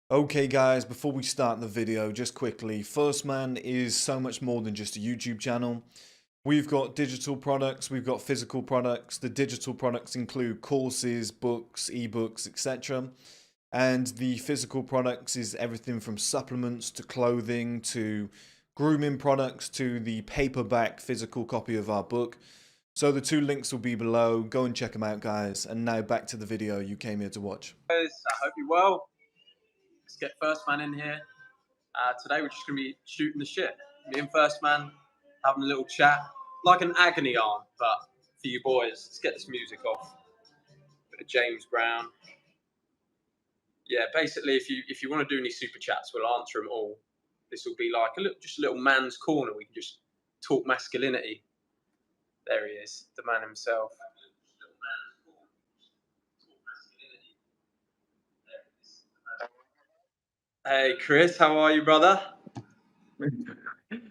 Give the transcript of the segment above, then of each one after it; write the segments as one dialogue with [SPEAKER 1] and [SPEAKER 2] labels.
[SPEAKER 1] Okay guys, before we start the video, just quickly, 1STMAN is so much more than just a YouTube channel. We've got digital products, we've got physical products. The digital products include courses, books, ebooks, etc. And the physical products is everything from supplements to clothing to grooming products to the paperback physical copy of our book. So the two links will be below. Go and check them out, guys. And now back to the video you came here to watch.
[SPEAKER 2] Guys, I hope you're well. Let's get 1STMAN in here. Today we're just going to be shooting the shit. Me and 1STMAN having a little chat, like an agony aunt, but for you boys. Let's get this music off. Bit of James Brown. Yeah, basically, if you want to do any super chats, we'll answer them all. This will be like just a little man's corner. We can just talk masculinity. There he is, the man himself. Hey Chris, how are you, brother?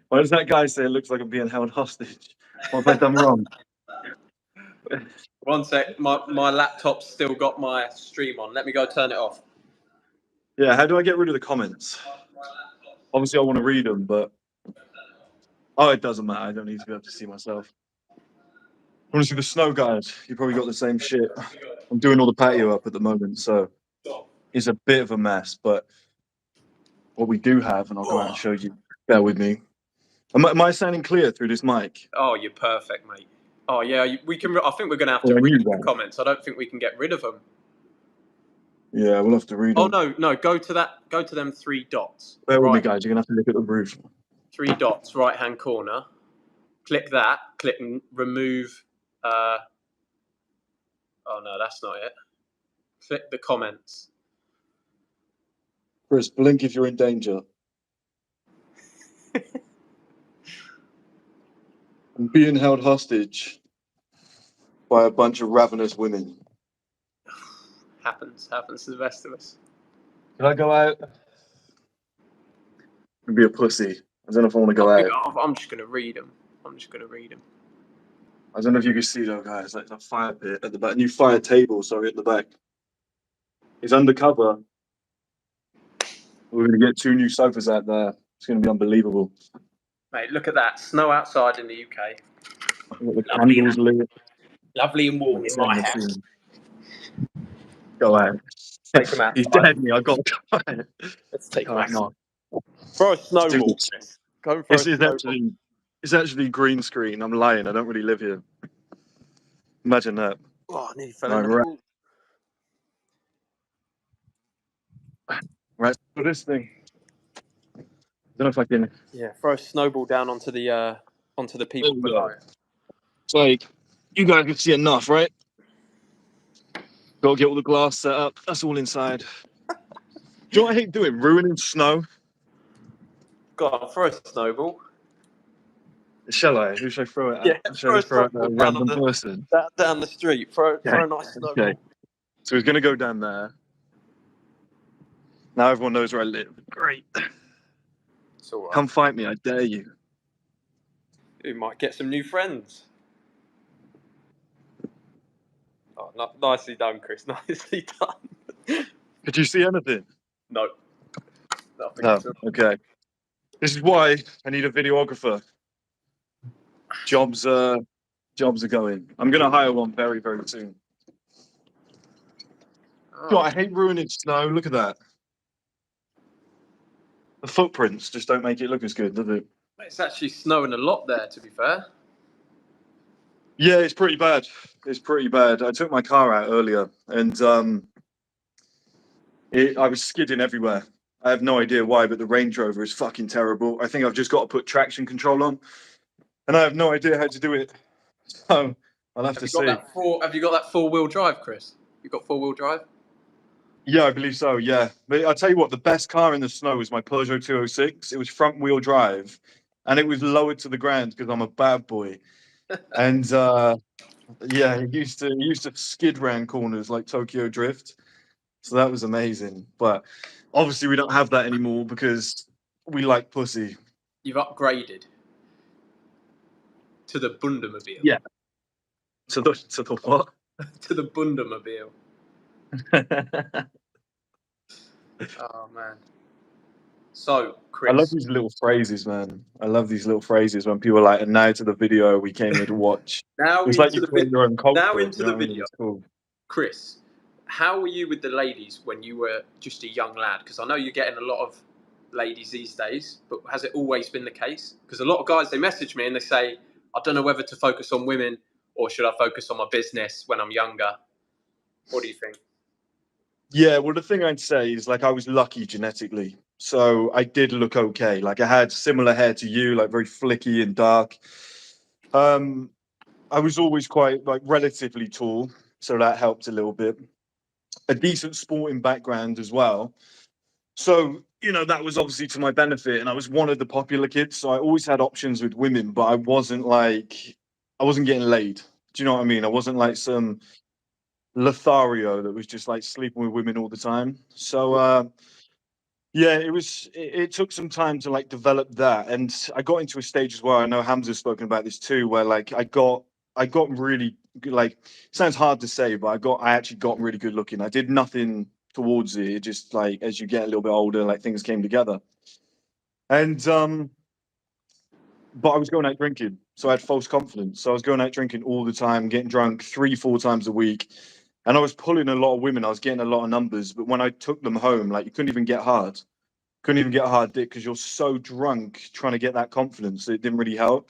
[SPEAKER 3] Why does that guy say it looks like I'm being held hostage? What have I done wrong?
[SPEAKER 2] One sec, my laptop's still got my stream on. Let me go turn it off.
[SPEAKER 3] Yeah, how do I get rid of the comments? Obviously, I want to read them, but... Oh, it doesn't matter. I don't need to be able to see myself. I want to see the snow, guys. You probably got the same shit. I'm doing all the patio up at the moment, so it's a bit of a mess, but what we do have, and I'll go out and show you, bear with me. Am I sounding clear through this mic?
[SPEAKER 2] Oh, you're perfect, mate. Oh, yeah, we can. I think we're going to have to
[SPEAKER 3] Well, I
[SPEAKER 2] read
[SPEAKER 3] knew
[SPEAKER 2] the
[SPEAKER 3] that.
[SPEAKER 2] comments. I don't think we can get rid of them.
[SPEAKER 3] Yeah, we'll have to read them.
[SPEAKER 2] Oh, no, go to them three dots.
[SPEAKER 3] Bear with me, guys. You're going to have to look at the roof.
[SPEAKER 2] Three dots, right-hand corner. Click that. Click remove. Oh, no, that's not it. Click the comments.
[SPEAKER 3] Chris, blink if you're in danger. I'm being held hostage by a bunch of ravenous women.
[SPEAKER 2] Happens to the best of us.
[SPEAKER 3] Can I go out and be a pussy? I don't know if I want to go out.
[SPEAKER 2] I'm just going to read them.
[SPEAKER 3] I don't know if you can see though, guys. Like a fire pit at the back, a new fire table. Sorry, at the back. It's undercover. We're going to get 2 new sofas out there. It's going to be unbelievable.
[SPEAKER 2] Mate, look at that. Snow outside in the UK.
[SPEAKER 3] The candles lit.
[SPEAKER 2] Lovely and warm in my house.
[SPEAKER 3] Go out.
[SPEAKER 2] Take him out.
[SPEAKER 3] He's dead me. I got to go out.
[SPEAKER 2] Let's take him out.
[SPEAKER 3] Not.
[SPEAKER 2] Throw a snowball. Go for a snowball.
[SPEAKER 3] It's actually green screen. I'm lying. I don't really live here. Imagine that.
[SPEAKER 2] Oh, I nearly fell in the pool.
[SPEAKER 3] Right, for this thing. I don't know if I can.
[SPEAKER 2] Yeah, throw a snowball down onto the people below.
[SPEAKER 3] It's like you guys can see enough, right? Got to get all the glass set up. That's all inside. Do you know what I hate doing? Ruining snow.
[SPEAKER 2] Go on, throw a snowball.
[SPEAKER 3] Shall I? Who should I throw it at?
[SPEAKER 2] Yeah,
[SPEAKER 3] Shall I throw it at a random person?
[SPEAKER 2] Down the street. Throw a nice snowball.
[SPEAKER 3] Okay. So he's going to go down there. Now everyone knows where I live. Great.
[SPEAKER 2] It's all right.
[SPEAKER 3] Come fight me, I dare you.
[SPEAKER 2] You might get some new friends. Oh, nicely done, Chris. Nicely done.
[SPEAKER 3] Could you see anything?
[SPEAKER 2] No. Nothing.
[SPEAKER 3] No. Okay. This is why I need a videographer. Jobs are going. I'm going to hire one very, very soon.
[SPEAKER 2] Oh.
[SPEAKER 3] God, I hate ruining snow. Look at that. The footprints just don't make it look as good, does it?
[SPEAKER 2] It's actually snowing a lot there, to be fair.
[SPEAKER 3] Yeah, it's pretty bad. It's pretty bad. I took my car out earlier, and I was skidding everywhere. I have no idea why, but the Range Rover is fucking terrible. I think I've just got to put traction control on, and I have no idea how to do it. So I'll have to see.
[SPEAKER 2] Have you got that 4-wheel drive, Chris? You got 4-wheel drive?
[SPEAKER 3] Yeah, I believe so, yeah. But I'll tell you what, the best car in the snow was my Peugeot 206. It was front-wheel drive, and it was lowered to the ground because I'm a bad boy. And, yeah, it used to skid round corners like Tokyo Drift. So that was amazing. But obviously we don't have that anymore because we like pussy.
[SPEAKER 2] You've upgraded to the Bundamobile.
[SPEAKER 3] Yeah. To the what?
[SPEAKER 2] To the Bundamobile. Oh man. So,
[SPEAKER 3] I love
[SPEAKER 2] Chris,
[SPEAKER 3] these little phrases, man. I love these little phrases when people are like, and now to the video we came here to watch.
[SPEAKER 2] now
[SPEAKER 3] It's like you
[SPEAKER 2] into the
[SPEAKER 3] create your own culture.
[SPEAKER 2] now
[SPEAKER 3] You
[SPEAKER 2] into
[SPEAKER 3] know
[SPEAKER 2] the
[SPEAKER 3] what I mean?
[SPEAKER 2] video.
[SPEAKER 3] It's cool.
[SPEAKER 2] Chris, how were you with the ladies when you were just a young lad? Because I know you're getting a lot of ladies these days, but has it always been the case? Because a lot of guys, they message me and they say, I don't know whether to focus on women or should I focus on my business when I'm younger? What do you think?
[SPEAKER 3] Yeah, well, the thing I'd say is like I was lucky genetically. So I did look okay. Like I had similar hair to you, like very flicky and dark. Um, I was always quite like relatively tall, so that helped a little bit. A decent sporting background as well. So, you know, that was obviously to my benefit. And I was one of the popular kids. So I always had options with women, but I wasn't getting laid. Do you know what I mean? I wasn't like some Lothario that was just like sleeping with women all the time. So, yeah, it took some time to like develop that. And I got into a stage as well. I know Hamza's spoken about this too, where like I got really like, it sounds hard to say, but I actually got really good looking. I did nothing towards it. It just like as you get a little bit older, like things came together. And but I was going out drinking, so I had false confidence. So I was going out drinking all the time, getting drunk 3, 4 times a week, and I was pulling a lot of women. I was getting a lot of numbers, but when I took them home, like you couldn't even get hard, couldn't even get a hard dick because you're so drunk trying to get that confidence. It didn't really help.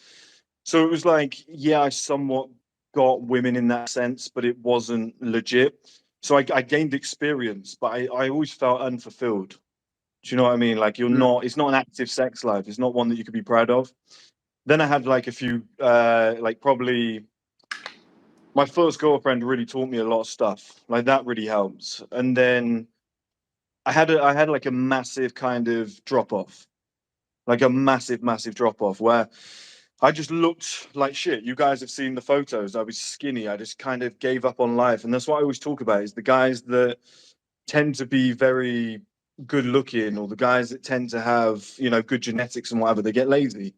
[SPEAKER 3] So it was like, yeah, I somewhat got women in that sense, but it wasn't legit. So I gained experience, but I always felt unfulfilled. Do you know what I mean? Like it's not an active sex life. It's not one that you could be proud of. Then I had like a few, like probably my first girlfriend really taught me a lot of stuff. Like that really helps. And then I had like a massive kind of drop off, like a massive drop off where I just looked like shit. You guys have seen the photos. I was skinny. I just kind of gave up on life. And that's what I always talk about is the guys that tend to be very good looking or the guys that tend to have, you know, good genetics and whatever, they get lazy.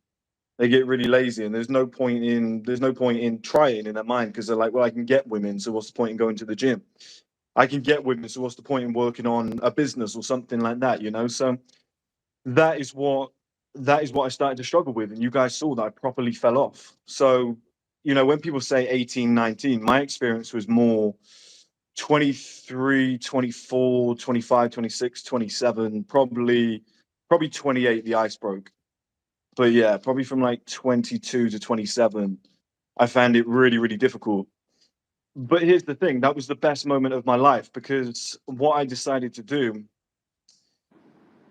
[SPEAKER 3] They get really lazy and there's no point in trying in their mind because they're like, well, I can get women, so what's the point in going to the gym? I can get women, so what's the point in working on a business or something like that, you know? So that is what that is what I started to struggle with. And you guys saw that I properly fell off. So, you know, when people say 18, 19, my experience was more 23, 24, 25, 26, 27, probably 28, the ice broke. But yeah, probably from like 22 to 27, I found it really difficult. But here's the thing, that was the best moment of my life because what I decided to do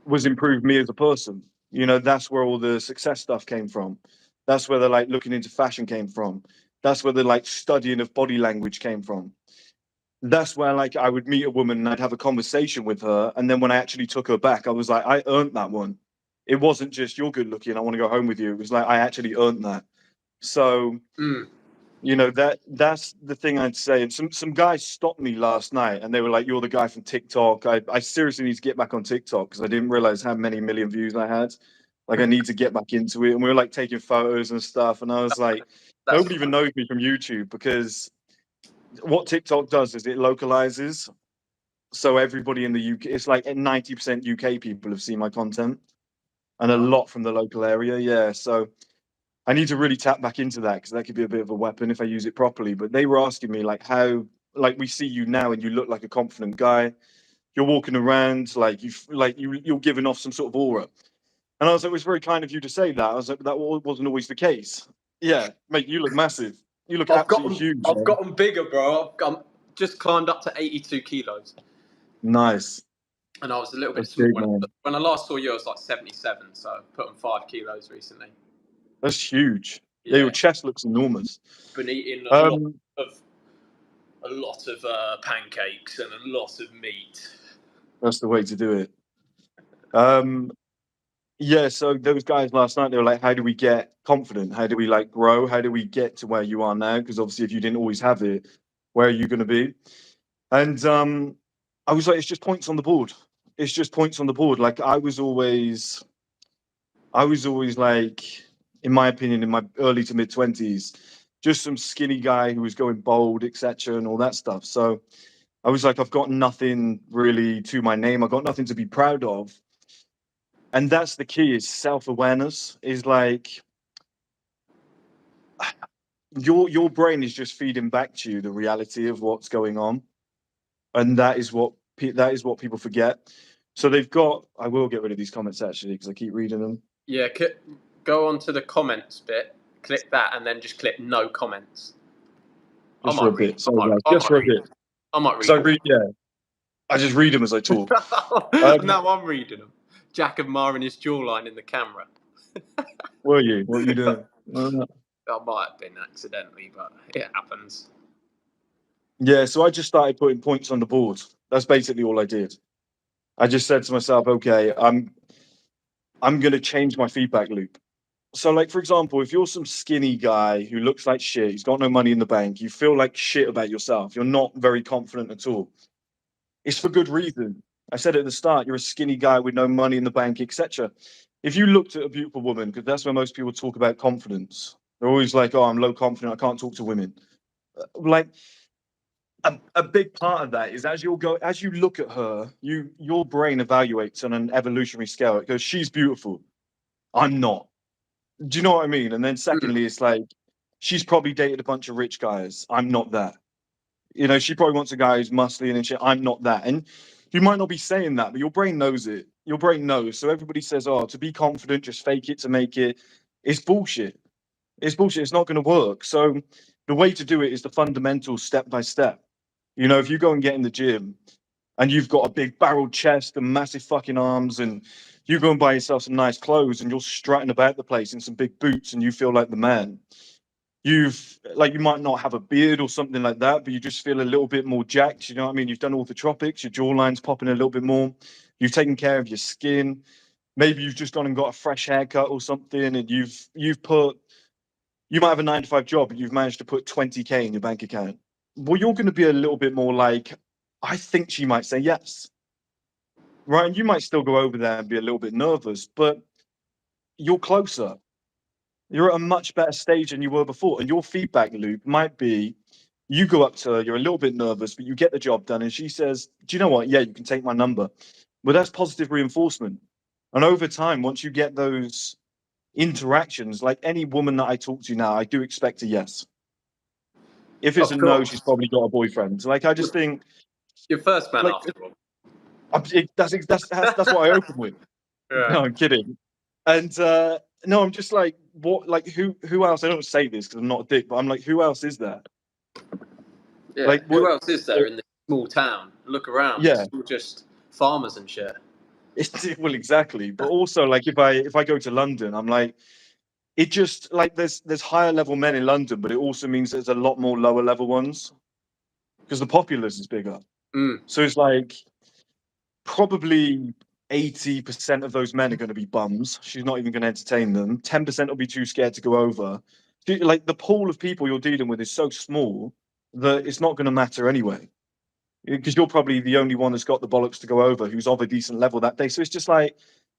[SPEAKER 3] was improve me as a person. You know, that's where all the success stuff came from. That's where the like looking into fashion came from. That's where the like studying of body language came from. That's where like I would meet a woman and I'd have a conversation with her. And then when I actually took her back, I was like, I earned that one. It wasn't just you're good looking, I want to go home with you. It was like I actually earned that. So,
[SPEAKER 2] Mm.
[SPEAKER 3] you know, that's the thing I'd say. And some guys stopped me last night and they were like, you're the guy from TikTok. I seriously need to get back on TikTok because I didn't realize how many million views I had. Like I need to get back into it. And we were like taking photos and stuff. And I was like,
[SPEAKER 2] That's
[SPEAKER 3] nobody even knows me from YouTube because what TikTok does is it localizes. So everybody in the UK, it's like 90% UK people have seen my content and a lot from the local area. Yeah. So I need to really tap back into that because that could be a bit of a weapon if I use it properly. But they were asking me like how, like we see you now and you look like a confident guy. You're walking around you're giving off some sort of aura. And I was like, it was very kind of you to say that. I was like, that wasn't always the case. Yeah, mate, you look massive. You look absolutely huge,
[SPEAKER 2] I've
[SPEAKER 3] man.
[SPEAKER 2] gotten bigger, bro. I'm just climbed up to 82 kilos.
[SPEAKER 3] Nice.
[SPEAKER 2] And I was a little bit
[SPEAKER 3] That's
[SPEAKER 2] small
[SPEAKER 3] big, man.
[SPEAKER 2] when I last saw you. I was like 77, so I put on 5 kilos recently.
[SPEAKER 3] That's huge. Yeah, your
[SPEAKER 2] Yeah,
[SPEAKER 3] chest looks enormous.
[SPEAKER 2] been eating
[SPEAKER 3] Um,
[SPEAKER 2] of a lot of pancakes and a lot of meat.
[SPEAKER 3] that's the way to do it. Um, yeah, so those guys last night, they were like, how do we get confident? How do we like grow? How do we get to where you are now? Because obviously if you didn't always have it, where are you going to be? And I was like, it's just points on the board. It's just points on the board. Like I was always like, in my opinion, in my early to mid 20s, just some skinny guy who was going bold, etc., and all that stuff. So I was like, I've got nothing really to my name. I've got nothing to be proud of. And that's the key, is self-awareness. Is like your brain is just feeding back to you the reality of what's going on. And that is what people forget. So they've got, I will get rid of these comments actually, because I keep reading them.
[SPEAKER 2] Yeah, go on to the comments bit, click that, and then just click no comments.
[SPEAKER 3] Just for a bit. Sorry, guys. Just for a bit.
[SPEAKER 2] I might read.
[SPEAKER 3] So I just read them as I talk.
[SPEAKER 2] Now I'm reading them. Jack admiring his jawline in the camera.
[SPEAKER 3] Were you? What were you doing?
[SPEAKER 2] That might have been accidentally, but it happens.
[SPEAKER 3] Yeah, so I just started putting points on the board. That's basically all I did. I just said to myself, okay, I'm going to change my feedback loop. So, like, for example, if you're some skinny guy who looks like shit, he's got no money in the bank, you feel like shit about yourself, you're not very confident at all. It's for good reason. I said at the start, you're a skinny guy with no money in the bank, etc. If you looked at a beautiful woman, because that's where most people talk about confidence, they're always like, oh, I'm low confident, I can't talk to women. Like, a big part of that is as you look at her, your brain evaluates on an evolutionary scale. It goes, she's beautiful, I'm not. Do you know what I mean? And then secondly, it's like, she's probably dated a bunch of rich guys, I'm not that. You know, she probably wants a guy who's muscly and shit, I'm not that. And you might not be saying that, but your brain knows it. Your brain knows. So everybody says, oh, to be confident, just fake it to make it. It's bullshit. It's bullshit. It's not going to work. So the way to do it is the fundamental, step by step. You know, if you go and get in the gym and you've got a big barreled chest and massive fucking arms, and you go and buy yourself some nice clothes and you're strutting about the place in some big boots and you feel like the man, you might not have a beard or something like that, but you just feel a little bit more jacked. You know what I mean? You've done all the tropics, your jawline's popping a little bit more. You've taken care of your skin. Maybe you've just gone and got a fresh haircut or something, and you might have a 9-to-5 job, but you've managed to put 20K in your bank account. Well, you're going to be a little bit more like, I think she might say yes. Right? And you might still go over there and be a little bit nervous, but you're closer. You're at a much better stage than you were before. And your feedback loop might be, you go up to her, you're a little bit nervous, but you get the job done. And she says, do you know what? Yeah, you can take my number. Well, that's positive reinforcement. And over time, once you get those interactions, like any woman that I talk to now, I do expect a yes. If it's a no, she's probably got a boyfriend. Like, I just think
[SPEAKER 2] Your first man,
[SPEAKER 3] like,
[SPEAKER 2] after all.
[SPEAKER 3] that's what I open with.
[SPEAKER 2] Yeah.
[SPEAKER 3] No, I'm kidding. And no, I'm just like, what? Like, who else? I don't say this because I'm not a dick, but I'm like, who else is there?
[SPEAKER 2] Yeah.
[SPEAKER 3] Like,
[SPEAKER 2] who else is there in this small town? Look around.
[SPEAKER 3] Yeah.
[SPEAKER 2] It's all just farmers and shit.
[SPEAKER 3] Well, exactly. But also, like, if I go to London, I'm like, it just like there's higher level men in London, but it also means there's a lot more lower level ones because the populace is bigger. So it's like probably 80% of those men are going to be bums. She's not even going to entertain them. 10% will be too scared to go over. Like, the pool of people you're dealing with is so small that it's not going to matter anyway, because you're probably the only one that's got the bollocks to go over, who's of a decent level that day. So it's just like,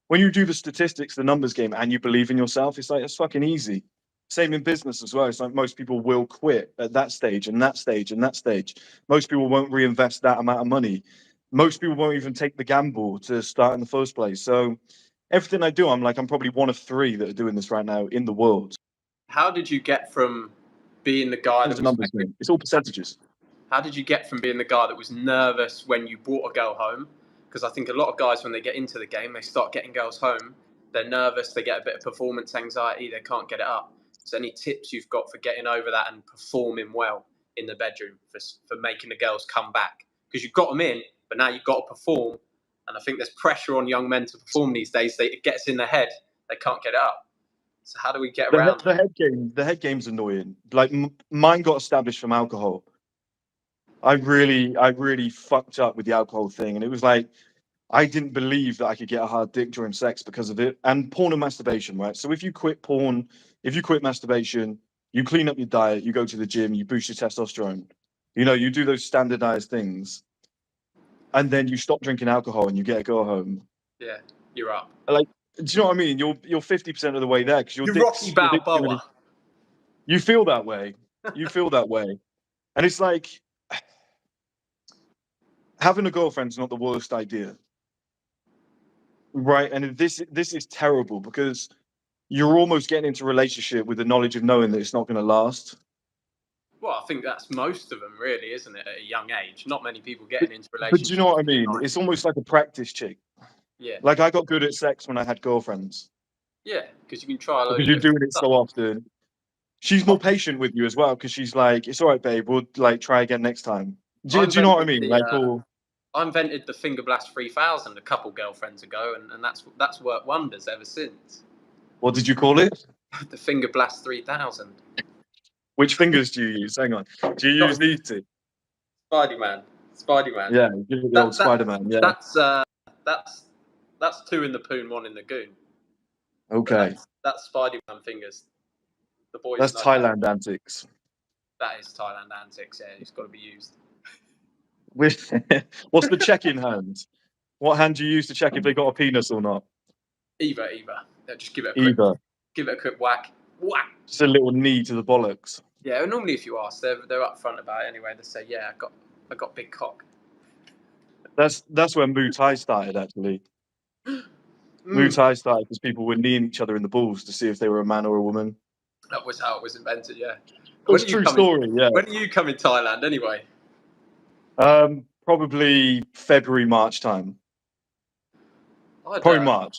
[SPEAKER 3] when you do the statistics, the numbers game, and you believe in yourself, it's like, it's fucking easy. Same in business as well. It's like most people will quit at that stage and that stage and that stage. Most people won't reinvest that amount of money. Most people won't even take the gamble to start in the first place. So everything I do, I'm like, I'm probably one of 3 that are doing this right now in the world.
[SPEAKER 2] How did you get from being the guy
[SPEAKER 3] It's
[SPEAKER 2] that
[SPEAKER 3] a numbers game. It's all percentages.
[SPEAKER 2] How did you get from being the guy that was nervous when you brought a girl home? Because I think a lot of guys, when they get into the game, they start getting girls home. They're nervous. They get a bit of performance anxiety. They can't get it up. So any tips you've got for getting over that and performing well in the bedroom for making the girls come back? Because you've got them in, but now you've got to perform. And I think there's pressure on young men to perform these days. It gets in their head. They can't get it up. So how do we get around
[SPEAKER 3] the head game's annoying. Like, mine got established from alcohol. I really fucked up with the alcohol thing, and it was like, I didn't believe that I could get a hard dick during sex because of it. And porn and masturbation, right? So if you quit porn, if you quit masturbation, you clean up your diet, you go to the gym, you boost your testosterone, you know, you do those standardized things, and then you stop drinking alcohol and you get a girl home.
[SPEAKER 2] Yeah, you're up.
[SPEAKER 3] Like, do you know what I mean? You're 50% of the way there, because
[SPEAKER 2] You're Rocky Balboa.
[SPEAKER 3] You feel that way. You feel that way. And it's like, having a girlfriend's not the worst idea, right? And this is terrible because you're almost getting into a relationship with the knowledge of knowing that it's not going to last.
[SPEAKER 2] Well, I think that's most of them, really, isn't it? At a young age, not many people getting into
[SPEAKER 3] But do
[SPEAKER 2] relationships.
[SPEAKER 3] you know what I
[SPEAKER 2] at
[SPEAKER 3] mean?
[SPEAKER 2] 9.
[SPEAKER 3] It's almost like a practice chick.
[SPEAKER 2] Yeah,
[SPEAKER 3] Like I got good at sex when I had girlfriends
[SPEAKER 2] yeah, because you can try a load
[SPEAKER 3] because
[SPEAKER 2] of
[SPEAKER 3] you're
[SPEAKER 2] different
[SPEAKER 3] doing it
[SPEAKER 2] stuff.
[SPEAKER 3] so often. She's more patient with you as well because she's like, "It's all right, babe. We'll like try again next time." Do you know what I mean? Like, or
[SPEAKER 2] I invented the Finger Blast 3000 a couple girlfriends ago, and that's worked wonders ever since.
[SPEAKER 3] what did you call it?
[SPEAKER 2] The Finger Blast 3000.
[SPEAKER 3] Which fingers do you use? Hang on. Do you use these two?
[SPEAKER 2] Spidey-Man. Spidey-Man.
[SPEAKER 3] Yeah, give it the old Spider-Man. Yeah.
[SPEAKER 2] That's 2 in the poon, 1 in the goon.
[SPEAKER 3] Okay.
[SPEAKER 2] That's Spidey-Man fingers. The boys
[SPEAKER 3] That's
[SPEAKER 2] know
[SPEAKER 3] Thailand antics.
[SPEAKER 2] that is Thailand antics. Yeah, it's got to be used.
[SPEAKER 3] What's the check-in hand? What hand do you use to check if they got a penis or not?
[SPEAKER 2] Either. Just give it a quick whack. Whack.
[SPEAKER 3] Just a little knee to the bollocks.
[SPEAKER 2] Yeah, normally if you ask, they're upfront about it anyway. They say, "Yeah, I got big cock."
[SPEAKER 3] That's where Muay Thai started, actually. Muay Thai started because people were kneeing each other in the balls to see if they were a man or a woman.
[SPEAKER 2] That was how it was invented. Yeah.
[SPEAKER 3] It's a true story. Yeah.
[SPEAKER 2] When do you come in Thailand anyway?
[SPEAKER 3] Probably February, March time. Probably March.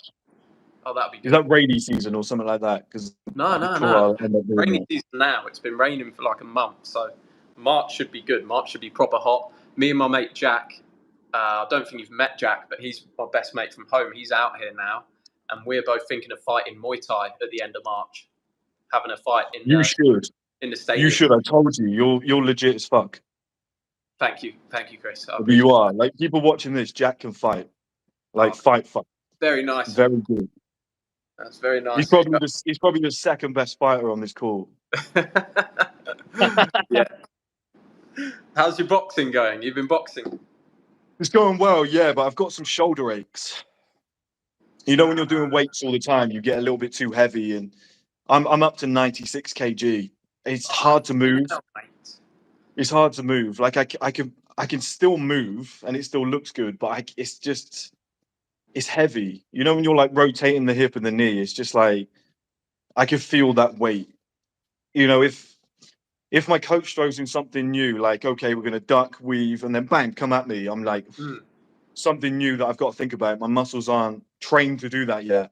[SPEAKER 2] Oh, that'd be good.
[SPEAKER 3] Is that rainy season or something like that? Because
[SPEAKER 2] No. Rainy season now. It's been raining for like a month, so March should be good. March should be proper hot. Me and my mate Jack. I don't think you've met Jack, but he's my best mate from home. He's out here now, and we're both thinking of fighting Muay Thai at the end of March. Having a fight in
[SPEAKER 3] you should
[SPEAKER 2] in the stadium.
[SPEAKER 3] You should. I told you, you're legit as fuck.
[SPEAKER 2] Thank you, Chris.
[SPEAKER 3] You are like people watching this. Jack can fight, like fight.
[SPEAKER 2] Very nice.
[SPEAKER 3] Very good.
[SPEAKER 2] That's very nice.
[SPEAKER 3] He's probably the second best fighter on this call.
[SPEAKER 2] Yeah. How's your boxing going? You've been boxing.
[SPEAKER 3] It's going well, yeah, but I've got some shoulder aches. You know, when you're doing weights all the time, you get a little bit too heavy, and I'm up to 96 kg. It's hard to move. It's hard to move. Like I can still move, and it still looks good, but it's heavy. You know, when you're like rotating the hip and the knee, it's just like I can feel that weight. You know, if my coach throws in something new, like, okay, we're going to duck, weave, and then bang, come at me, I'm like, something new that I've got to think about. My muscles aren't trained to do that yet.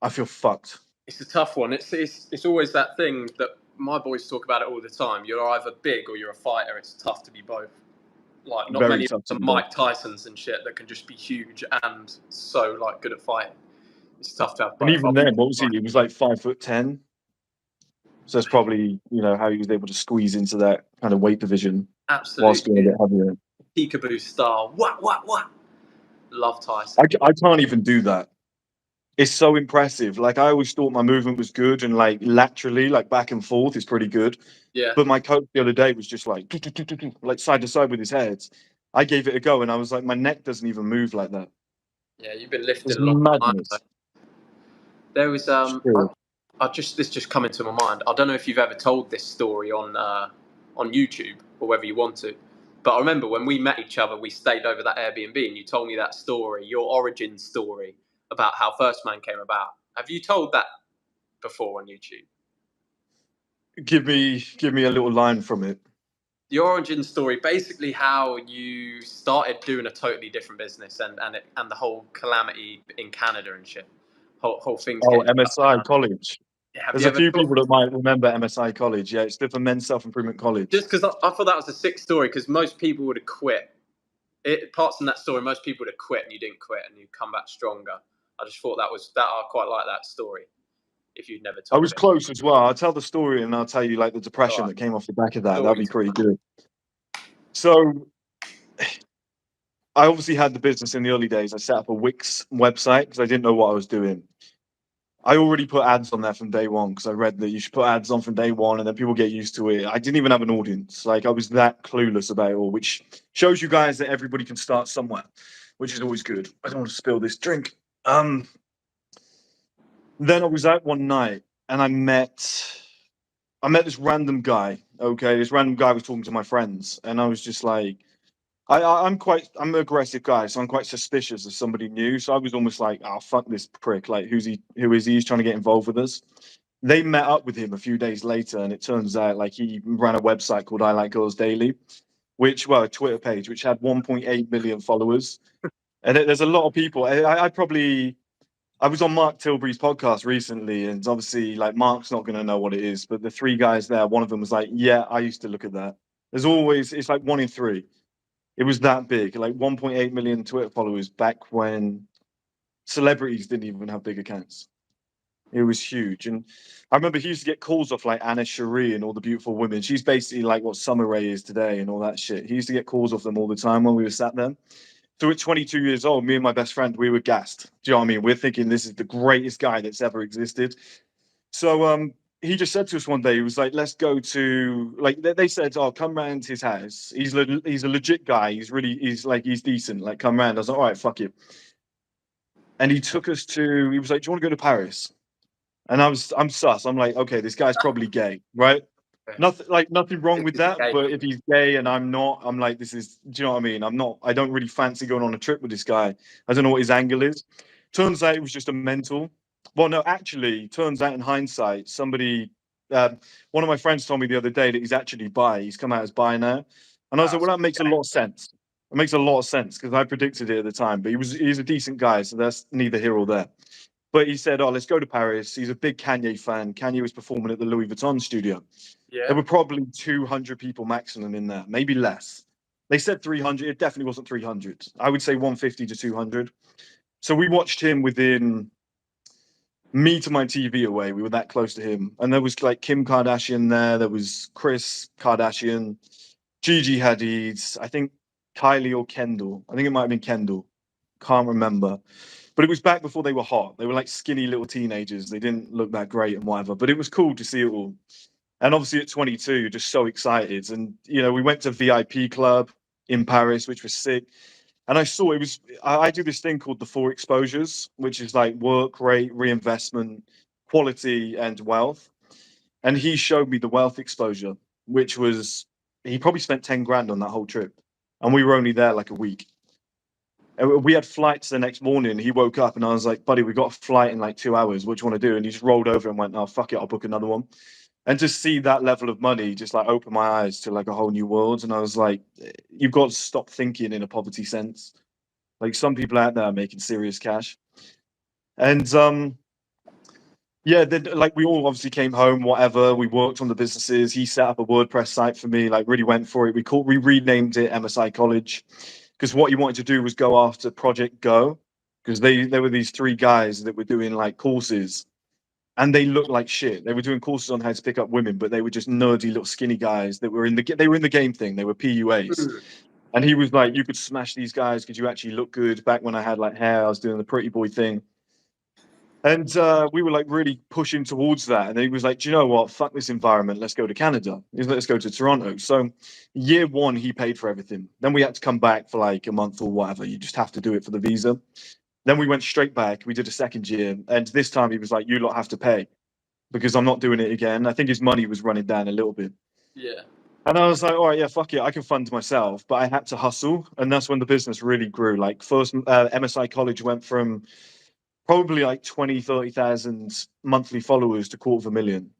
[SPEAKER 3] I feel fucked.
[SPEAKER 2] It's a tough one. It's always that thing that my boys talk about it all the time. You're either big or you're a fighter. It's tough to be both. Like, not many of them Mike Tysons and shit that can just be huge and so, like, good at fighting. It's tough to have both.
[SPEAKER 3] And even then, what was he? He was like 5'10". So that's probably, you know, how he was able to squeeze into that kind of weight division.
[SPEAKER 2] Absolutely.
[SPEAKER 3] Whilst being a bit heavier.
[SPEAKER 2] Peekaboo style. What? Love Tyson.
[SPEAKER 3] I can't even do that. It's so impressive. Like, I always thought my movement was good, and like laterally, like back and forth is pretty good.
[SPEAKER 2] Yeah.
[SPEAKER 3] But my coach the other day was just like side to side with his head. I gave it a go, and I was like, my neck doesn't even move like that.
[SPEAKER 2] Yeah, you've been lifting a long time. There was this just come into my mind. I don't know if you've ever told this story on YouTube or whether you want to, but I remember when we met each other, we stayed over that Airbnb, and you told me that story, your origin story about how 1STMAN came about. Have you told that before on YouTube?
[SPEAKER 3] Give me a little line from it.
[SPEAKER 2] The origin story, basically how you started doing a totally different business and the whole calamity in Canada and shit. Whole things.
[SPEAKER 3] Oh, MSI College.
[SPEAKER 2] Yeah,
[SPEAKER 3] there's a few people that might remember MSI College. Yeah, it stood for Men's Self-Improvement College.
[SPEAKER 2] Just because I thought that was a sick story, because most people would have quit. Parts in that story, most people would have quit, and you didn't quit, and you come back stronger. I just thought I quite like that story. If you'd never told
[SPEAKER 3] I was close as well. I'll tell the story, and I'll tell you like the depression that came off the back of that. That'd be pretty good. So I obviously had the business in the early days. I set up a Wix website because I didn't know what I was doing. I already put ads on there from day one because I read that you should put ads on from day one and then people get used to it. I didn't even have an audience. Like, I was that clueless about it all, which shows you guys that everybody can start somewhere, which is always good. I don't want to spill this drink. Then I was out one night and I met this random guy. Okay, this random guy was talking to my friends, and I was just like, I'm an aggressive guy, so I'm quite suspicious of somebody new. So I was almost like, oh fuck this prick. Like, who is he? He's trying to get involved with us. They met up with him a few days later, and it turns out like he ran a website called I Like Girls Daily, a Twitter page which had 1.8 million followers. And there's a lot of people. I was on Mark Tilbury's podcast recently, and obviously, like, Mark's not going to know what it is, but the three guys there, one of them was like, "Yeah, I used to look at that." It's like 1 in 3. It was that big, like 1.8 million Twitter followers back when celebrities didn't even have big accounts. It was huge, and I remember he used to get calls off like Anna Cherie and all the beautiful women. She's basically like what Summer Rae is today, and all that shit. He used to get calls off them all the time when we were sat there. So at 22 years old, me and my best friend, we were gassed. Do you know what I mean? We're thinking this is the greatest guy that's ever existed. So he just said to us one day, he was like, "Let's go to," like they said, "Oh, come round his house. He's a legit guy. He's decent. Like, come round." I was like, "All right, fuck it." And he took us to. He was like, "Do you want to go to Paris?" And I'm sus. I'm like, okay, this guy's probably gay, right? Nothing wrong with that. But if he's gay and I'm not, I'm like, this is, do you know what I mean? I don't really fancy going on a trip with this guy. I don't know what his angle is. Turns out it was just a mental. Well, no, actually, turns out in hindsight, one of my friends told me the other day that he's actually bi. He's come out as bi now. And I was like, well, that makes a lot of sense. It makes a lot of sense because I predicted it at the time. But he's a decent guy. So that's neither here or there. But he said, "Oh, let's go to Paris." He's a big Kanye fan. Kanye was performing at the Louis Vuitton studio.
[SPEAKER 2] Yeah.
[SPEAKER 3] There were probably 200 people maximum in there, maybe less. They said 300. It definitely wasn't 300. I would say 150 to 200. So we watched him within me to my TV away. We were that close to him. And there was like Kim Kardashian there. There was Chris Kardashian, Gigi Hadid, I think Kylie or Kendall. I think it might have been Kendall. Can't remember. But it was back before they were hot. They were like skinny little teenagers. They didn't look that great and whatever. But it was cool to see it all. And obviously at 22, you're just so excited. And we went to VIP club in Paris, which was sick. And I saw it was I do this thing called the 4 exposures, which is like work rate, reinvestment, quality, and wealth. And he showed me the wealth exposure, which was he probably spent 10 grand on that whole trip. And we were only there like a week. And we had flights the next morning. He woke up and I was like, "Buddy, we got a flight in like 2 hours. What do you want to do?" And he just rolled over and went, "Oh, fuck it, I'll book another one." And to see that level of money just like open my eyes to like a whole new world. And I was like, you've got to stop thinking in a poverty sense. Like, some people out there are making serious cash. And yeah, then like we all obviously came home, whatever. We worked on the businesses. He set up a WordPress site for me, like really went for it. We renamed it MSI College because what he wanted to do was go after Project Go, because there were these 3 guys that were doing like courses, and they looked like shit. They were doing courses on how to pick up women, but they were just nerdy little skinny guys that were in the game thing. They were PUAs. And he was like, "You could smash these guys because you actually look good." Back when I had like hair, I was doing the pretty boy thing. And we were like really pushing towards that. And he was like, "Do you know what? Fuck this environment. Let's go to Canada. Let's go to Toronto." So year 1, he paid for everything. Then we had to come back for like a month or whatever. You just have to do it for the visa. Then we went straight back. We did a second year. And this time he was like, "You lot have to pay because I'm not doing it again." I think his money was running down a little bit.
[SPEAKER 2] Yeah.
[SPEAKER 3] And I was like, "All right, yeah, fuck it. I can fund myself." But I had to hustle. And that's when the business really grew. Like, first, MSI College went from probably like 20, 30,000 monthly followers to 250,000,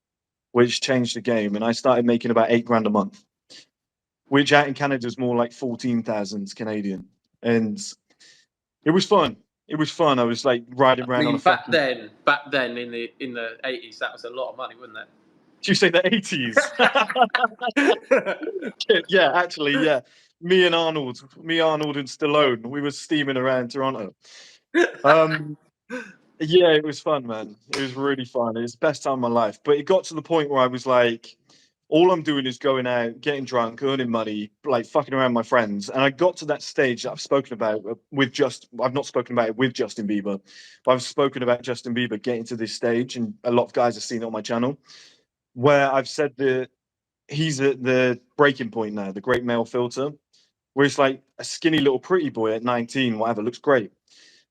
[SPEAKER 3] which changed the game. And I started making about 8 grand a month, which out in Canada is more like 14,000 Canadian. And it was fun. It was fun. I was like riding around on a
[SPEAKER 2] back
[SPEAKER 3] fucking...
[SPEAKER 2] then in the 80s, that was a lot of money, wasn't it?
[SPEAKER 3] Did you say the 80s? Yeah, actually, yeah. Me, Arnold and Stallone, we were steaming around Toronto. Yeah, it was fun, man. It was really fun. It was the best time of my life. But it got to the point where I was like, all I'm doing is going out, getting drunk, earning money, like fucking around with my friends. And I got to that stage that I've spoken about I've not spoken about it with Justin Bieber, but I've spoken about Justin Bieber getting to this stage, and a lot of guys have seen it on my channel, where I've said that he's at the breaking point now, the great male filter, where it's like a skinny little pretty boy at 19, whatever, looks great.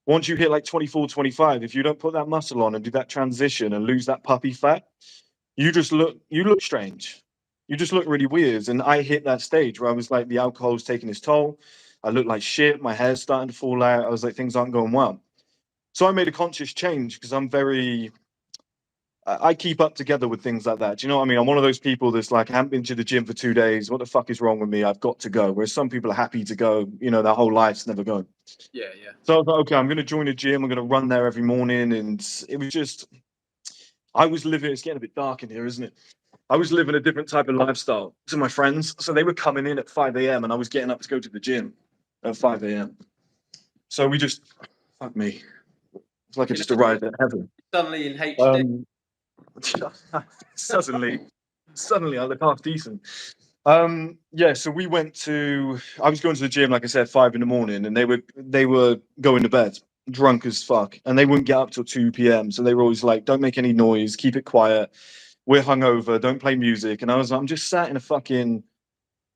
[SPEAKER 3] Once you hit like 24, 25, if you don't put that muscle on and do that transition and lose that puppy fat, you look strange. You just look really weird. And I hit that stage where I was like, the alcohol's taking its toll. I look like shit. My hair's starting to fall out. I was like, things aren't going well. So I made a conscious change because I keep up together with things like that. Do you know what I mean? I'm one of those people that's like, I haven't been to the gym for 2 days. What the fuck is wrong with me? I've got to go. Whereas some people are happy to go, you know, their whole life's never going.
[SPEAKER 2] Yeah, yeah.
[SPEAKER 3] So I was like, okay, I'm going to join a gym. I'm going to run there every morning. And it was just, I was living, it's getting a bit dark in here, isn't it? I was living a different type of lifestyle to my friends. So they were coming in at 5 a.m. and I was getting up to go to the gym at 5 a.m. So we just, fuck me. It's like I just arrived at heaven.
[SPEAKER 2] Suddenly in HD.
[SPEAKER 3] Suddenly I look half decent. Yeah, so we went to, I was going to the gym, like I said, 5 in the morning, and they were going to bed drunk as fuck, and they wouldn't get up till 2 p.m. So they were always like, don't make any noise, keep it quiet. We're hungover, don't play music. And I was like, I'm just sat in a fucking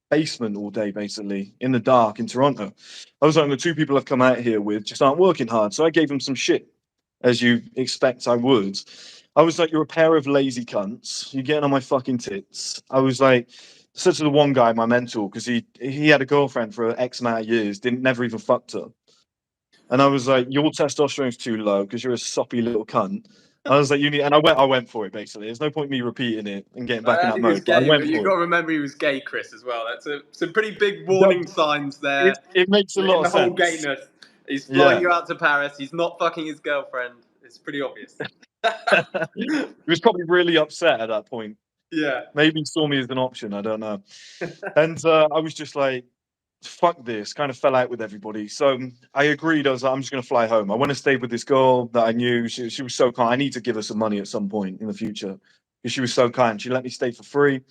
[SPEAKER 3] basement all day, basically, in the dark in Toronto. I was like, the two people I've come out here with just aren't working hard. So I gave them some shit, as you expect I would. I was like, you're a pair of lazy cunts. You're getting on my fucking tits. I was like, said to the one guy, my mentor, because he had a girlfriend for X amount of years, never even fucked her. And I was like, your testosterone's too low because you're a soppy little cunt. I was like, you need, and I went for it basically. There's no point me repeating it and getting back in that
[SPEAKER 2] He was
[SPEAKER 3] mode. But I
[SPEAKER 2] gay,
[SPEAKER 3] went
[SPEAKER 2] but you
[SPEAKER 3] for
[SPEAKER 2] got
[SPEAKER 3] it.
[SPEAKER 2] to remember he was gay, Chris, as well. That's some pretty big warning signs there.
[SPEAKER 3] It makes a lot
[SPEAKER 2] In
[SPEAKER 3] of
[SPEAKER 2] the whole
[SPEAKER 3] sense.
[SPEAKER 2] gayness. He's
[SPEAKER 3] Yeah.
[SPEAKER 2] flying you out to Paris. He's not fucking his girlfriend. It's pretty obvious.
[SPEAKER 3] He was probably really upset at that point.
[SPEAKER 2] Yeah.
[SPEAKER 3] Maybe he saw me as an option. I don't know. And I was just like, fuck this. Kind of fell out with everybody. So I agreed. I was like, I'm just going to fly home. I want to stay with this girl that I knew. She was so kind. I need to give her some money at some point in the future because she was so kind. She let me stay for free.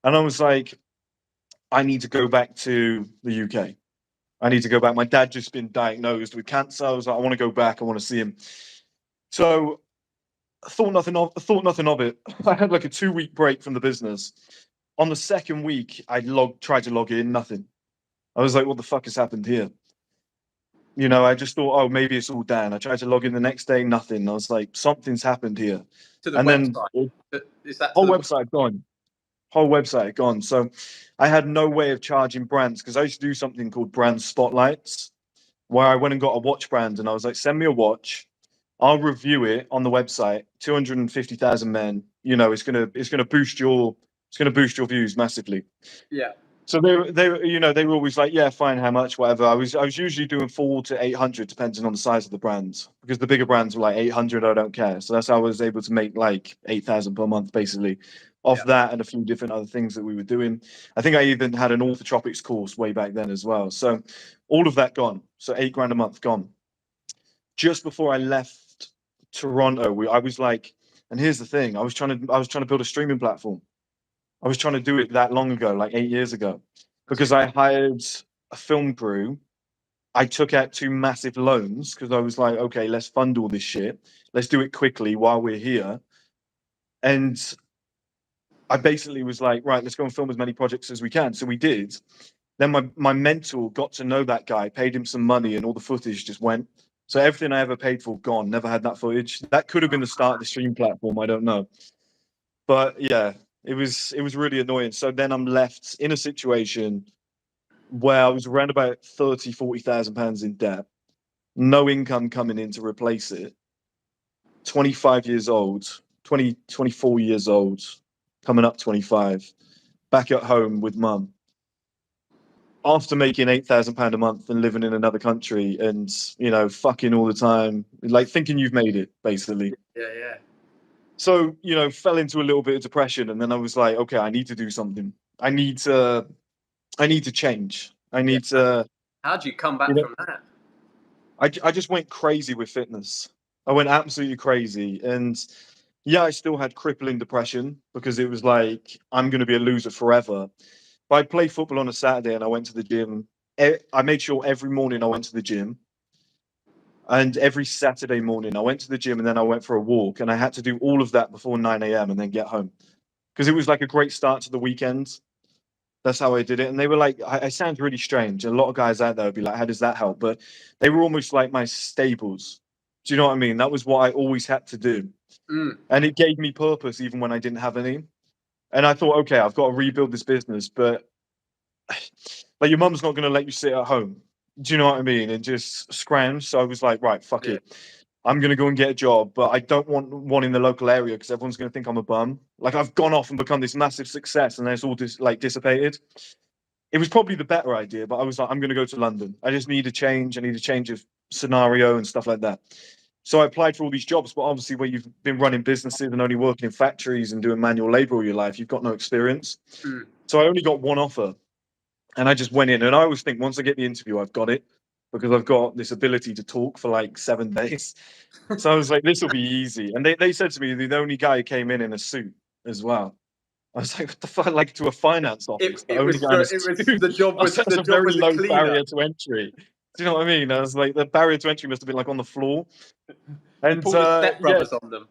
[SPEAKER 3] And I was like, I need to go back to the UK. I need to go back. My dad just been diagnosed with cancer. I was like, I want to go back. I want to see him. So I thought nothing of it. I had like a 2-week break from the business. On the second week, I tried to log in, nothing. I was like, what the fuck has happened here? You know, I just thought, oh, maybe it's all down. I tried to log in the next day, nothing. I was like, something's happened here.
[SPEAKER 2] To the
[SPEAKER 3] And
[SPEAKER 2] website.
[SPEAKER 3] then
[SPEAKER 2] Is that
[SPEAKER 3] whole website gone. Whole website gone. So I had no way of charging brands because I used to do something called brand spotlights, where I went and got a watch brand and I was like, send me a watch. I'll review it on the website. 250,000 men. You know, it's gonna boost your views massively.
[SPEAKER 2] Yeah.
[SPEAKER 3] So they were always like, yeah, fine, how much, whatever. I was usually doing 400 to 800, depending on the size of the brands, because the bigger brands were like 800. I don't care. So that's how I was able to make like 8,000 per month, basically, off that and a few different other things that we were doing. I think I even had an orthotropics course way back then as well. So all of that gone. So £8,000 a month gone. Just before I left Toronto, I was like, and here's the thing, I was trying to build a streaming platform. I was trying to do it that long ago, like 8 years ago, because I hired a film crew. I took out 2 massive loans because I was like, okay, let's fund all this shit. Let's do it quickly while we're here. And I basically was like, right, let's go and film as many projects as we can. So we did. Then my mentor got to know that guy, paid him some money, and all the footage just went. So everything I ever paid for gone. Never had that footage. That could have been the start of the stream platform. I don't know. But yeah, it was really annoying. So then I'm left in a situation where I was around about 40,000 pounds in debt, no income coming in to replace it. 25 years old, 24 years old, coming up 25, back at home with mum. After making £8,000 a month and living in another country and, you know, fucking all the time, like thinking you've made it, basically.
[SPEAKER 2] Yeah, yeah.
[SPEAKER 3] So, you know, fell into a little bit of depression. And then I was like, okay, I need to do something. I need to change. I need to.
[SPEAKER 2] How'd you come back from that?
[SPEAKER 3] I just went crazy with fitness. I went absolutely crazy. And yeah, I still had crippling depression because it was like, I'm going to be a loser forever. But I played football on a Saturday and I went to the gym. I made sure every morning I went to the gym. And every Saturday morning I went to the gym and then I went for a walk. And I had to do all of that before 9 a.m. and then get home. Because it was like a great start to the weekend. That's how I did it. And they were like, I sound really strange. A lot of guys out there would be like, how does that help? But they were almost like my staples. Do you know what I mean? That was what I always had to do. And it gave me purpose even when I didn't have any. And I thought, okay, I've got to rebuild this business. But like your mum's not going to let you sit at home. Do you know what I mean? And just scrounge. So I was like, right, fuck
[SPEAKER 2] Yeah.
[SPEAKER 3] it. I'm gonna go and get a job, but I don't want one in the local area because everyone's gonna think I'm a bum. Like I've gone off and become this massive success, and then it's all just like dissipated. It was probably the better idea, but I was like, I'm gonna go to London. I just need a change. I need a change of scenario and stuff like that. So I applied for all these jobs, but obviously, where you've been running businesses and only working in factories and doing manual labor all your life, you've got no experience.
[SPEAKER 2] Mm.
[SPEAKER 3] So I only got one offer, and I just went in. And I always think once I get the interview, I've got it because I've got this ability to talk for like 7 days. So I was like, this will be easy. And they said to me, the only guy who came in a suit as well. I was like, what the fuck? Like to a finance office, the
[SPEAKER 2] It
[SPEAKER 3] only
[SPEAKER 2] was
[SPEAKER 3] guy in a
[SPEAKER 2] it was
[SPEAKER 3] suit.
[SPEAKER 2] the job
[SPEAKER 3] I was
[SPEAKER 2] was
[SPEAKER 3] like,
[SPEAKER 2] the
[SPEAKER 3] that's a
[SPEAKER 2] job
[SPEAKER 3] very
[SPEAKER 2] was a
[SPEAKER 3] low
[SPEAKER 2] cleaner.
[SPEAKER 3] barrier to entry. Do you know what I mean? I was like, the barrier to entry must have been like on the floor.
[SPEAKER 2] You
[SPEAKER 3] And
[SPEAKER 2] pulled the Step
[SPEAKER 3] yeah,
[SPEAKER 2] Brothers on them.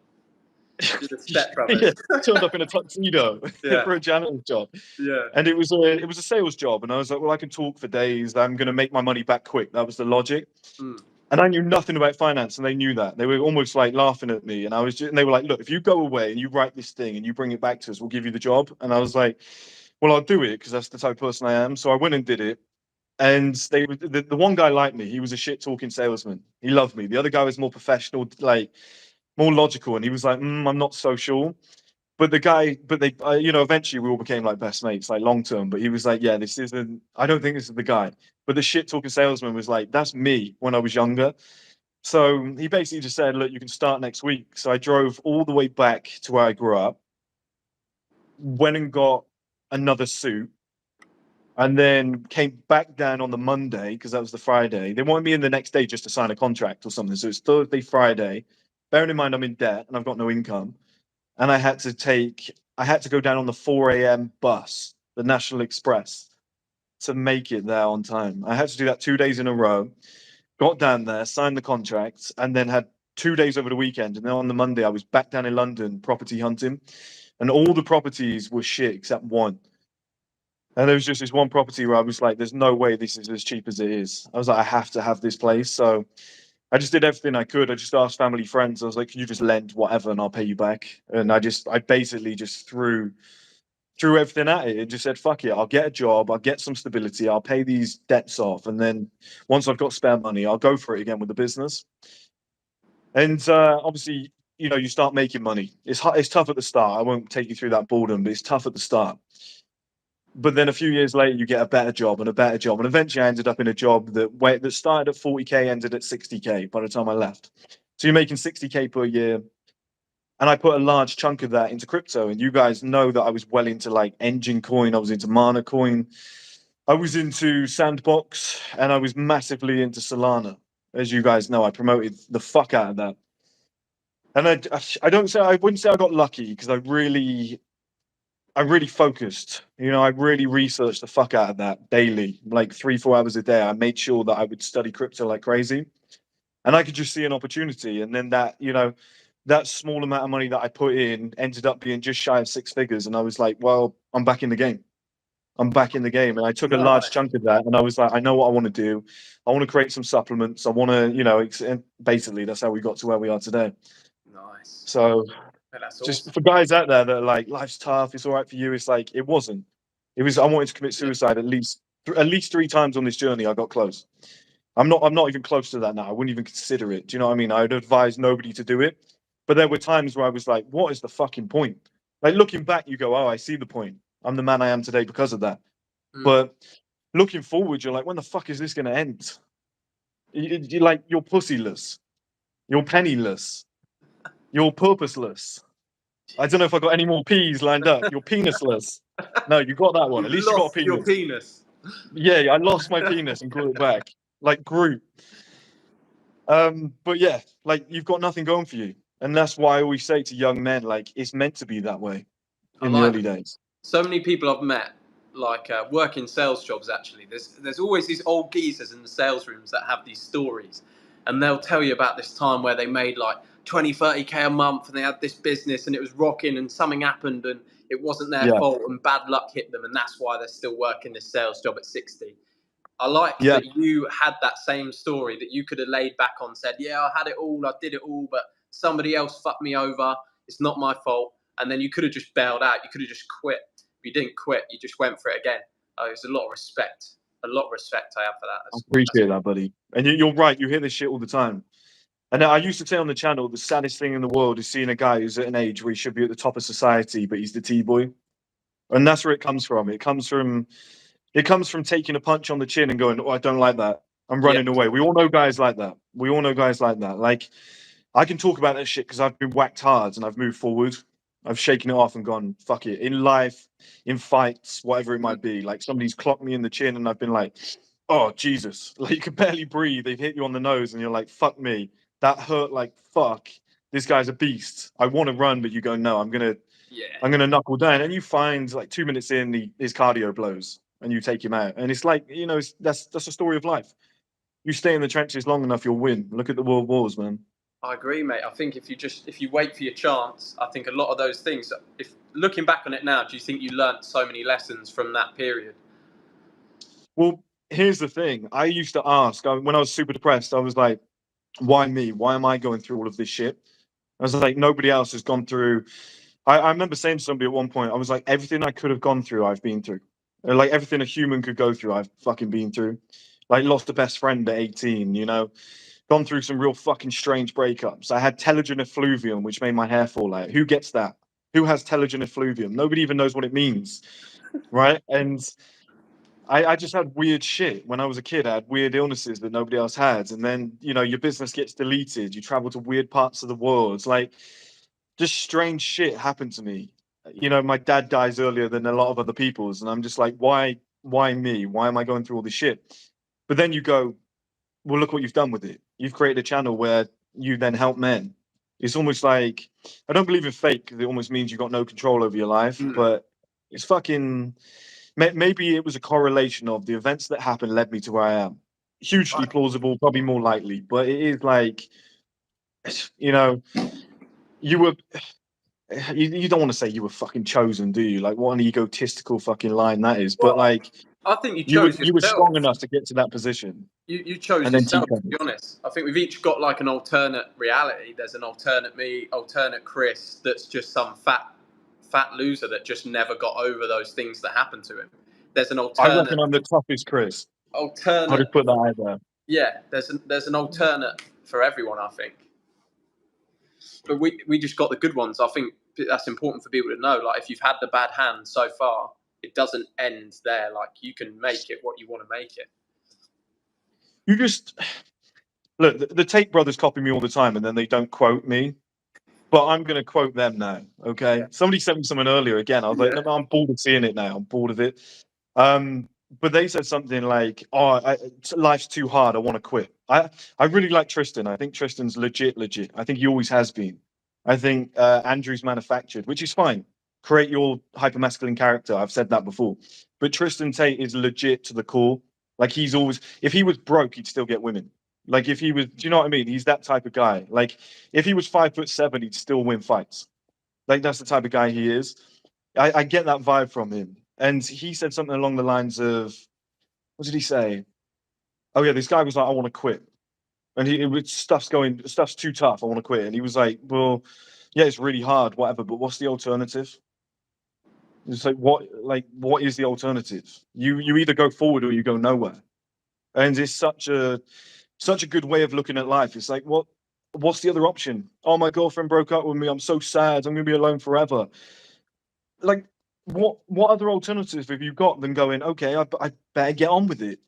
[SPEAKER 2] You did the Step
[SPEAKER 3] yeah,
[SPEAKER 2] Brothers.
[SPEAKER 3] turned up in a tuxedo
[SPEAKER 2] Yeah.
[SPEAKER 3] for a janitor's job.
[SPEAKER 2] Yeah.
[SPEAKER 3] And it was a sales job. And I was like, well, I can talk for days. I'm going to make my money back quick. That was the logic.
[SPEAKER 2] Mm.
[SPEAKER 3] And I knew nothing about finance, and they knew that. They were almost like laughing at me. And and they were like, look, if you go away and you write this thing and you bring it back to us, we'll give you the job. And I was like, well, I'll do it because that's the type of person I am. So I went and did it. And the one guy liked me. He was a shit talking salesman. He loved me. The other guy was more professional, like more logical. And he was like, I'm not so sure. But they, eventually we all became like best mates, like long term. But he was like, yeah, this isn't, I don't think this is the guy. But the shit talking salesman was like, that's me when I was younger. So he basically just said, look, you can start next week. So I drove all the way back to where I grew up, went and got another suit, and then came back down on the Monday because that was the Friday. They wanted me in the next day just to sign a contract or something. So it's Thursday, Friday. Bearing in mind I'm in debt and I've got no income. And I had to go down on the 4 a.m. bus, the National Express, to make it there on time. I had to do that 2 days in a row. Got down there, signed the contract, and then had 2 days over the weekend. And then on the Monday, I was back down in London property hunting, and all the properties were shit except one. And there was just this one property where I was like, "There's no way this is as cheap as it is." I was like, "I have to have this place." So I just did everything I could. I just asked family, friends. I was like, "Can you just lend whatever, and I'll pay you back?" And I basically just threw everything at it and just said, "Fuck it, I'll get a job, I'll get some stability, I'll pay these debts off, and then once I've got spare money, I'll go for it again with the business." And obviously, you start making money. It's tough at the start. I won't take you through that boredom, but it's tough at the start. But then a few years later, you get a better job and a better job, and eventually, I ended up in a job that started at 40K, ended at 60K by the time I left. So you're making 60K per year, and I put a large chunk of that into crypto. And you guys know that I was well into like Engine Coin, I was into Mana Coin, I was into Sandbox, and I was massively into Solana. As you guys know, I promoted the fuck out of that. And I wouldn't say I got lucky because I really focused. I really researched the fuck out of that daily, like 3-4 hours a day. I made sure that I would study crypto like crazy, and I could just see an opportunity. And then that small amount of money that I put in ended up being just shy of 6 figures. And I was like, well, I'm back in the game. I'm back in the game. And I took a large
[SPEAKER 2] Nice.
[SPEAKER 3] chunk of that, and I was like, I know what I want to do. I want to create some supplements. I want to, and basically that's how we got to where we are today.
[SPEAKER 2] Nice.
[SPEAKER 3] So
[SPEAKER 2] Yeah, that's
[SPEAKER 3] just
[SPEAKER 2] awesome.
[SPEAKER 3] for guys out there that are like, life's tough, it's all right for you. It's like, it wasn't. It was, I wanted to commit suicide at least 3 times on this journey. I got close. I'm not even close to that now. I wouldn't even consider it. Do you know what I mean? I would advise nobody to do it. But there were times where I was like, what is the fucking point? Like looking back, you go, oh, I see the point. I'm the man I am today because of that.
[SPEAKER 2] Mm.
[SPEAKER 3] But looking forward, you're like, when the fuck is this going to end? You're like, you're pussyless. You're penniless. You're purposeless. I don't know if I got any more P's lined up. You're penisless. No, you got that one. At
[SPEAKER 2] You've
[SPEAKER 3] least you got a
[SPEAKER 2] lost your
[SPEAKER 3] penis.
[SPEAKER 2] penis.
[SPEAKER 3] Yeah, I lost my penis and grew it back. Like Groot. But yeah, like you've got nothing going for you. And that's why I always say to young men, like, it's meant to be that way
[SPEAKER 2] I
[SPEAKER 3] in the
[SPEAKER 2] like
[SPEAKER 3] early
[SPEAKER 2] that.
[SPEAKER 3] days.
[SPEAKER 2] So many people I've met, like working sales jobs. Actually, there's always these old geezers in the sales rooms that have these stories, and they'll tell you about this time where they made like 20, 30K a month, and they had this business, and it was rocking, and something happened, and it wasn't their
[SPEAKER 3] Yeah.
[SPEAKER 2] fault, and bad luck hit them, and that's why they're still working this sales job at 60. I like
[SPEAKER 3] Yeah.
[SPEAKER 2] that you had that same story that you could have laid back on, said, "Yeah, I had it all, I did it all, but somebody else fucked me over. It's not my fault." And then you could have just bailed out. You could have just quit. If you didn't quit, you just went for it again. There's a lot of respect. a lot of respect I have for that.
[SPEAKER 3] I appreciate that, buddy. And you're right. You hear this shit all the time. And I used to say on the channel, the saddest thing in the world is seeing a guy who's at an age where he should be at the top of society, but he's the T-boy. And that's where it comes from. It comes from taking a punch on the chin and going, "Oh, I don't like that. I'm running away." We all know guys like that. We all know guys like that. Like, I can talk about that shit because I've been whacked hard and I've moved forward. I've shaken it off and gone, fuck it. In life, in fights, whatever it might be. Like, somebody's clocked me in the chin and I've been like, oh, Jesus. Like, you can barely breathe. They've hit you on the nose and you're like, fuck me. That hurt like fuck. This guy's a beast. I want to run, but you go, no, I'm gonna knuckle down. And you find like 2 minutes in, his cardio blows and you take him out. And it's like, that's a story of life. You stay in the trenches long enough, you'll win. Look at the world wars, man.
[SPEAKER 2] I agree, mate. I think if you wait for your chance, I think a lot of those things. If looking back on it now, do you think you learnt so many lessons from that period?
[SPEAKER 3] Well, here's the thing. I used to ask when I was super depressed. I was like, "Why me? Why am I going through all of this shit?" I was like, "Nobody else has gone through." I remember saying to somebody at one point, I was like, "Everything I could have gone through, I've been through. Like everything a human could go through, I've fucking been through. Like lost a best friend at 18, gone through some real fucking strange breakups. I had telogen effluvium, which made my hair fall out. Who gets that? Who has telogen effluvium? Nobody even knows what it means, right? And I just had weird shit when I was a kid. I had weird illnesses that nobody else had, and then your business gets deleted. You travel to weird parts of the world. It's like just strange shit happened to me. My dad dies earlier than a lot of other people's, and I'm just like, why me? Why am I going through all this shit? But then you go, well, look what you've done with it. You've created a channel where you then help men. It's almost like, I don't believe in fate because it almost means you've got no control over your life, but it's fucking, maybe it was a correlation of the events that happened led me to where I am. Hugely plausible, probably more likely, but it is like, you were, you don't want to say you were fucking chosen, do you? Like, what an egotistical fucking line that is. But like,
[SPEAKER 2] I think you
[SPEAKER 3] you
[SPEAKER 2] chose
[SPEAKER 3] were
[SPEAKER 2] yourself.
[SPEAKER 3] strong enough to get to that position.
[SPEAKER 2] You chose
[SPEAKER 3] and then
[SPEAKER 2] yourself,
[SPEAKER 3] keep
[SPEAKER 2] to be honest. I think we've each got like an alternate reality. There's an alternate me, alternate Chris that's just some fat loser that just never got over those things that happened to him. There's an
[SPEAKER 3] I
[SPEAKER 2] alternate.
[SPEAKER 3] reckon I'm the toughest Chris. I'll
[SPEAKER 2] Alternate.
[SPEAKER 3] just put that out there.
[SPEAKER 2] Yeah, there's an alternate for everyone, I think. But we just got the good ones. I think that's important for people to know. Like, if you've had the bad hand so far, it doesn't end there. Like, you can make it what you want to make it.
[SPEAKER 3] You just look. The Tate brothers copy me all the time, and then they don't quote me. But I'm going to quote them now. Okay.
[SPEAKER 2] Yeah.
[SPEAKER 3] Somebody sent me something earlier. Again, I was like, no, I'm bored of seeing it now. I'm bored of it. But they said something like, "Oh, life's too hard. I want to quit." I really like Tristan. I think Tristan's legit. I think he always has been. I think Andrew's manufactured, which is fine. Create your hypermasculine character. I've said that before. But Tristan Tate is legit to the core. Like, he's always, if he was broke, he'd still get women. Like, if he was, do you know what I mean? He's that type of guy. Like, if he was 5'7", he'd still win fights. Like, that's the type of guy he is. I get that vibe from him. And he said something along the lines of, what did he say? Oh yeah, this guy was like, I want to quit. And stuff's too tough. I want to quit. And he was like, well, yeah, it's really hard, whatever. But what's the alternative? It's like, what is the alternative? You either go forward or you go nowhere. And it's such a good way of looking at life. It's like, what's the other option? Oh, my girlfriend broke up with me. I'm so sad. I'm gonna be alone forever. Like, what other alternative have you got than going, okay, I better get on with it?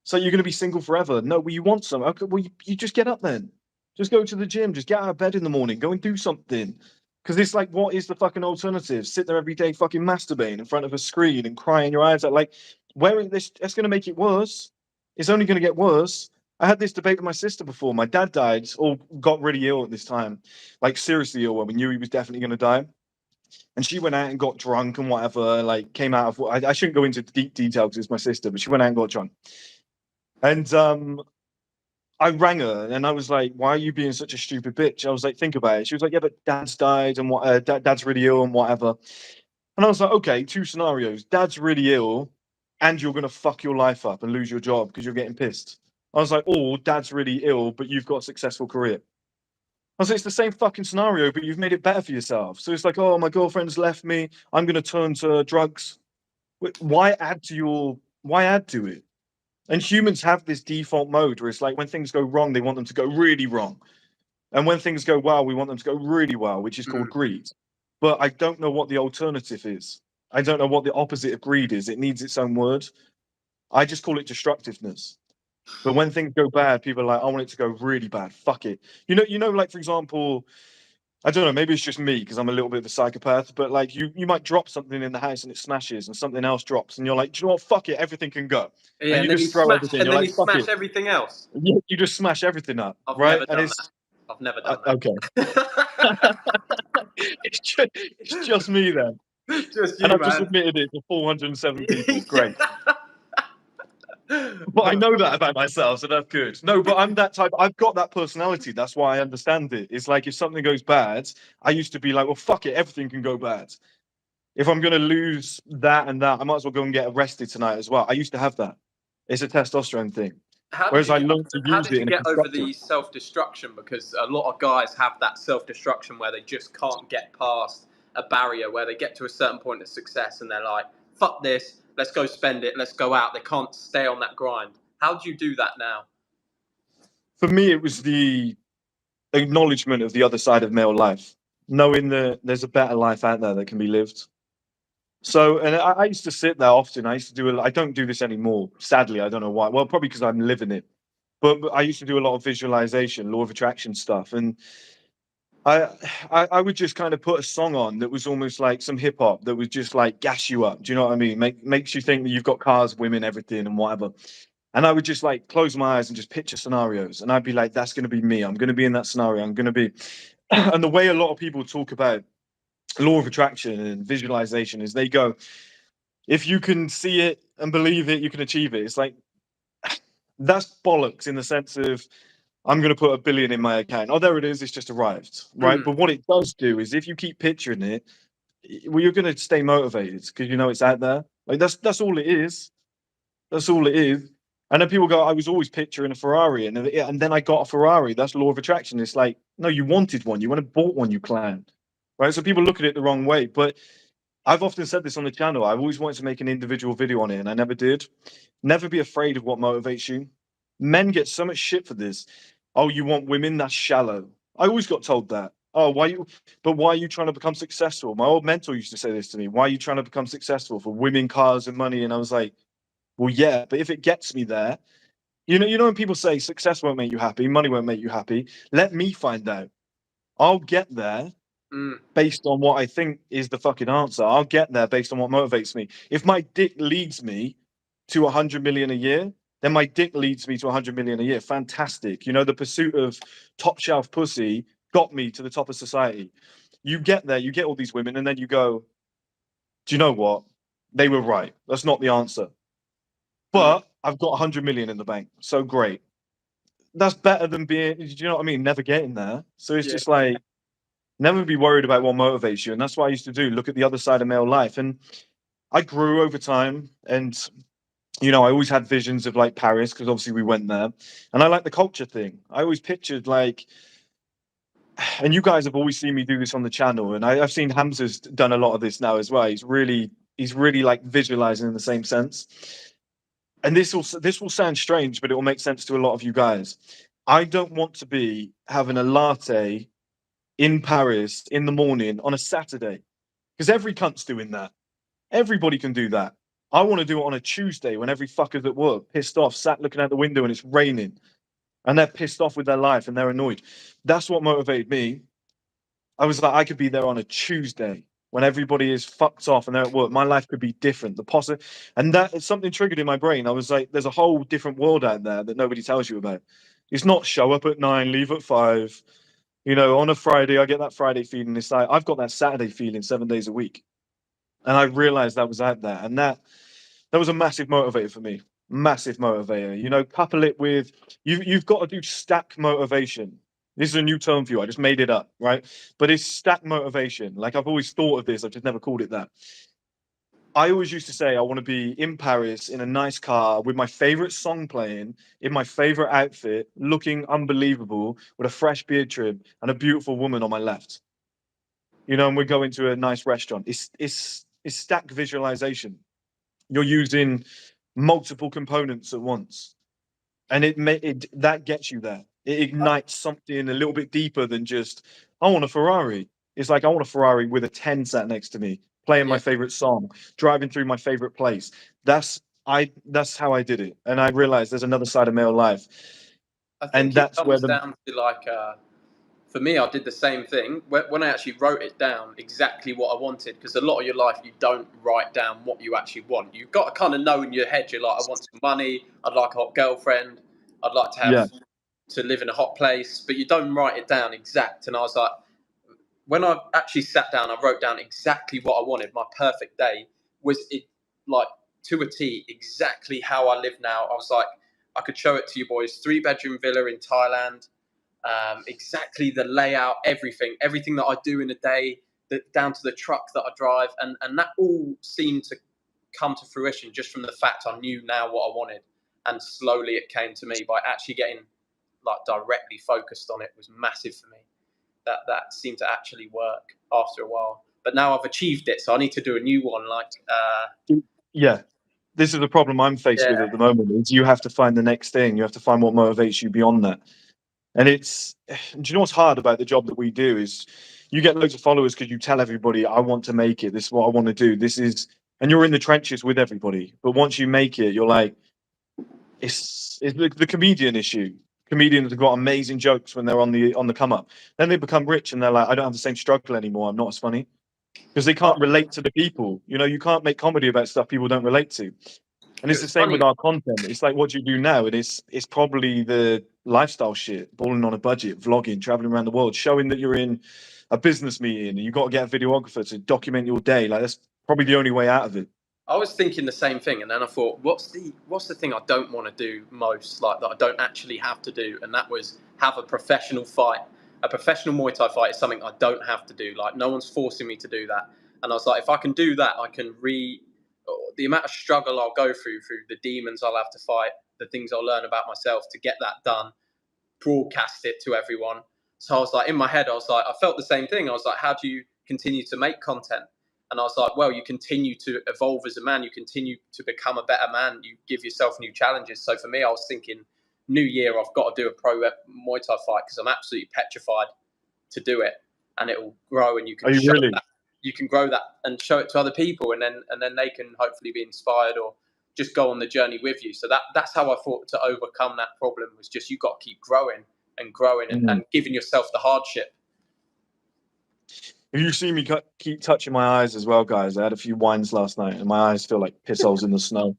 [SPEAKER 3] So you're gonna be single forever? No, well, you want some. Okay, well, you just get up then. Just go to the gym. Just get out of bed in the morning. Go and do something. Because it's like, what is the fucking alternative? Sit there every day fucking masturbating in front of a screen and crying your eyes out. Like, where is this? That's going to make it worse. It's only going to get worse. I had this debate with my sister before. My dad died or got really ill at this time. Like, seriously ill, when we knew he was definitely going to die. And she went out and got drunk and whatever, like, came out of... I shouldn't go into deep detail because it's my sister, but she went out and got drunk. And I rang her and I was like, why are you being such a stupid bitch? I was like, think about it. She was like, yeah, but dad's died and dad's really ill and whatever. And I was like, okay, two scenarios. Dad's really ill and you're going to fuck your life up and lose your job because you're getting pissed. I was like, or dad's really ill, but you've got a successful career. I was like, it's the same fucking scenario, but you've made it better for yourself. So it's like, oh, my girlfriend's left me. I'm going to turn to drugs. Why add to it? And humans have this default mode where it's like when things go wrong, they want them to go really wrong. And when things go well, we want them to go really well, which is called greed. But I don't know what the alternative is. I don't know what the opposite of greed is. It needs its own word. I just call it destructiveness. But when things go bad, people are like, I want it to go really bad. Fuck it. Like for example, I don't know, maybe it's just me because I'm a little bit of a psychopath, but like you might drop something in the house and it smashes and something else drops and you're like, do you know what? Fuck it, everything can go.
[SPEAKER 2] Yeah,
[SPEAKER 3] And you just throw everything. You're like, fuck it.
[SPEAKER 2] everything else.
[SPEAKER 3] You just smash everything up,
[SPEAKER 2] I've
[SPEAKER 3] right?
[SPEAKER 2] never
[SPEAKER 3] And
[SPEAKER 2] done
[SPEAKER 3] it's
[SPEAKER 2] that. I've never done that.
[SPEAKER 3] okay. It's just me then.
[SPEAKER 2] Just
[SPEAKER 3] And
[SPEAKER 2] you,
[SPEAKER 3] I've just
[SPEAKER 2] man.
[SPEAKER 3] admitted it to 407 people. Great. But I know that about myself, so that's good. No, but I'm that type. I've got that personality. That's why I understand it. It's like if something goes bad, I used to be like, well, fuck it, everything can go bad. If I'm going to lose that and that, I might as well go and get arrested tonight as well. I used to have that. It's a testosterone thing. Whereas I learned to
[SPEAKER 2] How
[SPEAKER 3] use
[SPEAKER 2] did
[SPEAKER 3] it
[SPEAKER 2] you
[SPEAKER 3] in a
[SPEAKER 2] get over
[SPEAKER 3] constructive.
[SPEAKER 2] the self-destruction? Because a lot of guys have that self-destruction where they just can't get past a barrier, where they get to a certain point of success and they're like, fuck this, let's go spend it, let's go out. They can't stay on that grind. How do you do that now?
[SPEAKER 3] For me, it was the acknowledgement of the other side of male life, knowing that there's a better life out there that can be lived. So, and I used to sit there often. I used to do. I don't do this anymore. Sadly, I don't know why. Well, probably because I'm living it. But I used to do a lot of visualization, law of attraction stuff, and I, I would just kind of put a song on that was almost like some hip hop that would just like gas you up. Do you know what I mean? Makes you think that you've got cars, women, everything, and whatever. And I would just like close my eyes and just picture scenarios, and I'd be like, "That's going to be me. I'm going to be in that scenario. I'm going to be." And the way a lot of people talk about law of attraction and visualization is they go, if you can see it and believe it, you can achieve it. It's like that's bollocks in the sense of I'm going to put 1 billion in my account. Oh, there it is. It's just arrived, right? But what it does do is if you keep picturing it, well, you're going to stay motivated because you know it's out there. Like that's all it is. That's all it is. And then people go, I was always picturing a Ferrari, and then I got a Ferrari. That's law of attraction. It's like, no, you wanted one. You went and bought one. You clown, right? So people look at it the wrong way. But I've often said this on the channel. I've always wanted to make an individual video on it, and I never did. Never be afraid of what motivates you. Men get so much shit for this. Oh, you want women? That's shallow. I always got told that. Oh, why are you trying to become successful? My old mentor used to say this to me. Why are you trying to become successful for women, cars, and money? And I was like, well, yeah, but if it gets me there, you know when people say success won't make you happy, money won't make you happy, let me find out. I'll get there based on what I think is the fucking answer. I'll get there based on what motivates me. If my dick leads me to 100 million a year, then my dick leads me to 100 million a year. Fantastic. You know, the pursuit of top shelf pussy got me to the top of society. You get there, you get all these women, and then you go, do you know what? They were right. That's not the answer. But I've got 100 million in the bank. So great. That's better than being, do you know what I mean? Never getting there. So it's just like, never be worried about what motivates you. And that's what I used to do. Look at the other side of male life. And I grew over time. And, I always had visions of like Paris because obviously we went there. And I like the culture thing. I always pictured like, and you guys have always seen me do this on the channel. And I've seen Hamza's done a lot of this now as well. He's really like visualizing in the same sense. And this will sound strange, but it will make sense to a lot of you guys. I don't want to be having a latte in Paris in the morning on a Saturday because every cunt's doing that. Everybody can do that. I want to do it on a Tuesday when every fucker's at work, pissed off, sat looking out the window and it's raining, and they're pissed off with their life and they're annoyed. That's what motivated me. I was like, I could be there on a Tuesday when everybody is fucked off and they're at work. My life could be different. And that something triggered in my brain. I was like, there's a whole different world out there that nobody tells you about. It's not show up at 9, leave at 5. On a Friday, I get that Friday feeling. It's like I've got that Saturday feeling 7 days a week. And I realized that was out there. And that was a massive motivator for me. Massive motivator. Couple it with you've got to do stack motivation. This is a new term for you. I just made it up, right? But it's stack motivation. Like I've always thought of this, I've just never called it that. I always used to say I want to be in Paris in a nice car with my favorite song playing, in my favorite outfit, looking unbelievable, with a fresh beard trim and a beautiful woman on my left. And we're going to a nice restaurant. It's stack visualization. You're using multiple components at once, and that gets you there. It ignites something a little bit deeper than just I want a Ferrari. It's like I want a Ferrari with a 10 sat next to me, playing my
[SPEAKER 2] Yeah.
[SPEAKER 3] favorite song, driving through my favorite place. That's how I did it, and I realized there's another side of male life,
[SPEAKER 2] I
[SPEAKER 3] and
[SPEAKER 2] think it
[SPEAKER 3] that's where
[SPEAKER 2] comes
[SPEAKER 3] the
[SPEAKER 2] down to like, for me, I did the same thing when I actually wrote it down exactly what I wanted. Because a lot of your life, you don't write down what you actually want. You've got to kind of know in your head. You're like, I want some money. I'd like a hot girlfriend. I'd like to
[SPEAKER 3] yeah.
[SPEAKER 2] live in a hot place. But you don't write it down exact. And I was like, when I actually sat down, I wrote down exactly what I wanted. My perfect day was it, like to a T, exactly how I live now. I was like, I could show it to you boys. 3-bedroom villa in Thailand. Exactly the layout, everything that I do in a day, down to the truck that I drive, and that all seemed to come to fruition just from the fact I knew now what I wanted, and slowly it came to me by actually getting like directly focused on it was massive for me. That seemed to actually work after a while, but now I've achieved it, so I need to do a new one. Like,
[SPEAKER 3] Yeah, this is the problem I'm faced with
[SPEAKER 2] yeah,
[SPEAKER 3] at the moment. Is you have to find the next thing. You have to find what motivates you beyond that. And it's, do you know what's hard about the job that we do is you get loads of followers because you tell everybody, I want to make it. This is what I want to do. This is, and you're in the trenches with everybody. But once you make it, you're like, it's the comedian issue. Comedians have got amazing jokes when they're on the come up. Then they become rich and they're like, I don't have the same struggle anymore. I'm not as funny because they can't relate to the people. You know, you can't make comedy about stuff people don't relate to. And
[SPEAKER 2] it
[SPEAKER 3] it's the
[SPEAKER 2] was
[SPEAKER 3] same
[SPEAKER 2] funny.
[SPEAKER 3] with our content. It's like what do you do now, and it's probably the lifestyle shit, balling on a budget, vlogging, traveling around the world, showing that you're in a business meeting and you've got to get a videographer to document your day. Like that's probably the only way out of it.
[SPEAKER 2] I was thinking the same thing, and then I thought, what's the thing I don't want to do most, like that I don't actually have to do, and that was have a professional fight. A professional Muay Thai fight is something I don't have to do. Like no one's forcing me to do that, and I was like, if I can do that, I can the amount of struggle I'll go through the demons I'll have to fight, the things I'll learn about myself to get that done, broadcast it to everyone. So I was like, in my head, I was like, I felt the same thing. I was like, how do you continue to make content? And I was like, well, you continue to evolve as a man. You continue to become a better man. You give yourself new challenges. So for me, I was thinking, new year, I've got to do a pro Muay Thai fight because I'm absolutely petrified to do it, and it will grow, and you
[SPEAKER 3] Are
[SPEAKER 2] can
[SPEAKER 3] you
[SPEAKER 2] show
[SPEAKER 3] really?
[SPEAKER 2] that, you can grow that and show it to other people, and then they can hopefully be inspired or just go on the journey with you. So that's how I thought to overcome that problem was just you got to keep growing and growing
[SPEAKER 3] Mm.
[SPEAKER 2] and giving yourself the hardship.
[SPEAKER 3] If you see me keep touching my eyes as well, guys, I had a few wines last night and my eyes feel like piss holes in the snow.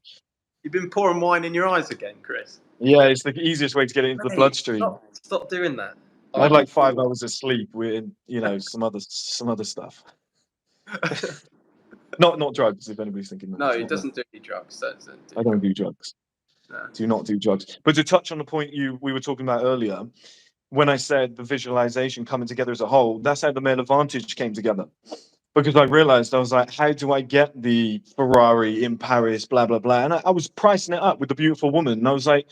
[SPEAKER 2] You've been pouring wine in your eyes again, Chris.
[SPEAKER 3] Yeah, it's the easiest way to get it into the
[SPEAKER 2] Hey,
[SPEAKER 3] bloodstream.
[SPEAKER 2] stop doing that.
[SPEAKER 3] I had like 5 hours of sleep with, you know, some other stuff. Not drugs, if anybody's thinking that.
[SPEAKER 2] No,
[SPEAKER 3] It's
[SPEAKER 2] he
[SPEAKER 3] not that.
[SPEAKER 2] doesn't do any drugs. Doesn't do
[SPEAKER 3] I don't
[SPEAKER 2] drugs.
[SPEAKER 3] do drugs.
[SPEAKER 2] No.
[SPEAKER 3] Do not do drugs. But to touch on the point we were talking about earlier, when I said the visualization coming together as a whole, that's how the male advantage came together. Because I realized I was like, how do I get the Ferrari in Paris, blah, blah, blah. And I was pricing it up with the beautiful woman. And I was like,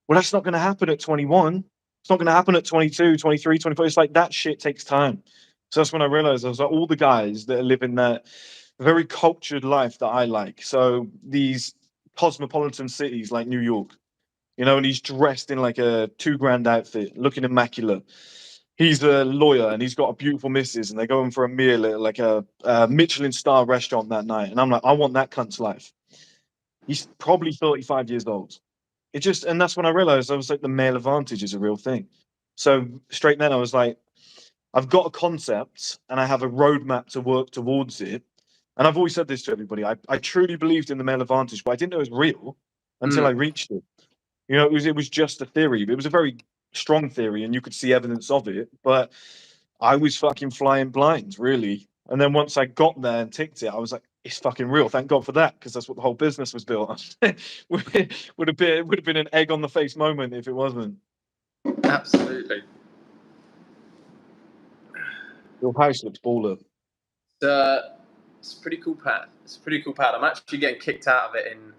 [SPEAKER 3] well, that's not going to happen at 21. It's not going to happen at 22, 23, 24. It's like that shit takes time. So that's when I realized I was like, all the guys that are living that very cultured life that I like. So these cosmopolitan cities like New York, you know, and he's dressed in like a $2,000 outfit, looking immaculate. He's a lawyer and he's got a beautiful missus, and they're going for a meal at like a Michelin star restaurant that night. And I'm like, I want that cunt's life. He's probably 35 years old. It just, and that's when I realized I was like, the male advantage is a real thing. So straight then I was like, I've got a concept and I have a roadmap to work towards it. And I've always said this to everybody. I truly believed in the male advantage, but I didn't know it was real until I reached it. You know, it was just a theory. It was a very strong theory, and you could see evidence of it. But I was fucking flying blind, really. And then once I got there and ticked it, I was like, it's fucking real. Thank God for that, because that's what the whole business was built on. would have been an egg on the face moment if it wasn't.
[SPEAKER 2] Absolutely.
[SPEAKER 3] Your house looks baller.
[SPEAKER 2] It's a pretty cool pad. It's a pretty cool pad. I'm actually getting kicked out of it in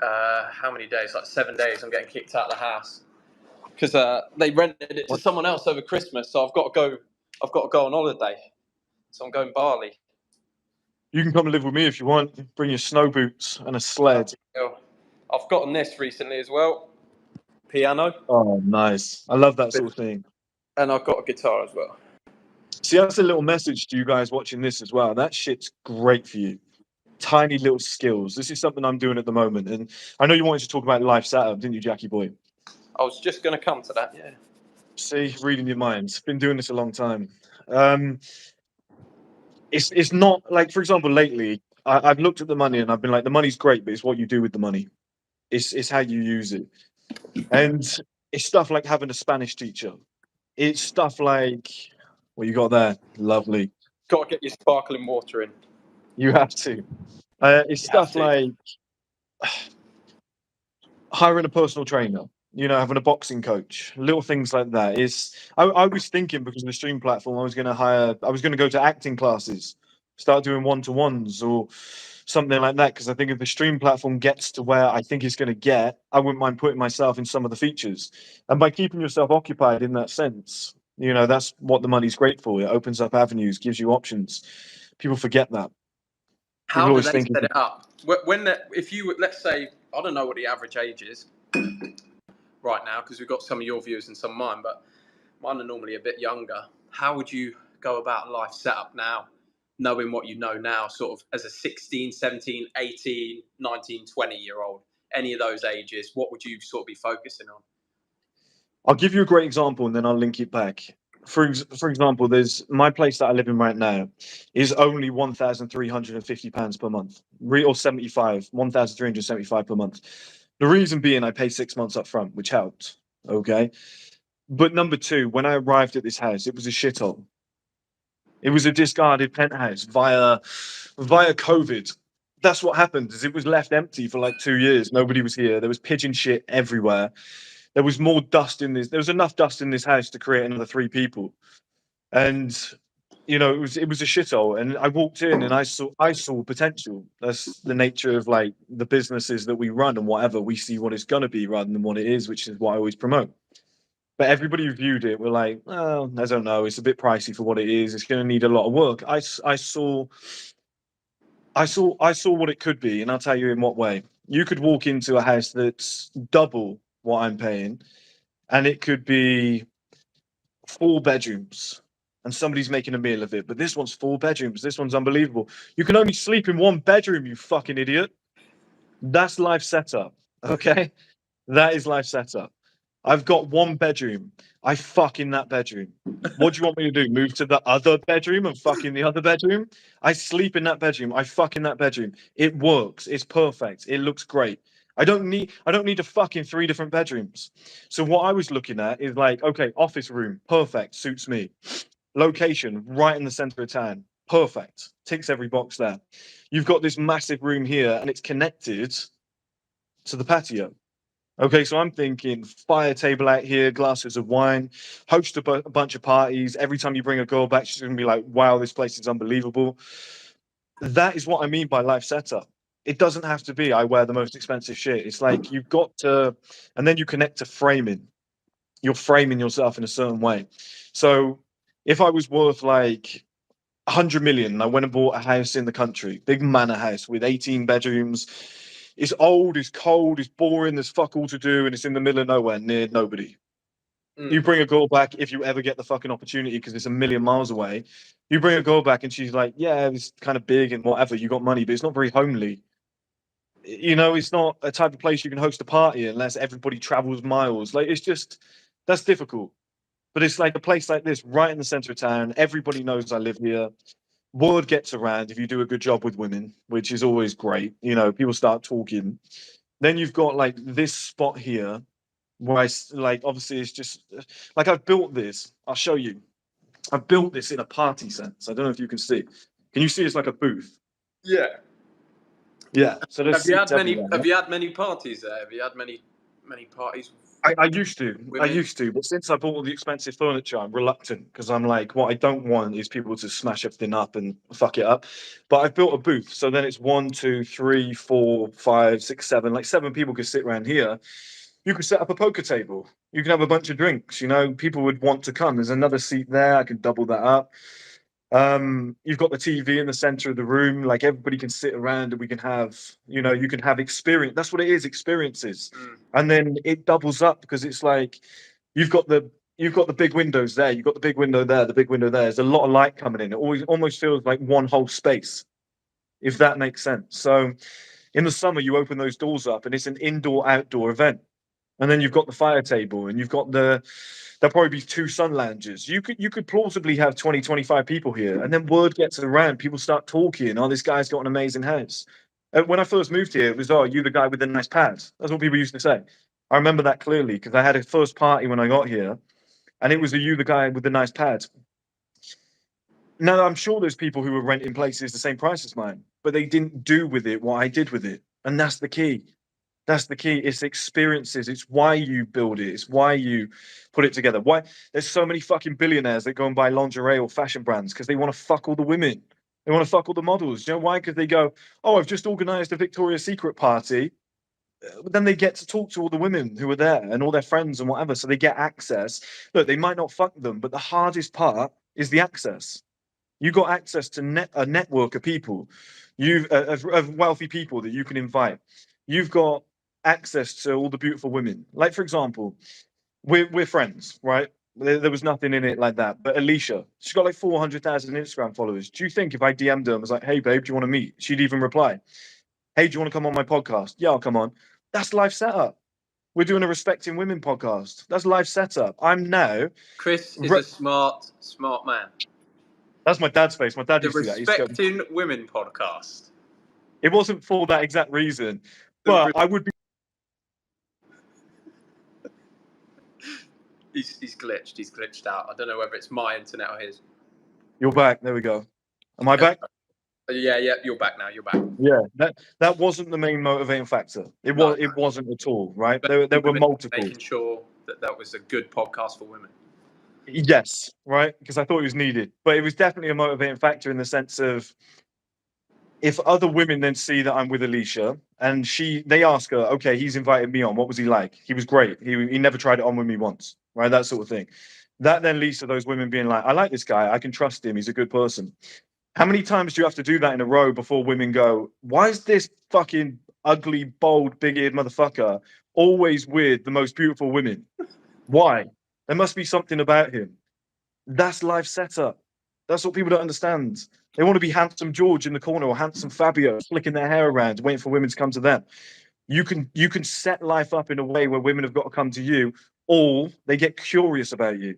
[SPEAKER 2] how many days? Like 7 days. I'm getting kicked out of the house because they rented it to
[SPEAKER 3] What?
[SPEAKER 2] someone else over Christmas. So I've got to go. I've got to go on holiday. So I'm going Bali.
[SPEAKER 3] You can come and live with me if you want. Bring your snow boots and a sled.
[SPEAKER 2] I've gotten this recently as well. Piano.
[SPEAKER 3] Oh, nice. I love that sort of thing.
[SPEAKER 2] And I've got a guitar as well.
[SPEAKER 3] See, that's a little message to you guys watching this as well. That shit's great for you. Tiny little skills. This is something I'm doing at the moment. And I know you wanted to talk about life setup, didn't you, Jackie boy?
[SPEAKER 2] I was just going to come to that, yeah.
[SPEAKER 3] See, reading your minds. Been doing this a long time. It's not like, for example, lately I've looked at the money and I've been like, the money's great, but it's what you do with the money. It's how you use it. And it's stuff like having a Spanish teacher. It's stuff like what you got there. Lovely.
[SPEAKER 2] Got to get your sparkling water in.
[SPEAKER 3] You have to. It's stuff like hiring a personal trainer, you know, having a boxing coach, little things like that. I was thinking, because of the stream platform, I was going to go to acting classes, start doing one-to-ones or something like that. Because I think if the stream platform gets to where I think it's going to get, I wouldn't mind putting myself in some of the features. And by keeping yourself occupied in that sense, you know, that's what the money's great for. It opens up avenues, gives you options. People forget that.
[SPEAKER 2] How do they set it up? If you, let's say, I don't know what the average age is right now, because we've got some of your viewers and some of mine, but mine are normally a bit younger. How would you go about life setup now, knowing what you know now, sort of as a 16, 17, 18, 19, 20-year-old, any of those ages, what would you sort of be focusing on?
[SPEAKER 3] I'll give you a great example and then I'll link it back. For example, there's my place that I live in right now is only £1,350 per month, or 1,375 per month. The reason being I pay 6 months up front, which helped. Okay. But number two, when I arrived at this house, it was a shithole. It was a discarded penthouse via COVID. That's what happened, is it was left empty for like 2 years. Nobody was here. There was pigeon shit everywhere. There was more dust in this. There was enough dust in this house to create another 3 people. And you know, it was a shithole. And I walked in and I saw potential. That's the nature of like the businesses that we run and whatever. We see what it's gonna be rather than what it is, which is what I always promote. But everybody who viewed it were like, oh, I don't know, it's a bit pricey for what it is. It's gonna need a lot of work. I saw what it could be, and I'll tell you in what way. You could walk into a house that's double what I'm paying, and it could be 4 bedrooms, and somebody's making a meal of it. But this one's 4 bedrooms. This one's unbelievable. You can only sleep in 1 bedroom, you fucking idiot. That's life setup. Okay, that is life setup. I've got 1 bedroom. I fuck in that bedroom. What do you want me to do? Move to the other bedroom and fuck in the other bedroom? I sleep in that bedroom. I fuck in that bedroom. It works. It's perfect. It looks great. I don't need to fuck in 3 different bedrooms. So what I was looking at is like, okay, office room, perfect, suits me. Location, right in the center of town, perfect, ticks every box there. You've got this massive room here, and it's connected to the patio. Okay, so I'm thinking fire table out here, glasses of wine, host a bunch of parties. Every time you bring a girl back, she's going to be like, wow, this place is unbelievable. That is what I mean by life setup. It doesn't have to be, I wear the most expensive shit. It's like you've got to, and then you connect to framing. You're framing yourself in a certain way. So if I was worth like 100 million and I went and bought a house in the country, big manor house with 18 bedrooms, it's old, it's cold, it's boring, there's fuck all to do, and it's in the middle of nowhere near nobody. You bring a girl back, if you ever get the fucking opportunity, because it's a million miles away. You bring a girl back and she's like, yeah, it's kind of big and whatever, you got money, but it's not very homely. You know, it's not a type of place you can host a party unless everybody travels miles. Like, it's just, that's difficult. But it's like a place like this, right in the center of town. Everybody knows I live here. Word gets around if you do a good job with women, which is always great. You know, people start talking. Then you've got like this spot here where like, obviously it's just like I've built this. I'll show you. I've built this in a party sense. I don't know if you can see. Can you see it's like a booth?
[SPEAKER 2] Yeah.
[SPEAKER 3] Yeah. So
[SPEAKER 2] have you had many parties there? Have you had many parties?
[SPEAKER 3] I used to, but since I bought all the expensive furniture, I'm reluctant, because I'm like, what I don't want is people to smash everything up and fuck it up. But I've built a booth, so then it's 1, 2, 3, 4, 5, 6, 7. Like 7 people could sit around here. You could set up a poker table. You can have a bunch of drinks. You know, people would want to come. There's another seat there. I could double that up. You've got the TV in the center of the room, like everybody can sit around and we can have, you know, you can have experience. That's what it is, experiences. And then it doubles up because it's like you've got the big windows there, you've got the big window there, the big window there. There's a lot of light coming in. It always almost feels like one whole space, if that makes sense. So in the summer, you open those doors up and it's an indoor-outdoor event. And then you've got the fire table and you've got there'll probably be 2 sun lounges. You could plausibly have 20, 25 people here. And then word gets around, people start talking, oh, this guy's got an amazing house. When I first moved here, it was, oh, you the guy with the nice pads. That's what people used to say. I remember that clearly because I had a first party when I got here and it was you the guy with the nice pads. Now, I'm sure there's people who were renting places the same price as mine, but they didn't do with it what I did with it. And that's the key. That's the key. It's experiences. It's why you build it. It's why you put it together. Why there's so many fucking billionaires that go and buy lingerie or fashion brands because they want to fuck all the women. They want to fuck all the models. You know why? Because they go, oh, I've just organized a Victoria's Secret party. But then they get to talk to all the women who are there and all their friends and whatever. So they get access. Look, they might not fuck them, but the hardest part is the access. You got access to a network of people, of wealthy people that you can invite. You've got access to all the beautiful women. Like for example, we're friends, right? There was nothing in it like that. But Alicia, she's got like 400,000 Instagram followers. Do you think if I DM'd her and was like, "Hey babe, do you want to meet?" She'd even reply, "Hey, do you want to come on my podcast?" "Yeah, I'll come on." That's live setup. We're doing a Respecting Women podcast. That's live setup. I'm now.
[SPEAKER 2] Chris is a smart man.
[SPEAKER 3] That's my dad's face. My dad
[SPEAKER 2] The
[SPEAKER 3] used to do that.
[SPEAKER 2] Respecting Women podcast.
[SPEAKER 3] It wasn't for that exact reason, but I would be.
[SPEAKER 2] He's glitched. He's glitched out. I don't know whether it's my internet or his.
[SPEAKER 3] You're back. There we go. Am I back?
[SPEAKER 2] Yeah. You're back now. You're back.
[SPEAKER 3] Yeah. That wasn't the main motivating factor. It wasn't at all. Right. There were multiple.
[SPEAKER 2] Making sure that was a good podcast for women.
[SPEAKER 3] Yes. Right. Because I thought it was needed, but it was definitely a motivating factor in the sense of if other women then see that I'm with Alicia and they ask her, okay, he's invited me on. What was he like? He was great. He never tried it on with me once. Right. That sort of thing. That then leads to those women being like, I like this guy. I can trust him. He's a good person. How many times do you have to do that in a row before women go, why is this fucking ugly, bold, big-eared motherfucker always with the most beautiful women? Why? There must be something about him. That's life setup. That's what people don't understand. They want to be handsome George in the corner or handsome Fabio flicking their hair around, waiting for women to come to them. You can set life up in a way where women have got to come to you, or they get curious about you.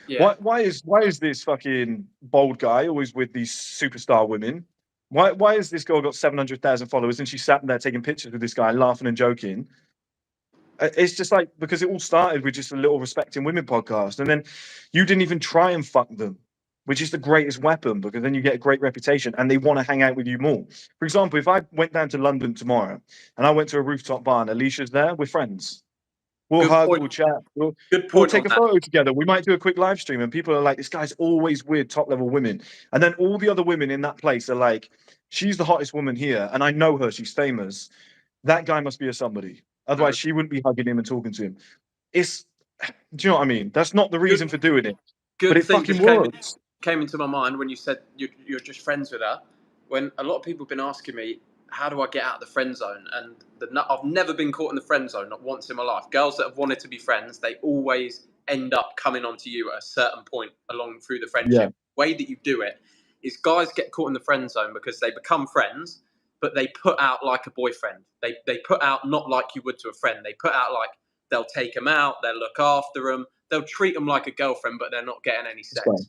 [SPEAKER 3] Yeah. Why is this fucking bold guy always with these superstar women? Why has this girl got 700,000 followers and she's sat there taking pictures with this guy, laughing and joking? It's just like, because it all started with just a little Respecting Women podcast, and then you didn't even try and fuck them, which is the greatest weapon, because then you get a great reputation and they want to hang out with you more. For example, if I went down to London tomorrow and I went to a rooftop bar and Alicia's there, we're friends. We'll hug, we'll chat, we'll take a photo together. We might do a quick live stream, and people are like, this guy's always with top level women. And then all the other women in that place are like, she's the hottest woman here, and I know her, she's famous. That guy must be a somebody. Otherwise, she wouldn't be hugging him and talking to him. Do you know what I mean? That's not the reason for doing it. But it fucking works.
[SPEAKER 2] Came into my mind when you said you're just friends with her. When a lot of people have been asking me, how do I get out of the friend zone? And I've never been caught in the friend zone, not once in my life. Girls that have wanted to be friends, they always end up coming onto you at a certain point along through the friendship. Yeah. The way that you do it is guys get caught in the friend zone because they become friends, but they put out like a boyfriend. They put out not like you would to a friend. They put out like they'll take them out, they'll look after them, they'll treat them like a girlfriend, but they're not getting any sex. Right.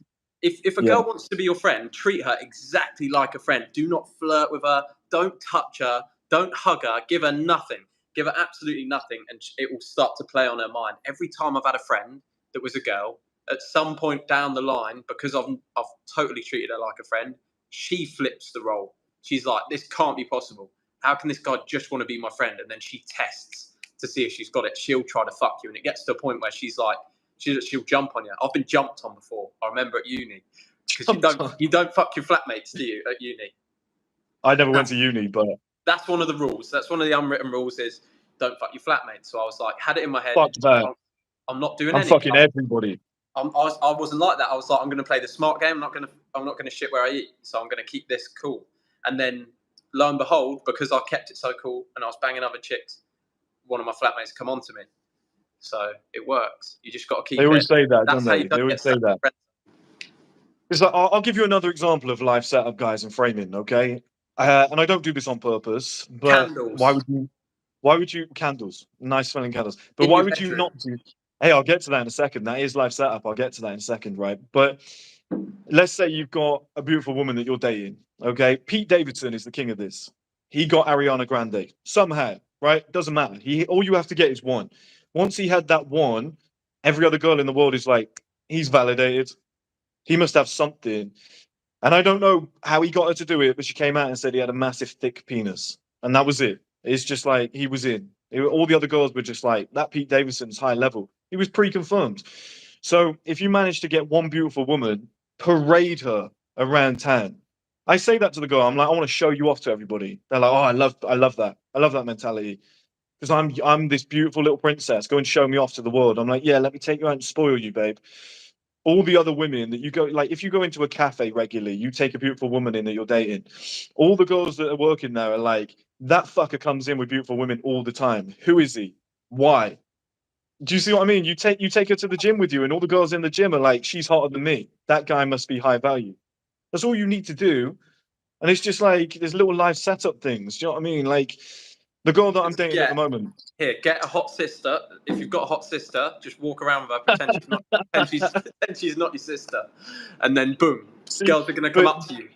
[SPEAKER 2] If a girl wants to be your friend, treat her exactly like a friend. Do not flirt with her. Don't touch her. Don't hug her. Give her nothing. Give her absolutely nothing, and it will start to play on her mind. Every time I've had a friend that was a girl, at some point down the line, because I've totally treated her like a friend, she flips the role. She's like, this can't be possible. How can this guy just want to be my friend? And then she tests to see if she's got it. She'll try to fuck you, and it gets to a point where she's like, she'll jump on you. I've been jumped on before. I remember at uni, because you don't fuck your flatmates, do you? At uni.
[SPEAKER 3] I never went to uni, but
[SPEAKER 2] that's one of the rules. That's one of the unwritten rules is don't fuck your flatmates. So I was like, had it in my head.
[SPEAKER 3] Fuck that.
[SPEAKER 2] I'm not doing
[SPEAKER 3] anything. I'm fucking everybody.
[SPEAKER 2] I wasn't like that. I was like, I'm going to play the smart game. I'm not gonna shit where I eat. So I'm going to keep this cool. And then lo and behold, because I kept it so cool and I was banging other chicks, one of my flatmates come on to me. So it works. You just got to keep
[SPEAKER 3] They always
[SPEAKER 2] it.
[SPEAKER 3] say that, don't
[SPEAKER 2] That's how
[SPEAKER 3] they?
[SPEAKER 2] you
[SPEAKER 3] They
[SPEAKER 2] don't
[SPEAKER 3] always
[SPEAKER 2] get
[SPEAKER 3] say
[SPEAKER 2] stuck.
[SPEAKER 3] that. It's like, I'll give you another example of live setup, guys, and framing, okay? And I don't do this on purpose, but
[SPEAKER 2] Candles
[SPEAKER 3] why would you candles? Nice smelling candles. But
[SPEAKER 2] in
[SPEAKER 3] why
[SPEAKER 2] your
[SPEAKER 3] would you
[SPEAKER 2] bedroom.
[SPEAKER 3] not do? Hey, I'll get to that in a second. That is live setup. I'll get to that in a second, right? But let's say you've got a beautiful woman that you're dating, okay? Pete Davidson is the king of this. He got Ariana Grande somehow, right? Doesn't matter. All you have to get is one. Once he had that one, every other girl in the world is like, he's validated. He must have something. And I don't know how he got her to do it, but she came out and said he had a massive, thick penis. And that was it. It's just like he was in. All the other girls were just like, that Pete Davidson's high level. He was pre-confirmed. So if you manage to get one beautiful woman, parade her around town. I say that to the girl. I'm like, I want to show you off to everybody. They're like, oh, I love that. I love that mentality. Because I'm this beautiful little princess. Go and show me off to the world. I'm like, yeah, let me take you out and spoil you, babe. All the other women that you go, like, if you go into a cafe regularly, you take a beautiful woman in that you're dating, all the girls that are working there are like, that fucker comes in with beautiful women all the time. Who is he? Why? Do you see what I mean? You take her to the gym with you, and all the girls in the gym are like, she's hotter than me. That guy must be high value. That's all you need to do. And it's just like there's little live setup things. Do you know what I mean? Like the girl that I'm dating at the moment.
[SPEAKER 2] Here, get a hot sister. If you've got a hot sister, just walk around with her, pretend she's not your sister, and then boom,
[SPEAKER 3] See,
[SPEAKER 2] girls are gonna come
[SPEAKER 3] but
[SPEAKER 2] up to you.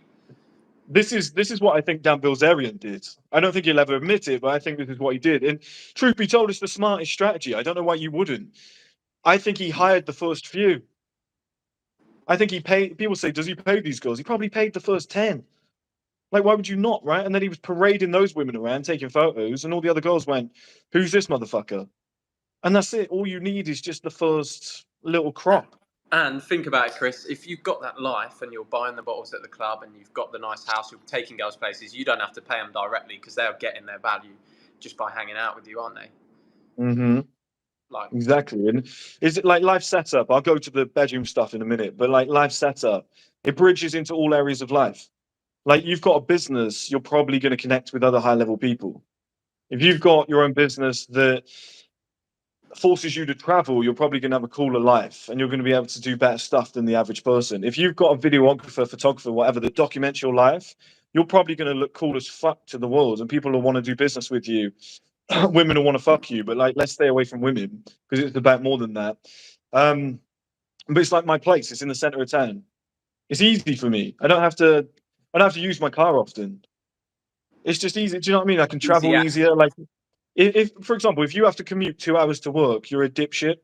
[SPEAKER 3] this is what I think Dan Bilzerian did. I don't think he'll ever admit it, but I think this is what he did. And truth be told, it's the smartest strategy. I don't know why you wouldn't. I think he hired the first few. I think he paid. People say, does he pay these girls? He probably paid the first 10. Like, why would you not, right? And then he was parading those women around, taking photos, and all the other girls went, "Who's this motherfucker?" And that's it. All you need is just the first little crop.
[SPEAKER 2] And think about it, Chris. If you've got that life and you're buying the bottles at the club and you've got the nice house, you're taking girls places, you don't have to pay them directly because they're getting their value just by hanging out with you, aren't they?
[SPEAKER 3] Mm-hmm.
[SPEAKER 2] Like,
[SPEAKER 3] Exactly. And is it like live setup? I'll go to the bedroom stuff in a minute, but like live setup, it bridges into all areas of life. Like you've got a business, you're probably going to connect with other high level people. If you've got your own business that forces you to travel, you're probably going to have a cooler life and you're going to be able to do better stuff than the average person. If you've got a videographer, photographer, whatever that documents your life, you're probably going to look cool as fuck to the world and people will want to do business with you. Women will want to fuck you, but like, let's stay away from women because it's about more than that. But it's like my place. It's in the center of town. It's easy for me. I don't have to use my car often. It's just easy. Do you know what I mean? I can
[SPEAKER 2] easy
[SPEAKER 3] travel easier. Like, if for example, if you have to commute 2 hours to work, you're a dipshit.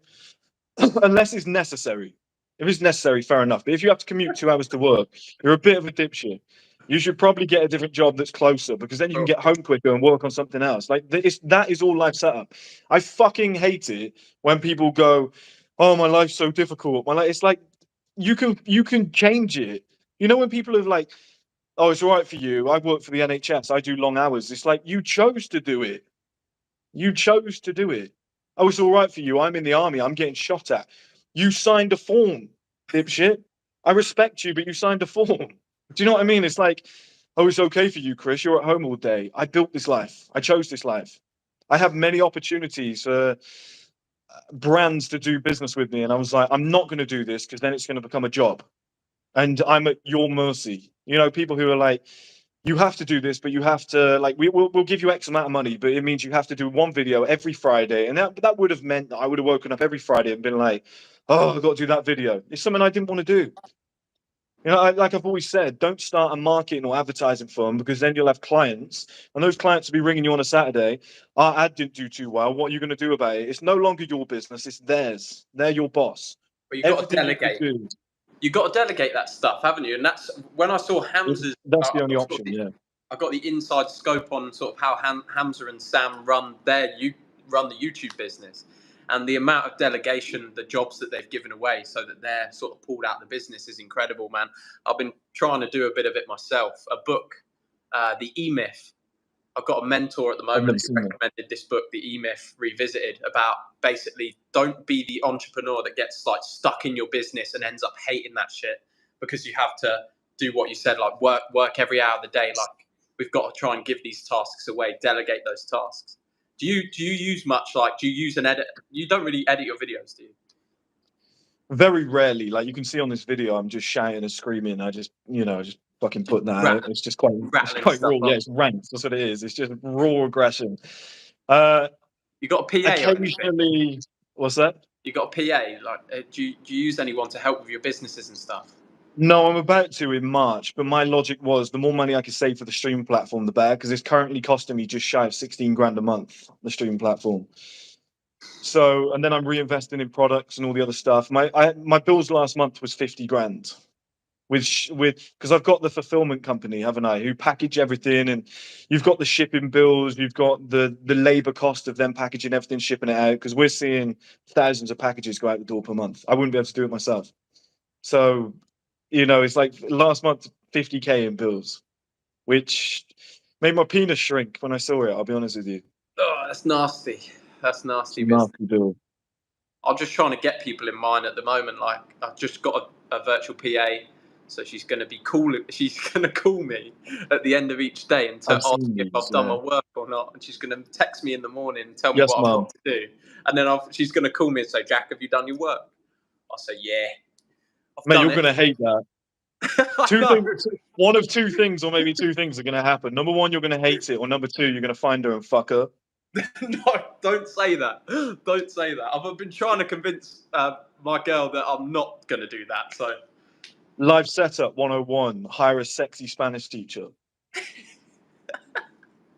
[SPEAKER 3] Unless it's necessary. If it's necessary, fair enough. But if you have to commute 2 hours to work, you're a bit of a dipshit. You should probably get a different job that's closer because then you can get home quicker and work on something else. Like that is all life setup. I fucking hate it when people go, "Oh, my life's so difficult." It's like you can change it. You know when people are like, "Oh, it's all right for you. I work for the NHS. I do long hours." It's like you chose to do it. You chose to do it. Oh, it's all right for you. I'm in the army. I'm getting shot at. You signed a form, dipshit. I respect you, but you signed a form. Do you know what I mean? It's like, oh, it's okay for you, Chris. You're at home all day. I built this life. I chose this life. I have many opportunities for brands to do business with me. And I was like, I'm not going to do this because then it's going to become a job. And I'm at your mercy. You know, people who are like, you have to do this, but you have to like we'll give you X amount of money, but it means you have to do one video every Friday. And that would have meant that I would have woken up every Friday and been like, oh, I've got to do that video. It's something I didn't want to do. You know, like I've always said, don't start a marketing or advertising firm because then you'll have clients, and those clients will be ringing you on a Saturday. Our ad didn't do too well. What are you going to do about it? It's no longer your business; it's theirs. They're your boss.
[SPEAKER 2] but you've got to
[SPEAKER 3] Everything you can
[SPEAKER 2] delegate.
[SPEAKER 3] do,
[SPEAKER 2] You've got to delegate that stuff, haven't you? And that's when I saw Hamza's.
[SPEAKER 3] that's the
[SPEAKER 2] I've
[SPEAKER 3] only
[SPEAKER 2] got sort of
[SPEAKER 3] option. Yeah.
[SPEAKER 2] I got the inside scope on sort of how Hamza and Sam run run the YouTube business, and the amount of delegation, the jobs that they've given away, so that they're sort of pulled out the business is incredible, man. I've been trying to do a bit of it myself. A book, The E Myth. I've got a mentor at the
[SPEAKER 3] I've
[SPEAKER 2] moment
[SPEAKER 3] never
[SPEAKER 2] who
[SPEAKER 3] seen it.
[SPEAKER 2] recommended this book, The E-Myth Revisited, about basically don't be the entrepreneur that gets like stuck in your business and ends up hating that shit, because you have to do what you said, like work every hour of the day. Like, we've got to try and give these tasks away, delegate those tasks. Do you use much, like, do you use an edit? You don't really edit your videos, do you?
[SPEAKER 3] Very rarely. Like you can see on this video, I'm just shouting and screaming. I just, just fucking put that out. It's just quite,
[SPEAKER 2] rattling
[SPEAKER 3] raw.
[SPEAKER 2] stuff
[SPEAKER 3] Yeah,
[SPEAKER 2] off.
[SPEAKER 3] it's rant. That's what it is. It's just raw aggression. Uh,
[SPEAKER 2] You got a PA or anything?
[SPEAKER 3] occasionally, what's that?
[SPEAKER 2] You got a PA? Like, do you use anyone to help with your businesses and stuff?
[SPEAKER 3] No, I'm about to in March, but my logic was the more money I could save for the stream platform, the better, because it's currently costing me just shy of 16 grand a month, the stream platform. So, and then I'm reinvesting in products and all the other stuff. My bills last month was 50 grand. With because I've got the fulfillment company, haven't I, who package everything, and you've got the shipping bills, you've got the labor cost of them packaging everything, shipping it out, because we're seeing thousands of packages go out the door per month. I wouldn't be able to do it myself. So, it's like last month 50k in bills, which made my penis shrink when I saw it. I'll be honest with you.
[SPEAKER 2] Oh, that's nasty. That's nasty
[SPEAKER 3] It's a
[SPEAKER 2] business.
[SPEAKER 3] nasty bill.
[SPEAKER 2] I'm just trying to get people in mind at the moment. Like, I've just got a virtual PA, so she's going to be cool. She's going to call me at the end of each day and
[SPEAKER 3] I've
[SPEAKER 2] ask
[SPEAKER 3] seen
[SPEAKER 2] me if
[SPEAKER 3] these,
[SPEAKER 2] I've done
[SPEAKER 3] yeah.
[SPEAKER 2] my work or not. And she's going to text me in the morning and tell me
[SPEAKER 3] Yes,
[SPEAKER 2] what I've
[SPEAKER 3] mum.
[SPEAKER 2] got to do. And then she's going to call me and say, "Jack, have you done your work?" I'll say, "Yeah, I've
[SPEAKER 3] Mate,
[SPEAKER 2] done
[SPEAKER 3] you're
[SPEAKER 2] it."
[SPEAKER 3] gonna hate that.
[SPEAKER 2] I know.
[SPEAKER 3] One of two things, or maybe two things, are gonna happen. Number one, you're gonna hate it, or number two, you're gonna find her and fuck her.
[SPEAKER 2] No, don't say that. Don't say that. I've been trying to convince my girl that I'm not going to do that. So,
[SPEAKER 3] Live setup 101. Hire a sexy Spanish teacher.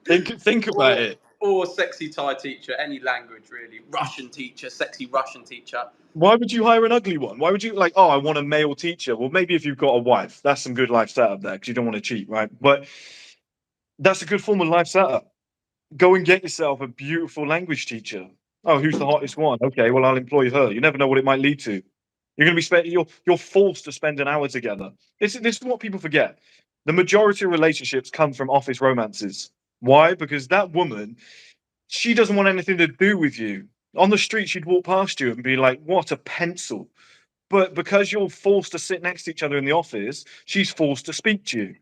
[SPEAKER 3] Think about it.
[SPEAKER 2] Or sexy Thai teacher, any language really. Russian teacher, sexy Russian teacher.
[SPEAKER 3] Why would you hire an ugly one? Why would you I want a male teacher? Well, maybe if you've got a wife, that's some good life setup there, because you don't want to cheat, right? But that's a good form of life setup. Go and get yourself a beautiful language teacher. Oh, who's the hottest one? Okay, well, I'll employ her. You never know what it might lead to. You're going to be you're forced to spend an hour together. This is what people forget. The majority of relationships come from office romances. Why? Because that woman, she doesn't want anything to do with you. On the street, she'd walk past you and be like, "What a pencil." But because you're forced to sit next to each other in the office, she's forced to speak to you.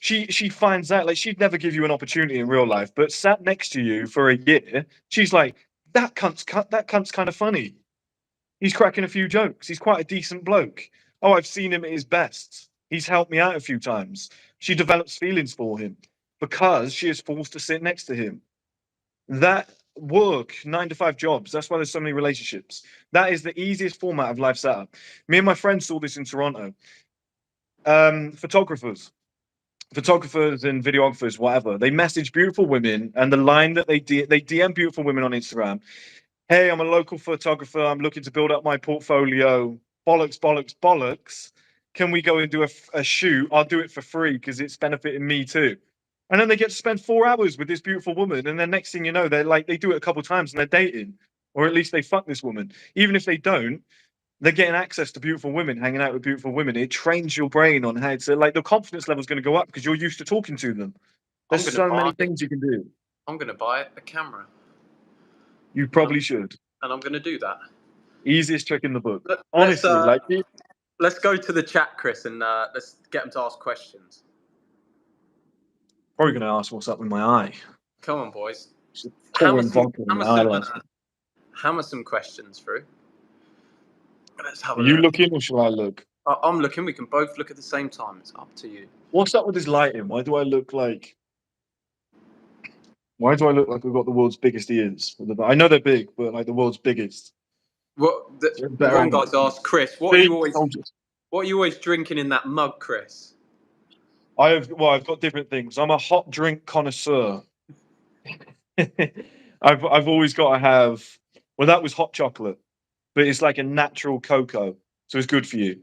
[SPEAKER 3] She finds out, like, she'd never give you an opportunity in real life, but sat next to you for a year, she's like, that cunt's kind of funny. He's cracking a few jokes. He's quite a decent bloke. Oh, I've seen him at his best. He's helped me out a few times. She develops feelings for him because she is forced to sit next to him. That work, 9 to 5 jobs. That's why there's so many relationships. That is the easiest format of life setup. Me and my friends saw this in Toronto. Photographers and videographers, whatever, they message beautiful women, and the line that they DM beautiful women on Instagram. Hey, I'm a local photographer. I'm looking to build up my portfolio. Bollocks, bollocks, bollocks. Can we go and do a shoot? I'll do it for free because it's benefiting me too. And then they get to spend 4 hours with this beautiful woman, and then next thing you know, they do it a couple of times and they're dating, or at least they fuck this woman. Even if they don't, they're getting access to beautiful women, hanging out with beautiful women. It trains your brain on how to, like, the confidence level is going to go up because you're used to talking to them. There's so many things you can do.
[SPEAKER 2] I'm going to buy a camera.
[SPEAKER 3] You probably should.
[SPEAKER 2] And I'm going to do that.
[SPEAKER 3] Easiest trick in the book.
[SPEAKER 2] Let's
[SPEAKER 3] Honestly,
[SPEAKER 2] let's go to the chat, Chris, and let's get them to ask questions.
[SPEAKER 3] probably going to ask what's up with my eye.
[SPEAKER 2] Come on, boys.
[SPEAKER 3] Hammer
[SPEAKER 2] some questions through. Let's have a
[SPEAKER 3] Are you
[SPEAKER 2] look.
[SPEAKER 3] looking or shall I look?
[SPEAKER 2] I'm looking. We can both look at the same time. It's up to you.
[SPEAKER 3] What's up with this lighting? Why do I look like I've got the world's biggest ears? I know they're big, but like the world's biggest.
[SPEAKER 2] What one guy's asked, Chris, what are you always drinking in that mug, Chris?
[SPEAKER 3] I've got different things. I'm a hot drink connoisseur. I've always got to have. Well, that was hot chocolate, but it's like a natural cocoa, so it's good for you.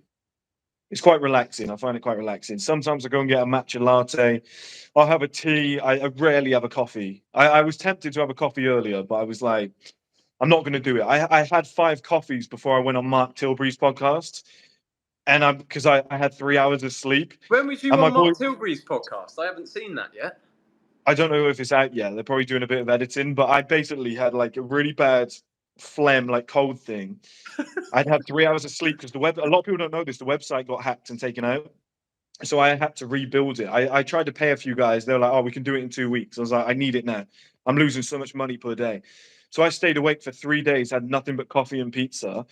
[SPEAKER 3] It's quite relaxing. I find it quite relaxing. Sometimes I go and get a matcha latte. I'll have a tea. I rarely have a coffee. I was tempted to have a coffee earlier, but I was like, I'm not going to do it. I had 5 coffees before I went on Mark Tilbury's podcast, and I had 3 hours of sleep.
[SPEAKER 2] When was you on Mark Tilbury's podcast? I haven't seen that yet.
[SPEAKER 3] I don't know if it's out yet. They're probably doing a bit of editing, but I basically had like a really bad phlegm, like cold thing. I'd had 3 hours of sleep because a lot of people don't know this. The website got hacked and taken out. So I had to rebuild it. I tried to pay a few guys. They were like, "Oh, we can do it in 2 weeks." I was like, "I need it now. I'm losing so much money per day." So I stayed awake for 3 days, had nothing but coffee and pizza,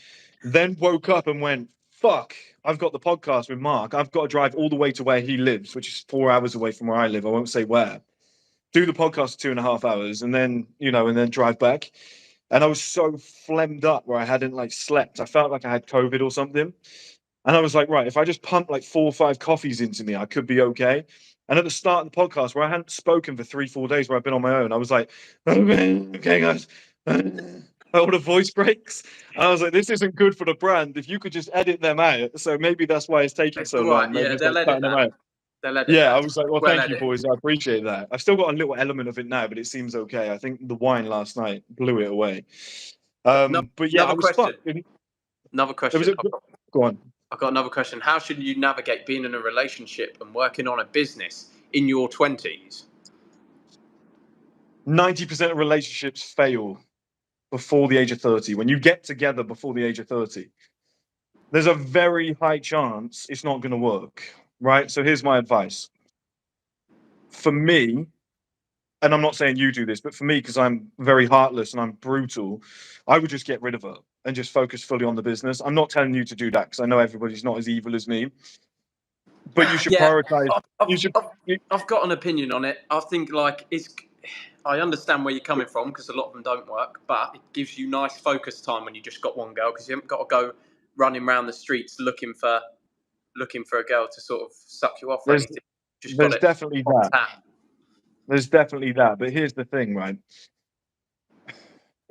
[SPEAKER 3] then woke up and went, "Fuck! I've got the podcast with Mark. I've got to drive all the way to where he lives, which is 4 hours away from where I live. I won't say where. Do the podcast for 2.5 hours, and then and then drive back." And I was so phlegmed up where I hadn't like slept. I felt like I had COVID or something. And I was like, right, if I just pump like 4 or 5 coffees into me, I could be okay. And at the start of the podcast, where I hadn't spoken for 3, 4 days, where I've been on my own, I was like, okay, guys, all the voice breaks. And I was like, this isn't good for the brand. If you could just edit them out. So maybe that's why it's taking
[SPEAKER 2] It's
[SPEAKER 3] so
[SPEAKER 2] all right.
[SPEAKER 3] long. Maybe
[SPEAKER 2] Yeah,
[SPEAKER 3] just
[SPEAKER 2] they'll
[SPEAKER 3] like
[SPEAKER 2] edit
[SPEAKER 3] cutting them
[SPEAKER 2] that.
[SPEAKER 3] out.
[SPEAKER 2] They'll edit
[SPEAKER 3] Yeah,
[SPEAKER 2] that.
[SPEAKER 3] I was like, well,
[SPEAKER 2] Well
[SPEAKER 3] thank you,
[SPEAKER 2] edited.
[SPEAKER 3] boys. I appreciate that. I've still got a little element of it now, but it seems okay. I think the wine last night blew it away.
[SPEAKER 2] No,
[SPEAKER 3] But yeah, I
[SPEAKER 2] another
[SPEAKER 3] was
[SPEAKER 2] question.
[SPEAKER 3] fucked.
[SPEAKER 2] Another
[SPEAKER 3] There was
[SPEAKER 2] question.
[SPEAKER 3] go on.
[SPEAKER 2] I've got another question. How should you navigate being in a relationship and working on a business in your 20s?
[SPEAKER 3] 90% of relationships fail before the age of 30. When you get together before the age of 30, there's a very high chance it's not going to work, right? So here's my advice. For me, and I'm not saying you do this, but for me, because I'm very heartless and I'm brutal, I would just get rid of her and just focus fully on the business. I'm not telling you to do that because I know everybody's not as evil as me, but you should
[SPEAKER 2] Yeah,
[SPEAKER 3] prioritize.
[SPEAKER 2] I've,
[SPEAKER 3] You should.
[SPEAKER 2] I've, I've got an opinion on it. I think like I understand where you're coming from because a lot of them don't work, but it gives you nice focus time when you just got one girl because you haven't got to go running around the streets looking for a girl to sort of suck you off or
[SPEAKER 3] There's
[SPEAKER 2] anything. Just got
[SPEAKER 3] there's
[SPEAKER 2] it
[SPEAKER 3] definitely
[SPEAKER 2] on
[SPEAKER 3] that.
[SPEAKER 2] tap.
[SPEAKER 3] There's definitely that. But here's the thing, right?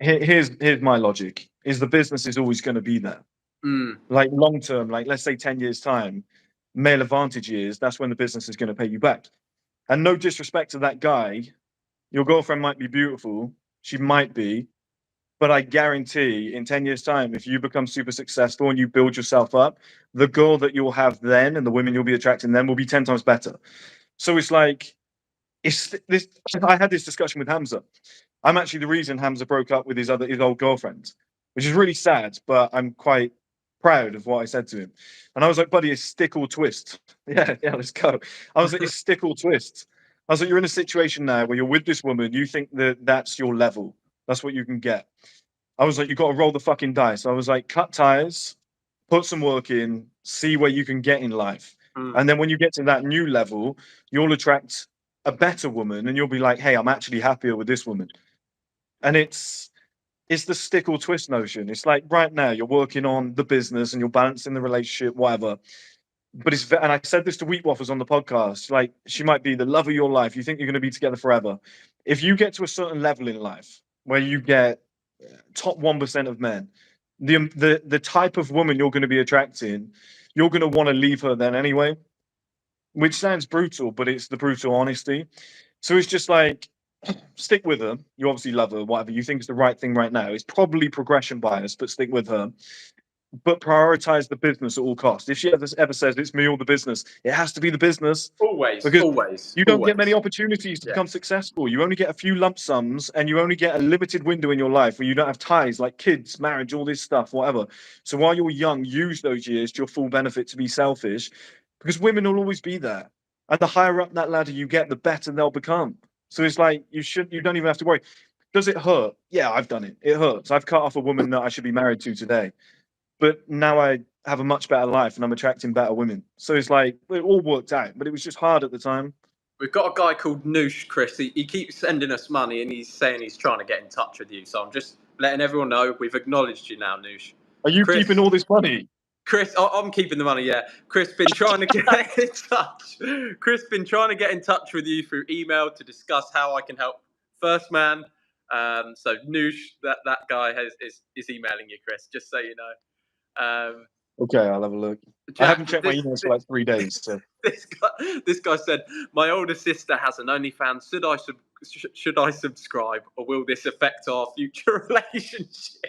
[SPEAKER 3] Here's my logic: is the business is always going to be there.
[SPEAKER 2] Mm.
[SPEAKER 3] Like long term, like let's say 10 years time, male advantage years, that's when the business is going to pay you back. And no disrespect to that guy, your girlfriend might be beautiful, she might be, but I guarantee in 10 years time, if you become super successful and you build yourself up, the girl that you'll have then and the women you'll be attracting then will be 10 times better. So it's like, it's this. I had this discussion with Hamza. I'm actually the reason Hamza broke up with his old girlfriend, which is really sad, but I'm quite proud of what I said to him. And I was like, buddy, it's stick or twist. Yeah, let's go. I was like, it's stick or twist. I was like, you're in a situation now where you're with this woman, you think that that's your level. That's what you can get. I was like, you got to roll the fucking dice. I was like, cut ties, put some work in, see where you can get in life.
[SPEAKER 2] Mm.
[SPEAKER 3] And then when you get to that new level, you'll attract a better woman and you'll be like, hey, I'm actually happier with this woman. And it's the stick or twist notion. It's like right now you're working on the business and you're balancing the relationship, whatever. But and I said this to Wheat Waffles on the podcast, like she might be the love of your life. You think you're going to be together forever. If you get to a certain level in life where you get top 1% of men, the type of woman you're going to be attracting, you're going to want to leave her then anyway, which sounds brutal, but it's the brutal honesty. So it's just like, stick with her. You obviously love her, whatever you think is the right thing right now. It's probably progression bias, but stick with her. But prioritize the business at all costs. If she ever says it's me or the business, it has to be the business
[SPEAKER 2] Always,
[SPEAKER 3] because
[SPEAKER 2] always,
[SPEAKER 3] you don't get many
[SPEAKER 2] always.
[SPEAKER 3] opportunities to
[SPEAKER 2] Yeah.
[SPEAKER 3] become successful. You only get a few lump sums and you only get a limited window in your life where you don't have ties like kids, marriage, all this stuff, whatever. So while you're young, use those years to your full benefit to be selfish because women will always be there. And the higher up that ladder you get, the better they'll become. So it's like you don't even have to worry. Does it hurt? Yeah, I've done it. It hurts. I've cut off a woman that I should be married to today. But now I have a much better life and I'm attracting better women. So it's like it all worked out, but it was just hard at the time.
[SPEAKER 2] We've got a guy called Noosh, Chris. He keeps sending us money and he's saying he's trying to get in touch with you. So I'm just letting everyone know we've acknowledged you now, Noosh.
[SPEAKER 3] Are you
[SPEAKER 2] Chris,
[SPEAKER 3] keeping all this money?
[SPEAKER 2] Chris, I'm keeping the money. Yeah, Chris been trying to get in touch. Chris been trying to get in touch with you through email to discuss how I can help First Man. So Noosh, that guy is emailing you, Chris. Just so you know.
[SPEAKER 3] Okay, I'll have a look. I
[SPEAKER 2] Jack,
[SPEAKER 3] haven't checked my emails for like 3 days. So
[SPEAKER 2] this guy said, "My older sister has an OnlyFans. Should I subscribe, or will this affect our future relationship?"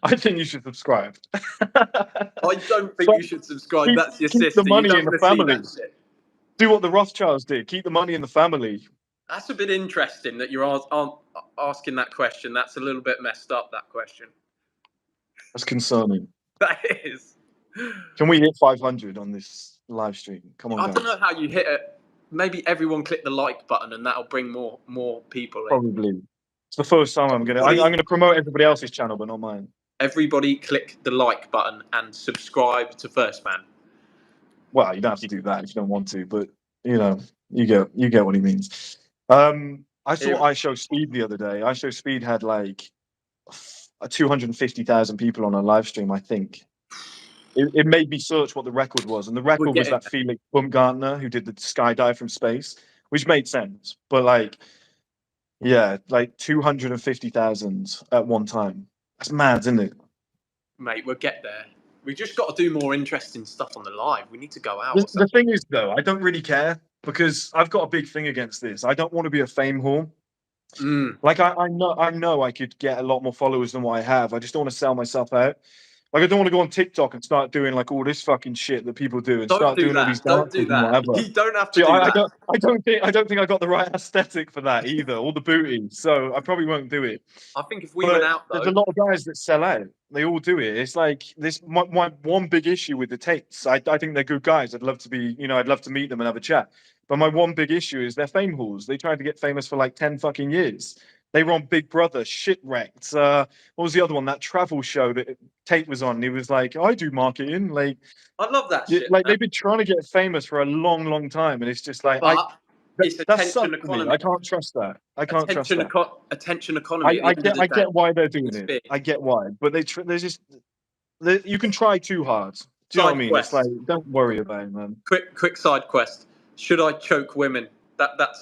[SPEAKER 3] I think you should subscribe.
[SPEAKER 2] I don't think
[SPEAKER 3] So
[SPEAKER 2] you should subscribe.
[SPEAKER 3] keep,
[SPEAKER 2] That's your
[SPEAKER 3] keep the
[SPEAKER 2] sister. You
[SPEAKER 3] money
[SPEAKER 2] don't
[SPEAKER 3] in the
[SPEAKER 2] want to see
[SPEAKER 3] family.
[SPEAKER 2] that shit.
[SPEAKER 3] Do what the Rothschilds did. Keep the money in the family.
[SPEAKER 2] That's a bit interesting that you're asking that question. That's a little bit messed up, that question.
[SPEAKER 3] That's concerning.
[SPEAKER 2] That is.
[SPEAKER 3] Can we hit 500 on this live stream? Come on,
[SPEAKER 2] I
[SPEAKER 3] guys.
[SPEAKER 2] don't know how you hit it. Maybe everyone click the like button and that'll bring more people in.
[SPEAKER 3] Probably. It's the first time I'm gonna promote everybody else's channel, but not mine.
[SPEAKER 2] Everybody click the like button and subscribe to First Man.
[SPEAKER 3] Well, you don't have to do that if you don't want to, but you know, you get what he means. I saw I Show Speed the other day. I Show Speed had like 250,000 people on a live stream, I think. It made me search what the record was, and the record was that Felix Baumgartner who did the skydive from space, which made sense. But like, yeah, like 250,000 at one time. That's mad, isn't it?
[SPEAKER 2] Mate, we'll get there. We just got to do more interesting stuff on the live. We need to go out.
[SPEAKER 3] The thing is, though, I don't really care because I've got a big thing against this. I don't want to be a fame whore. Like I know I could get a lot more followers than what I have. I just don't want to sell myself out. Like I don't want to go on TikTok and start doing like all this fucking shit that people do and start doing all these dances and whatever.
[SPEAKER 2] You don't have to do that.
[SPEAKER 3] I don't think I got the right aesthetic for that either, or the booty. So I probably won't do it.
[SPEAKER 2] I think if we went out, though,
[SPEAKER 3] there's a lot of guys that sell out. They all do it. It's like this. My one big issue with the Tates. I think they're good guys. I'd love to be. I'd love to meet them and have a chat. But my one big issue is they're fame whores. They tried to get famous for like 10 fucking years. They were on Big Brother, shipwrecked. What was the other one? That travel show that Tate was on. He was like, I do marketing. Like,
[SPEAKER 2] I love that shit.
[SPEAKER 3] Like, they've been trying to get famous for a long, long time. And it's just like,
[SPEAKER 2] it's attention economy.
[SPEAKER 3] I can't trust that. I can't trust that.
[SPEAKER 2] Attention economy.
[SPEAKER 3] I get why they're doing it. I get why. But there's just, you can try too hard. Do you know what I mean? It's like, don't worry about it, man.
[SPEAKER 2] Quick side quest. Should I choke women? That's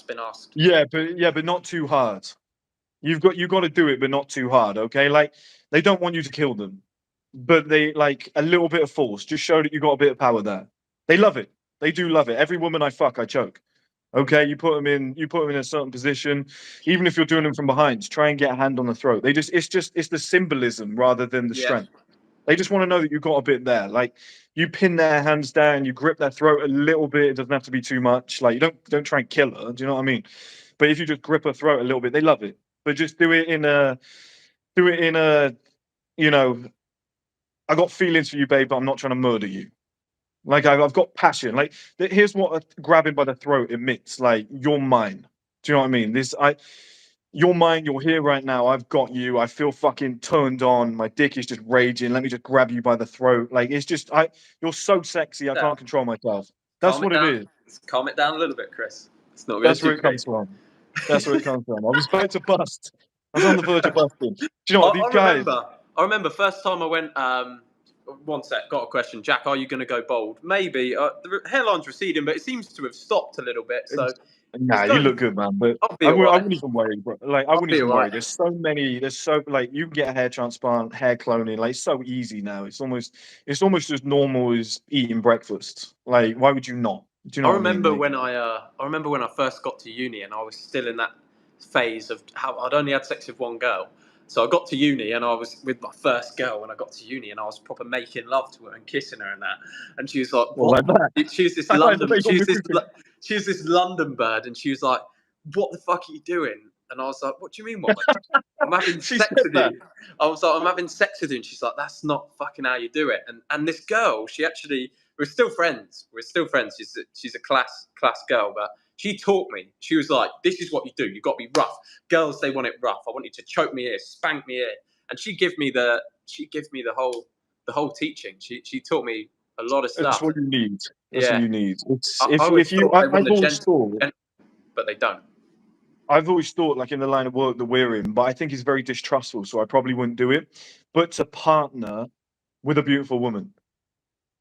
[SPEAKER 2] been asked.
[SPEAKER 3] Yeah, but not too hard. You've got to do it, but not too hard. Okay, like they don't want you to kill them, but they like a little bit of force. Just show that you got a bit of power there. They love it. They do love it. Every woman I fuck, I choke. Okay, you put them in a certain position, even if you're doing them from behind. Try and get a hand on the throat. It's the symbolism rather than the strength. They just want to know that you've got a bit there. Like you pin their hands down, you grip their throat a little bit. It doesn't have to be too much. Like you don't try and kill her. Do you know what I mean? But if you just grip her throat a little bit, they love it. But just do it in a, I got feelings for you, babe, but I'm not trying to murder you. Like I've got passion. Like here's what grabbing by the throat admits. Like you're mine. Do you know what I mean? You're mine, you're here right now, I've got you, I feel fucking turned on, my dick is just raging, let me just grab you by the throat. Like, it's just, you're so sexy, I can't control myself. That's what it is.
[SPEAKER 2] Calm it down a little bit, Chris. It's not
[SPEAKER 3] That's where it comes from. That's where it comes from. I was about to bust. I was on the verge of busting. Do you know what, these guys...
[SPEAKER 2] I remember first time I went, one sec, got a question. Jack, are you going to go bald? Maybe. The hairline's receding, but it seems to have stopped a little bit, so...
[SPEAKER 3] Nah, you look good, man. But I wouldn't even worry, bro. Like I wouldn't even worry. There's so like you can get a hair transplant, hair cloning. Like it's so easy now. It's almost as normal as eating breakfast. Like why would you not? Do you know? I
[SPEAKER 2] remember when I first got to uni and I was still in that phase of how I'd only had sex with one girl. So I got to uni and I was with my first girl when I got to uni and I was proper making love to her and kissing her and that. And she was like, "What?" She was this London bird, and she was like, "What the fuck are you doing?" And I was like, "What do you mean? What? I'm having sex with you." I was like, "I'm having sex with you." And she's like, "That's not fucking how you do it." And this girl, we're still friends. She's a class class girl, but she taught me. She was like, "This is what you do. You got to be rough. Girls, they want it rough. I want you to choke me here, spank me here." And she gave me the whole teaching. She taught me a lot of stuff.
[SPEAKER 3] That's what you need. That's what you need.
[SPEAKER 2] I've always thought, but they don't.
[SPEAKER 3] I've always thought, like in the line of work that we're in, but I think it's very distrustful, so I probably wouldn't do it. But to partner with a beautiful woman.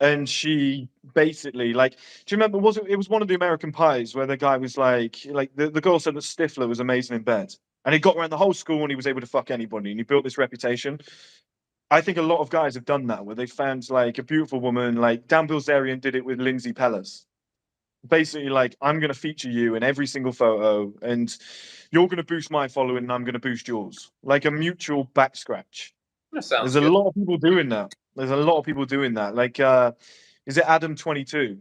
[SPEAKER 3] And she basically, like, do you remember, it was one of the American Pies where the guy was like the girl said that Stifler was amazing in bed. And he got around the whole school and he was able to fuck anybody and he built this reputation. I think a lot of guys have done that where they found like a beautiful woman, like Dan Bilzerian did it with Lindsay Pellas. Basically, like, I'm going to feature you in every single photo and you're going to boost my following and I'm going to boost yours. Like a mutual back scratch. There's a lot of people doing that. Like, is it Adam 22?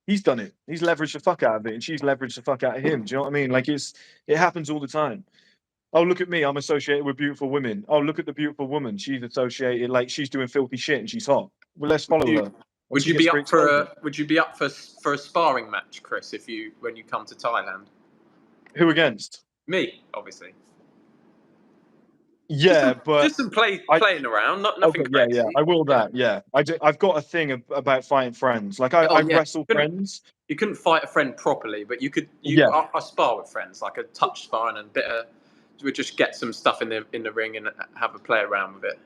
[SPEAKER 3] he's done it. He's leveraged the fuck out of it, and she's leveraged the fuck out of him. Do you know what I mean? Like it happens all the time. Oh, look at me, I'm associated with beautiful women. Oh, look at the beautiful woman. She's associated, like she's doing filthy shit and she's hot. Well, let's follow her. And
[SPEAKER 2] Would
[SPEAKER 3] she
[SPEAKER 2] you
[SPEAKER 3] gets
[SPEAKER 2] be
[SPEAKER 3] free
[SPEAKER 2] up for
[SPEAKER 3] exposure.
[SPEAKER 2] Would you be up for a sparring match, Chris, when you come to Thailand?
[SPEAKER 3] Who against?
[SPEAKER 2] Me, obviously.
[SPEAKER 3] Yeah, but
[SPEAKER 2] Just some playing around, nothing
[SPEAKER 3] okay, yeah,
[SPEAKER 2] crazy.
[SPEAKER 3] I will that. Yeah, I've got a thing about fighting friends. Like I
[SPEAKER 2] Oh yeah,
[SPEAKER 3] wrestle friends.
[SPEAKER 2] you couldn't fight a friend properly, but you could.
[SPEAKER 3] Yeah,
[SPEAKER 2] I spar with friends, like a touch sparring and a bit of. We just get some stuff in the ring and have a play around with it.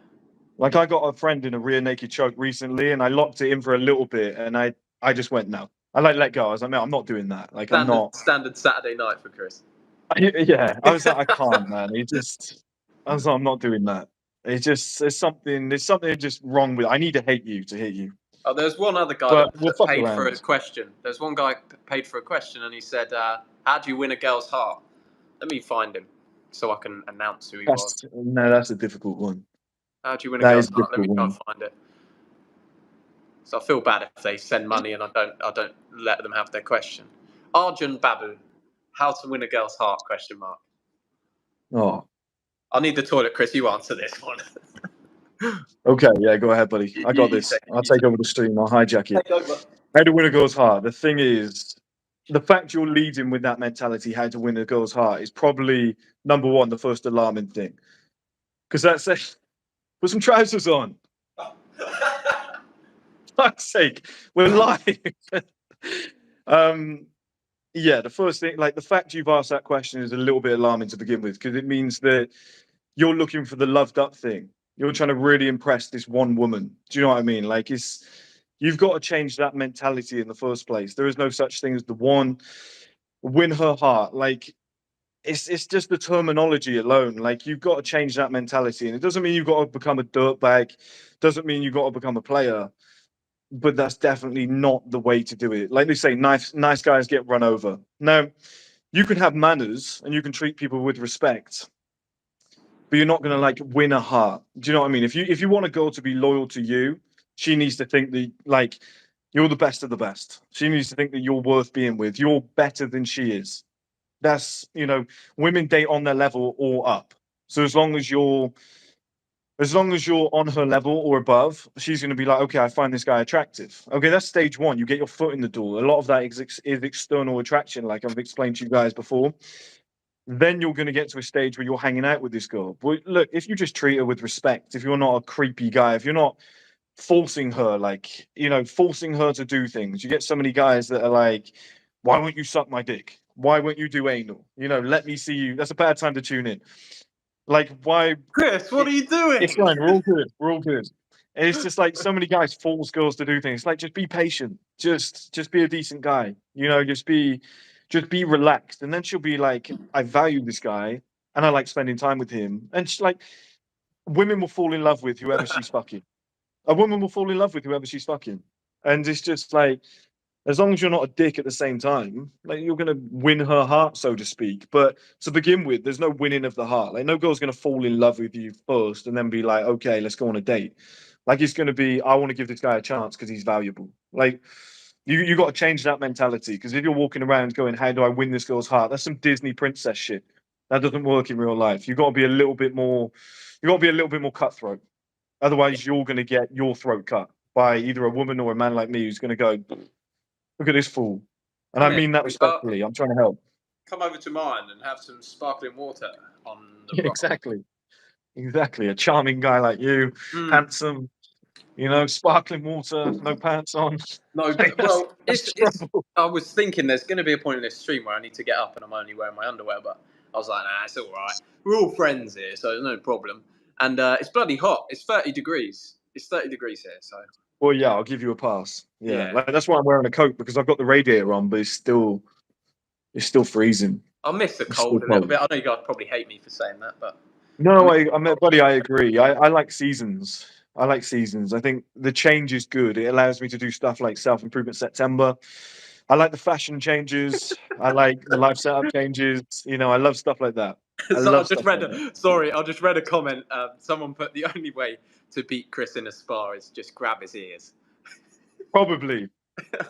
[SPEAKER 3] like I got a friend in a rear naked choke recently, and I locked it in for a little bit, and I just went no. I like let go. I was like, no, I'm not doing that. Like I'm not.
[SPEAKER 2] Standard Saturday night for Chris.
[SPEAKER 3] Yeah, I was like, I can't, man. I was like, I'm not doing that. There's something just wrong with it. I need to hate you to hit you.
[SPEAKER 2] Oh, there's one other guy
[SPEAKER 3] But we'll
[SPEAKER 2] that
[SPEAKER 3] fuck
[SPEAKER 2] paid for a
[SPEAKER 3] around.
[SPEAKER 2] question. There's one guy paid for a question, and he said, "How do you win a girl's heart?" Let me find him so I can announce who he was.
[SPEAKER 3] That's a difficult one.
[SPEAKER 2] How do you win a
[SPEAKER 3] That is
[SPEAKER 2] girl's
[SPEAKER 3] a
[SPEAKER 2] heart? Let me
[SPEAKER 3] difficult
[SPEAKER 2] try and
[SPEAKER 3] one.
[SPEAKER 2] find it. So I feel bad if they send money and I don't let them have their question. Arjun Babu, how to win a girl's heart? Question mark.
[SPEAKER 3] Oh,
[SPEAKER 2] I need the toilet, Chris. You answer this one.
[SPEAKER 3] okay, yeah, go ahead, buddy. I got this. I'll take over the stream. I'll hijack it.
[SPEAKER 2] Take over.
[SPEAKER 3] How to win a girl's heart. The thing is, the fact you're leading with that mentality, how to win a girl's heart, is probably number one, the first alarming thing. Because that's it. Put some trousers on. Fuck's sake, we're live. Yeah, the first thing, like the fact you've asked that question is a little bit alarming to begin with, because it means that you're looking for the loved up thing. You're trying to really impress this one woman. Do you know what I mean? Like you've got to change that mentality in the first place. There is no such thing as the one. Win her heart. Like it's just the terminology alone. Like you've got to change that mentality, and it doesn't mean you've got to become a dirtbag. Doesn't mean you've got to become a player. But that's definitely not the way to do it. Like they say, nice guys get run over. Now, you can have manners and you can treat people with respect, but you're not going to like win a heart. Do you know what I mean? If you want a girl to be loyal to you, she needs to think that like you're the best of the best. She needs to think that you're worth being with. You're better than she is. That's, women date on their level or up. So as long as you're on her level or above, she's going to be like, okay, I find this guy attractive. Okay, that's stage one. You get your foot in the door. A lot of that is external attraction, like I've explained to you guys before. Then you're going to get to a stage where you're hanging out with this girl. But look, if you just treat her with respect, if you're not a creepy guy, if you're not forcing her, like, forcing her to do things, you get so many guys that are like, why won't you suck my dick? Why won't you do anal? Let me see you. That's a bad time to tune in. Like, why?
[SPEAKER 2] Chris, what are you doing?
[SPEAKER 3] It's fine. We're all good. We're all good. And it's just like so many guys force girls to do things. Like, just be patient. Just be a decent guy. Just be relaxed. And then she'll be like, I value this guy, and I like spending time with him. And like, women will fall in love with whoever she's fucking. A woman will fall in love with whoever she's fucking. And it's just like, as long as you're not a dick at the same time, like you're gonna win her heart, so to speak. But to begin with, there's no winning of the heart. Like no girl's gonna fall in love with you first and then be like, okay, let's go on a date. Like it's gonna be, I want to give this guy a chance because he's valuable. Like you got to change that mentality, because if you're walking around going, how do I win this girl's heart? That's some Disney princess shit. That doesn't work in real life. You got to be a little bit more. You got to be a little bit more cutthroat. Otherwise, you're gonna get your throat cut by either a woman or a man like me who's gonna go, look at this fool. And I mean that respectfully. I'm trying to help.
[SPEAKER 2] Come over to mine and have some sparkling water on the
[SPEAKER 3] Yeah,
[SPEAKER 2] rock.
[SPEAKER 3] exactly. Exactly. A charming guy like you, handsome, sparkling water, no pants on.
[SPEAKER 2] No, well, I was thinking there's going to be a point in this stream where I need to get up and I'm only wearing my underwear, but I was like, nah, it's all right. We're all friends here, so there's no problem. And it's bloody hot. It's 30 degrees. It's 30 degrees here, so.
[SPEAKER 3] Well, yeah, I'll give you a pass. Yeah.
[SPEAKER 2] Yeah.
[SPEAKER 3] Like, that's why I'm wearing a coat, because I've got the radiator on, but it's still freezing.
[SPEAKER 2] I miss the cold a little bit. I know you guys probably hate me for saying that, but
[SPEAKER 3] no, buddy, I agree. I like seasons. I like seasons. I think the change is good. It allows me to do stuff like Self-Improvement September. I like the fashion changes. I like the life setup changes. I love stuff like that.
[SPEAKER 2] So I just read a comment. Someone put the only way to beat Chris in a spar is just grab his ears.
[SPEAKER 3] Probably.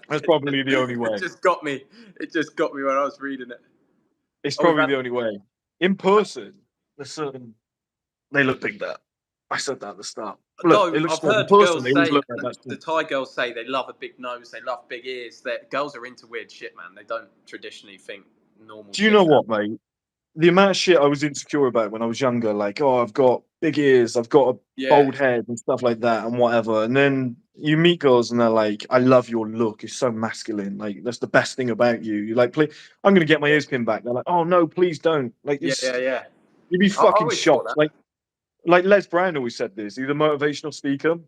[SPEAKER 3] That's probably the only way.
[SPEAKER 2] It just got me. It just got me when I was reading it.
[SPEAKER 3] It's
[SPEAKER 2] Oh, we've
[SPEAKER 3] probably
[SPEAKER 2] had,
[SPEAKER 3] the only way. In person, there's certain they look big there. I said that at the start. Look,
[SPEAKER 2] no,
[SPEAKER 3] it looks
[SPEAKER 2] I've
[SPEAKER 3] small. In
[SPEAKER 2] heard
[SPEAKER 3] person,
[SPEAKER 2] girls
[SPEAKER 3] they always
[SPEAKER 2] say,
[SPEAKER 3] look like that.
[SPEAKER 2] the Thai girls say they love a big nose, they love big ears. That girls are into weird shit, man. They don't traditionally think normal
[SPEAKER 3] Do you
[SPEAKER 2] shit.
[SPEAKER 3] know what, mate? The amount of shit I was insecure about when I was younger, like, oh, I've got big ears, I've got a
[SPEAKER 2] Yeah,
[SPEAKER 3] bald head and stuff like that and whatever. And then you meet girls and they're like, I love your look. It's so masculine. Like, that's the best thing about you. You're like, please, I'm going to get my ears pinned back. They're like, oh, no, please don't. Like,
[SPEAKER 2] yeah,
[SPEAKER 3] this,
[SPEAKER 2] yeah, yeah.
[SPEAKER 3] you'd be
[SPEAKER 2] I
[SPEAKER 3] fucking
[SPEAKER 2] always thought
[SPEAKER 3] shocked.
[SPEAKER 2] that.
[SPEAKER 3] Like Les Brown always said this. He's a motivational speaker.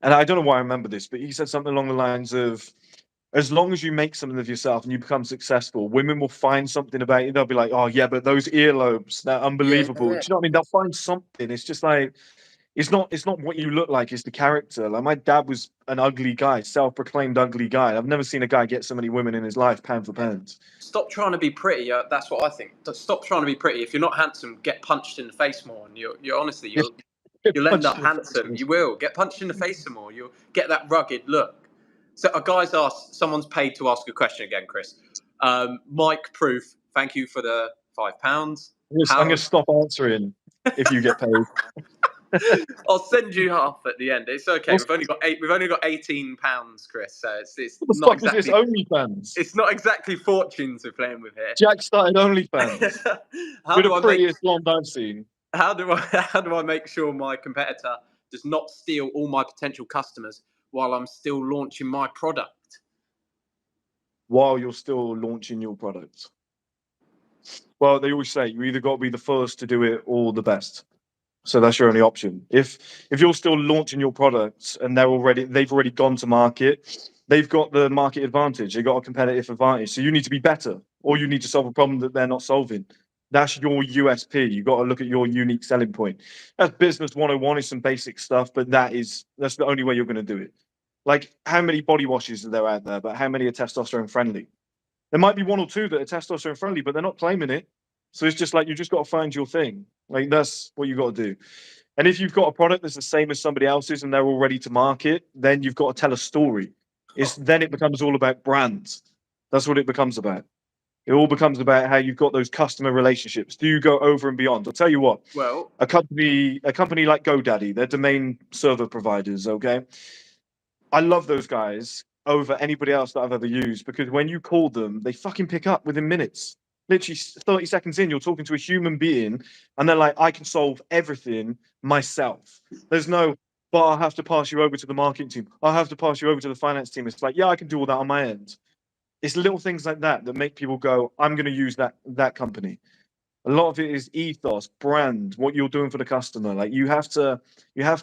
[SPEAKER 3] And I don't know why I remember this, but he said something along the lines of, as long as you make something of yourself and you become successful, women will find something about you. They'll be like, oh, yeah, but those earlobes, they're
[SPEAKER 2] Yeah,
[SPEAKER 3] unbelievable. Do
[SPEAKER 2] yeah.
[SPEAKER 3] you know what I mean? They'll find something. It's just like, it's not what you look like, it's the character. Like, my dad was an ugly guy, self-proclaimed ugly guy. I've never seen a guy get so many women in his life, pound for pound.
[SPEAKER 2] Stop trying to be pretty. That's what I think. Stop trying to be pretty. If you're not handsome, get punched in the face more. And you're honestly, you'll end
[SPEAKER 3] Punched
[SPEAKER 2] up
[SPEAKER 3] in the
[SPEAKER 2] handsome.
[SPEAKER 3] face.
[SPEAKER 2] You will get punched in the face some more. You'll get that rugged look. So a guy's asked. Someone's paid to ask a question again, Chris. Mike Proof. Thank you for the £5.
[SPEAKER 3] I'm
[SPEAKER 2] How?
[SPEAKER 3] gonna stop answering if you get paid.
[SPEAKER 2] I'll send you half at the end. It's okay.
[SPEAKER 3] What's,
[SPEAKER 2] We've only got eight. We've only got £18, Chris. So it's
[SPEAKER 3] what the
[SPEAKER 2] not
[SPEAKER 3] fuck is this
[SPEAKER 2] exactly.
[SPEAKER 3] OnlyFans?
[SPEAKER 2] It's not exactly fortunes we're playing with here.
[SPEAKER 3] Jack started OnlyFans.
[SPEAKER 2] How
[SPEAKER 3] You're
[SPEAKER 2] do
[SPEAKER 3] the
[SPEAKER 2] I make?
[SPEAKER 3] prettiest blonde I've seen.
[SPEAKER 2] How do I make sure my competitor does not steal all my potential customers while I'm still launching my product?
[SPEAKER 3] While you're still launching your product. Well, they always say you either got to be the first to do it or the best. So that's your only option. If you're still launching your products and they've already gone to market, they've got the market advantage. They've got a competitive advantage. So you need to be better, or you need to solve a problem that they're not solving. That's your USP. You've got to look at your unique selling point. That's business 101 is some basic stuff, but that's the only way you're going to do it. Like, how many body washes are there out there, but how many are testosterone friendly? There might be one or two that are testosterone friendly, but they're not claiming it. So it's just like you just got to find your thing. Like, that's what you got to do. And if you've got a product that's the same as somebody else's and they're all ready to market, then you've got to tell a story. Then it becomes all about brands. That's what it becomes about. It all becomes about how you've got those customer relationships. Do you go over and beyond? I'll tell you what.
[SPEAKER 2] Well,
[SPEAKER 3] A company like GoDaddy, they're domain server providers. Okay, I love those guys over anybody else that I've ever used because when you call them, they fucking pick up within minutes. Literally 30 seconds in, you're talking to a human being, and they're like, I can solve everything myself. There's no, but I'll have to pass you over to the marketing team. I'll have to pass you over to the finance team. It's like, yeah, I can do all that on my end. It's little things like that that make people go, I'm going to use that company. A lot of it is ethos, brand, what you're doing for the customer. Like you have to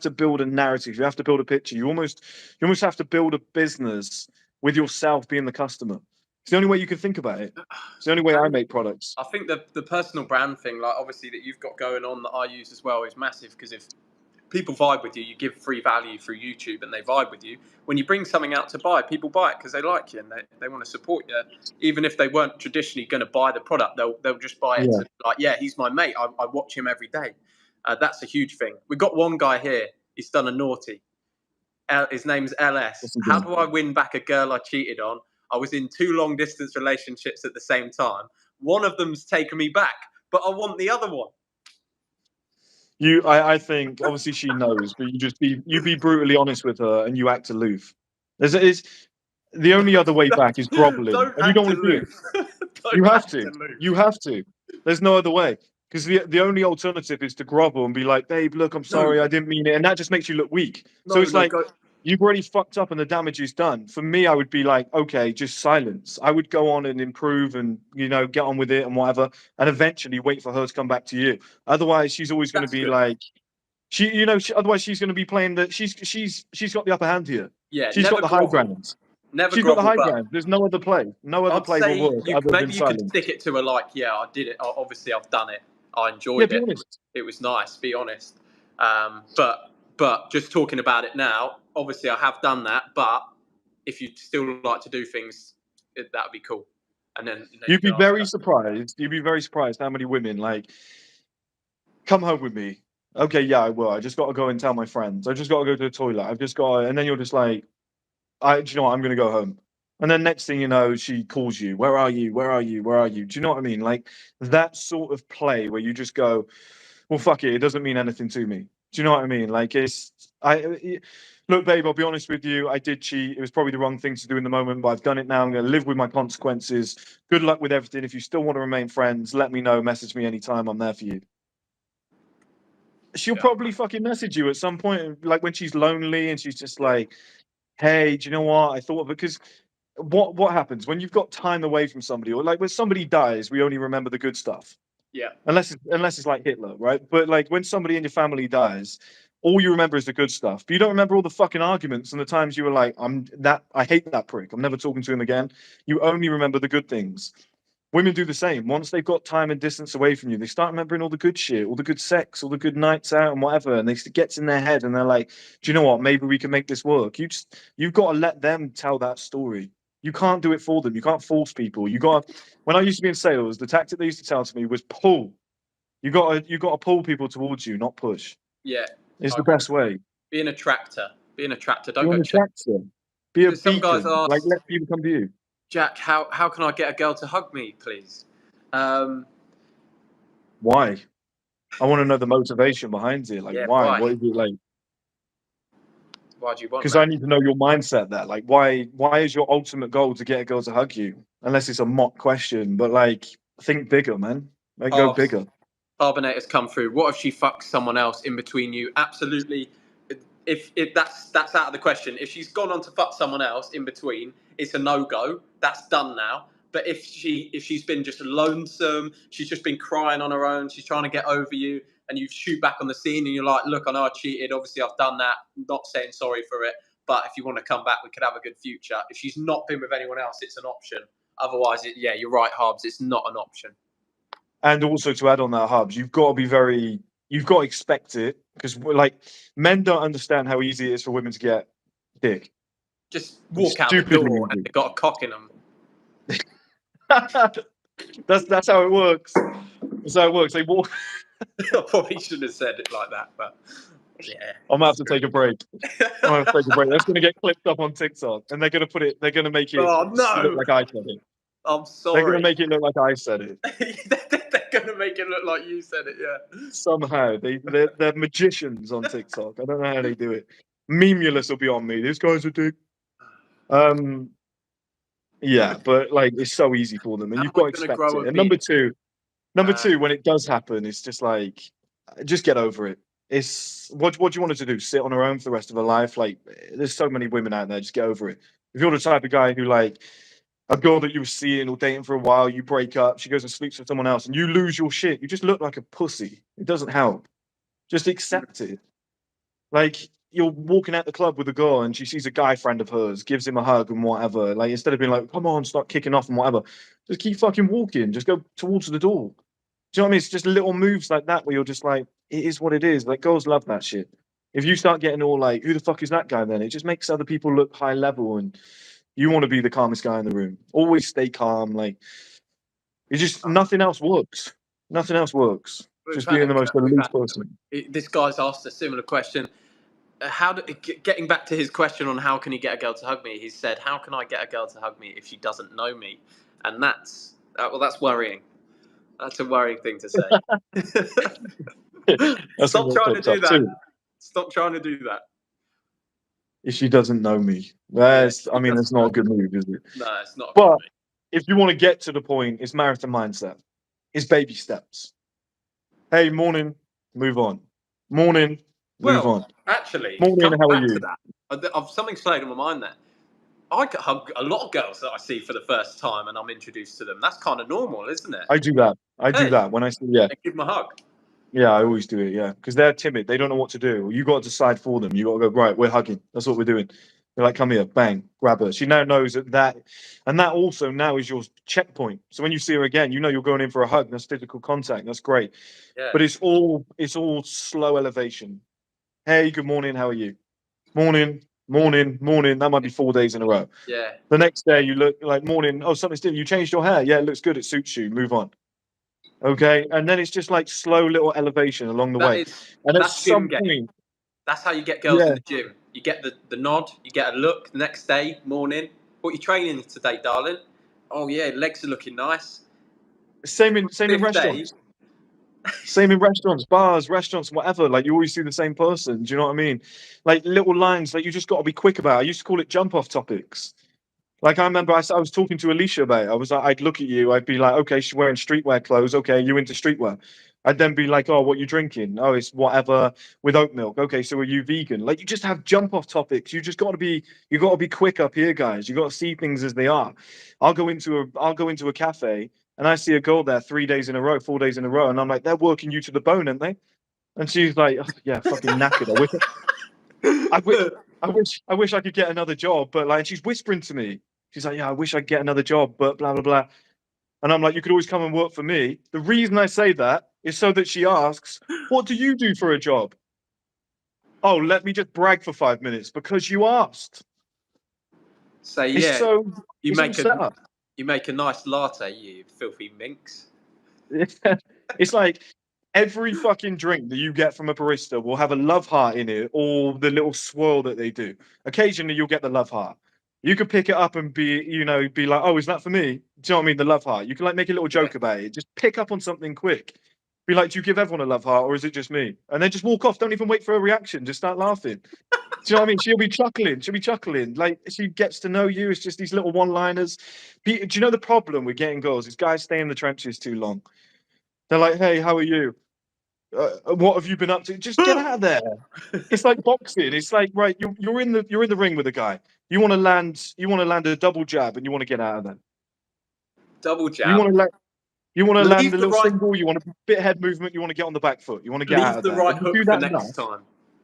[SPEAKER 3] build a narrative. You have to build a picture. You almost have to build a business with yourself being the customer. It's the only way you can think about it. It's the only way I
[SPEAKER 2] and
[SPEAKER 3] make products.
[SPEAKER 2] I think the personal brand thing, like obviously that you've got going on that I use as well, is massive because if people vibe with you, you give free value through YouTube and they vibe with you. When you bring something out to buy, people buy it because they like you and they want to support you. Even if they weren't traditionally going to buy the product, they'll just buy it
[SPEAKER 3] Yeah.
[SPEAKER 2] to like, yeah, he's my mate. I watch him every day. That's a huge thing. We've got one guy here. He's done a naughty. His name's LS.
[SPEAKER 3] What's he
[SPEAKER 2] How
[SPEAKER 3] doing?
[SPEAKER 2] do I win back a girl I cheated on? I was in two long distance relationships at the same time. One of them's taken me back, but I want the other one.
[SPEAKER 3] I think obviously she knows, but you be brutally honest with her and you act aloof. It's the only other way back is groveling,
[SPEAKER 2] Don't
[SPEAKER 3] and you don't
[SPEAKER 2] act
[SPEAKER 3] want to do it.
[SPEAKER 2] aloof.
[SPEAKER 3] You
[SPEAKER 2] Don't
[SPEAKER 3] have
[SPEAKER 2] act
[SPEAKER 3] to.
[SPEAKER 2] aloof.
[SPEAKER 3] You have to. There's no other way. Because the only alternative is to grovel and be like, babe, look, I'm
[SPEAKER 2] No,
[SPEAKER 3] sorry, I didn't mean it. And that just makes you look weak. So
[SPEAKER 2] no,
[SPEAKER 3] it's
[SPEAKER 2] no.
[SPEAKER 3] like,
[SPEAKER 2] Go.
[SPEAKER 3] you've already fucked up and the damage is done. For me, I would be like, okay, just silence. I would go on and improve and, get on with it and whatever. And eventually wait for her to come back to you. Otherwise, she's always going to
[SPEAKER 2] That's
[SPEAKER 3] be
[SPEAKER 2] good.
[SPEAKER 3] like, otherwise she's going to be playing she's got the upper hand here.
[SPEAKER 2] Yeah,
[SPEAKER 3] She's got
[SPEAKER 2] never
[SPEAKER 3] the high
[SPEAKER 2] grovel.
[SPEAKER 3] ground.
[SPEAKER 2] Never
[SPEAKER 3] She's got the
[SPEAKER 2] grovel,
[SPEAKER 3] high
[SPEAKER 2] but
[SPEAKER 3] ground. There's no other play. No other
[SPEAKER 2] I'd
[SPEAKER 3] play will
[SPEAKER 2] say
[SPEAKER 3] work other than
[SPEAKER 2] maybe you could
[SPEAKER 3] silence.
[SPEAKER 2] stick it to her like, yeah, I did it. Obviously, I've done it. I
[SPEAKER 3] Yeah,
[SPEAKER 2] enjoyed
[SPEAKER 3] be
[SPEAKER 2] it.
[SPEAKER 3] honest.
[SPEAKER 2] It was nice. Be honest. But just talking about it now, obviously I have done that. But if you'd still like to do things, that would be cool. And then you
[SPEAKER 3] You'd be
[SPEAKER 2] can ask
[SPEAKER 3] very
[SPEAKER 2] her.
[SPEAKER 3] surprised. You'd be very surprised how many women like come home with me. Okay, yeah, I will. I just got to go and tell my friends. I just got to go to the toilet. I've just got, and then you're just like, do you know what? I'm gonna go home. And then next thing you know, she calls you. Where are you? Where are you? Where are you? Do you know what I mean? Like that sort of play where you just go, well, fuck it. It doesn't mean anything to me. Do you know what I mean? Like look, babe. I'll be honest with you. I did cheat. It was probably the wrong thing to do in the moment, but I've done it now. I'm going to live with my consequences. Good luck with everything. If you still want to remain friends, let me know. Message me anytime. I'm there for you. She'll probably fucking message you at some point, like when she's lonely and she's just like, hey, do you know what? I thought because what happens when you've got time away from somebody, or like when somebody dies, we only remember the good stuff.
[SPEAKER 2] Yeah.
[SPEAKER 3] Unless it's like Hitler, right? But like when somebody in your family dies, all you remember is the good stuff. But you don't remember all the fucking arguments and the times you were like, I hate that prick. I'm never talking to him again. You only remember the good things. Women do the same. Once they've got time and distance away from you, they start remembering all the good shit, all the good sex, all the good nights out and whatever. And it gets in their head and they're like, do you know what? Maybe we can make this work. You've got to let them tell that story. You can't do it for them. You can't force people. When I used to be in sales, the tactic they used to tell to me was pull. You got to pull people towards you, not push.
[SPEAKER 2] Yeah.
[SPEAKER 3] It's the best way.
[SPEAKER 2] Be an attractor. Be an attractor. Don't
[SPEAKER 3] Be
[SPEAKER 2] go
[SPEAKER 3] an attractor. Be a
[SPEAKER 2] Some guys
[SPEAKER 3] beacon. Like let people come to you.
[SPEAKER 2] Jack, how can I get a girl to hug me, please?
[SPEAKER 3] Why? I want to know the motivation behind it. Like,
[SPEAKER 2] Yeah,
[SPEAKER 3] why?
[SPEAKER 2] why?
[SPEAKER 3] What is it like?
[SPEAKER 2] Why do you want
[SPEAKER 3] Because
[SPEAKER 2] that?
[SPEAKER 3] I need to know your mindset there. Like, why is your ultimate goal to get a girl to hug you? Unless it's a mock question, but like, think bigger, man. Like, go bigger.
[SPEAKER 2] Carbonator's come through. What if she fucks someone else in between you? Absolutely. If that's out of the question. If she's gone on to fuck someone else in between, it's a no-go. That's done now. But if she's been just lonesome, she's just been crying on her own, she's trying to get over you, and you shoot back on the scene and you're like, look, I know I cheated. Obviously, I've done that. I'm not saying sorry for it. But if you want to come back, we could have a good future. If she's not been with anyone else, it's an option. Otherwise, yeah, you're right, Hobbs. It's not an option.
[SPEAKER 3] And also to add on that, Hubs, you've got to expect it because like men don't understand how easy it is for women to get dick.
[SPEAKER 2] Just walk out the door and they've got a cock in them.
[SPEAKER 3] That's how it works. That's how it works. They walk.
[SPEAKER 2] I probably shouldn't have said it like that, but yeah.
[SPEAKER 3] I'm gonna have to take a break. That's going to get clipped up on TikTok, and they're going to make it look like I said it.
[SPEAKER 2] I'm sorry.
[SPEAKER 3] They're going to make it look like I said it.
[SPEAKER 2] They're going to make it look like you said it, yeah.
[SPEAKER 3] Somehow. They're magicians on TikTok. I don't know how they do it. Memulous will be on me. This guy's a dick. Yeah, but like it's so easy for them, and you've got to expect it. And number two, when it does happen, it's just like, just get over it. It's what do you want her to do? Sit on her own for the rest of her life? Like, there's so many women out there. Just get over it. If you're the type of guy who like a girl that you were seeing or dating for a while, you break up, she goes and sleeps with someone else, and you lose your shit. You just look like a pussy. It doesn't help. Just accept it. Like you're walking out the club with a girl and she sees a guy friend of hers, gives him a hug and whatever. Like instead of being like, come on, start kicking off and whatever, just keep fucking walking. Just go towards the door. Do you know what I mean? It's just little moves like that where you're just like, it is what it is. Like girls love that shit. If you start getting all like, who the fuck is that guy then? It just makes other people look high level and you want to be the calmest guy in the room. Always stay calm. Like it's just nothing else works. Nothing else works. Just being the most elite person.
[SPEAKER 2] This guy's asked a similar question. Getting back to his question on how can he get a girl to hug me, he said, how can I get a girl to hug me if she doesn't know me? And that's worrying. That's a worrying thing to say. Stop trying to do that. Too. Stop trying to do that.
[SPEAKER 3] If she doesn't know me, that's not a good move, is it?
[SPEAKER 2] No, it's not.
[SPEAKER 3] But if you want to get to the point, it's marathon mindset. It's baby steps. Hey, morning, move on. Morning, move on.
[SPEAKER 2] Actually,
[SPEAKER 3] morning, how are you?
[SPEAKER 2] I've something's played on my mind there. I hug a lot of girls that I see for the first time and I'm introduced to them. That's kind of normal, isn't it?
[SPEAKER 3] I do that. I do that when I see,
[SPEAKER 2] I give them a hug.
[SPEAKER 3] Yeah, I always do it, yeah. Because they're timid. They don't know what to do. You got to decide for them. You got to go, right, we're hugging. That's what we're doing. They're like, come here, bang, grab her. She now knows that and that also now is your checkpoint. So when you see her again, you know you're going in for a hug. That's physical contact. That's great.
[SPEAKER 2] Yeah.
[SPEAKER 3] But it's all slow elevation. Hey, good morning. How are you? Morning. That might be 4 days in a row.
[SPEAKER 2] Yeah.
[SPEAKER 3] The next day you look like morning. Oh, something's different. You changed your hair. Yeah, it looks good. It suits you. Move on. Okay. And then it's just like slow little elevation along the way. And at some point,
[SPEAKER 2] that's how you get girls in the gym. You get the nod, you get a look. The next day, morning, what are you training today, darling? Oh yeah, legs are looking nice.
[SPEAKER 3] Same in
[SPEAKER 2] Fifth
[SPEAKER 3] restaurants.
[SPEAKER 2] day,
[SPEAKER 3] Same in restaurants, bars, restaurants, whatever. Like you always see the same person. Do you know what I mean? Like little lines that you just got to be quick about. I used to call it jump off topics. Like I remember I was talking to Alicia about it. I was like, I'd look at you, I'd be like, okay, she's wearing streetwear clothes. Okay, you into streetwear? I'd then be like, oh, what you drinking? Oh, it's whatever with oat milk. Okay, so are you vegan? Like you just have jump off topics. You got to be quick up here, guys. You got to see things as they are. I'll go into a cafe and I see a girl there 3 days in a row, 4 days in a row, and I'm like, they're working you to the bone, aren't they? And she's like, oh, yeah, fucking knackered. I wish, I wish I could get another job, but like, she's whispering to me. She's like, yeah, I wish I'd get another job, but blah blah blah. And I'm like, you could always come and work for me. The reason I say that is so that she asks, what do you do for a job? Oh, let me just brag for 5 minutes because you asked.
[SPEAKER 2] say
[SPEAKER 3] It's
[SPEAKER 2] yeah,
[SPEAKER 3] so
[SPEAKER 2] you
[SPEAKER 3] it's all
[SPEAKER 2] make
[SPEAKER 3] set up.
[SPEAKER 2] a nice latte, you filthy minx.
[SPEAKER 3] It's like every fucking drink that you get from a barista will have a love heart in it or the little swirl that they do. Occasionally you'll get the love heart. You could pick it up and be like, oh, is that for me? Do you know what I mean? The love heart. You can like make a little joke about it. Just pick up on something quick. Be like, do you give everyone a love heart or is it just me? And then just walk off. Don't even wait for a reaction. Just start laughing. Do you know what I mean? She'll be chuckling. She'll be chuckling. Like she gets to know you. It's just these little one-liners. Do you know the problem with getting girls is guys stay in the trenches too long. They're like, hey, how are you? What have you been up to? Just get out of there. It's like boxing. It's like, right, you're in the ring with a guy. You want to land a double jab and you want to get out of there.
[SPEAKER 2] Double
[SPEAKER 3] You
[SPEAKER 2] jab.
[SPEAKER 3] want to let you want to land
[SPEAKER 2] Leave
[SPEAKER 3] a
[SPEAKER 2] the
[SPEAKER 3] little
[SPEAKER 2] right,
[SPEAKER 3] single, you want a bit head movement, you want to get on the back foot, you want to get out
[SPEAKER 2] leave
[SPEAKER 3] of
[SPEAKER 2] the
[SPEAKER 3] there.
[SPEAKER 2] right
[SPEAKER 3] And you do
[SPEAKER 2] hook for
[SPEAKER 3] that enough.
[SPEAKER 2] next time.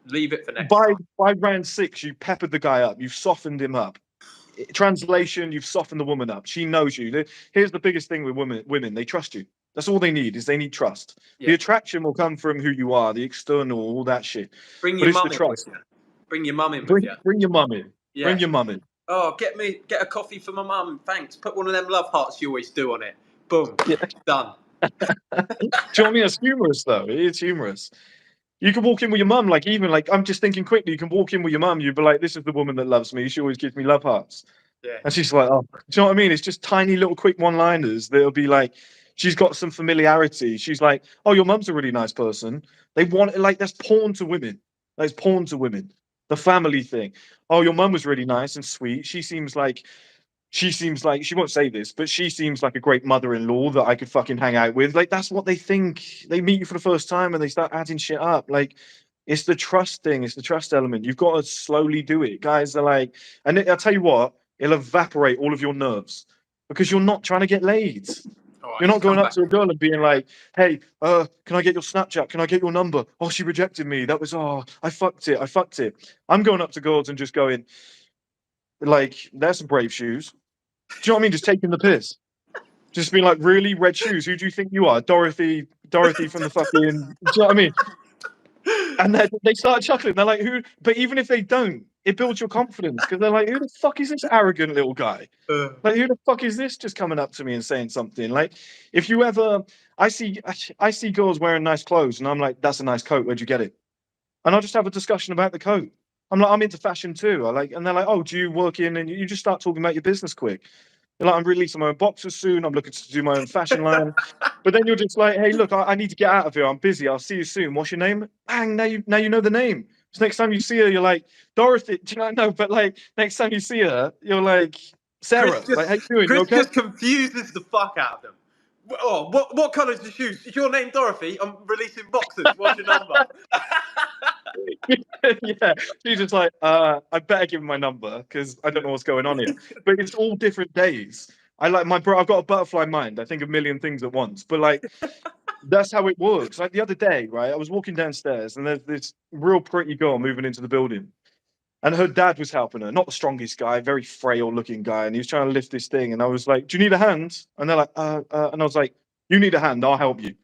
[SPEAKER 2] Leave it for next
[SPEAKER 3] By
[SPEAKER 2] time.
[SPEAKER 3] by round 6, you peppered the guy up, you've softened him up. Translation, you've softened the woman up. She knows you. Here's the biggest thing with women, they trust you. That's all they need is they need trust.
[SPEAKER 2] Yeah.
[SPEAKER 3] The attraction will come from who you are, the external, all that shit.
[SPEAKER 2] Bring
[SPEAKER 3] But
[SPEAKER 2] your
[SPEAKER 3] it's the
[SPEAKER 2] mum in with
[SPEAKER 3] trust.
[SPEAKER 2] you. Bring your mum in with
[SPEAKER 3] Bring
[SPEAKER 2] you.
[SPEAKER 3] bring your mum in.
[SPEAKER 2] Yeah.
[SPEAKER 3] Bring your mum in.
[SPEAKER 2] Oh, get a coffee for my mum. Thanks. Put one of them love hearts you always do on it. Boom.
[SPEAKER 3] Yeah.
[SPEAKER 2] Done.
[SPEAKER 3] Do you know what I mean? It's humorous though. It's humorous. You can walk in with your mum, like even like I'm just thinking quickly, you can walk in with your mum, you'd be like, this is the woman that loves me. She always gives me love hearts.
[SPEAKER 2] Yeah.
[SPEAKER 3] And she's like, oh, do you know what I mean? It's just tiny little quick one-liners that'll be like, she's got some familiarity. She's like, oh, your mum's a really nice person. They want it like that's porn to women. That's porn to women. The family thing. Oh, your mum was really nice and sweet. She seems like she won't say this, but she seems like a great mother-in-law that I could fucking hang out with. Like that's what they think. They meet you for the first time and they start adding shit up. Like it's the trust thing. It's the trust element. You've got to slowly do it. Guys are like, and I'll tell you what, it'll evaporate all of your nerves because you're not trying to get laid.
[SPEAKER 2] All right,
[SPEAKER 3] You're not
[SPEAKER 2] come
[SPEAKER 3] going up
[SPEAKER 2] back.
[SPEAKER 3] to a girl and being like, "Hey, can I get your Snapchat? Can I get your number? Oh, she rejected me. That was I fucked it. I fucked it." I'm going up to girls and just going, like, "There's some brave shoes." Do you know what I mean? Just taking the piss. Just being like, really, red shoes? Who do you think you are, Dorothy? Dorothy from the fucking. Do you know what I mean? And then they start chuckling. They're like, "Who?" But even if they don't, it builds your confidence because they're like, "Who the fuck is this arrogant little guy? Like, who the fuck is this just coming up to me and saying something?" Like, if you ever, I see girls wearing nice clothes, and I'm like, "That's a nice coat. Where'd you get it?" And I'll just have a discussion about the coat. I'm like, I'm into fashion too. And they're like, "Oh, do you work in?" And you just start talking about your business quick. You're like, "I'm releasing my own boxers soon. I'm looking to do my own fashion line." But then you're just like, "Hey, look, I need to get out of here. I'm busy. I'll see you soon. What's your name?" Bang! Now you know the name. So next time you see her, you're like, "Dorothy." Do you know? No, but like next time you see her, you're like, "Sarah." Like, how you doing? You
[SPEAKER 2] Chris
[SPEAKER 3] okay?
[SPEAKER 2] just confuses the fuck out of them. Oh, what colour's the shoes? Is your name Dorothy? I'm releasing boxers. What's your number?
[SPEAKER 3] Yeah, she's just like, I better give him my number because I don't know what's going on here. But it's all different days. I like my bro. I've got a butterfly mind. I think a million things at once. But like, that's how it works. Like the other day, right? I was walking downstairs and there's this real pretty girl moving into the building, and her dad was helping her. Not the strongest guy, very frail looking guy, and he was trying to lift this thing. And I was like, "Do you need a hand?" And they're like, and I was like, "You need a hand? I'll help you."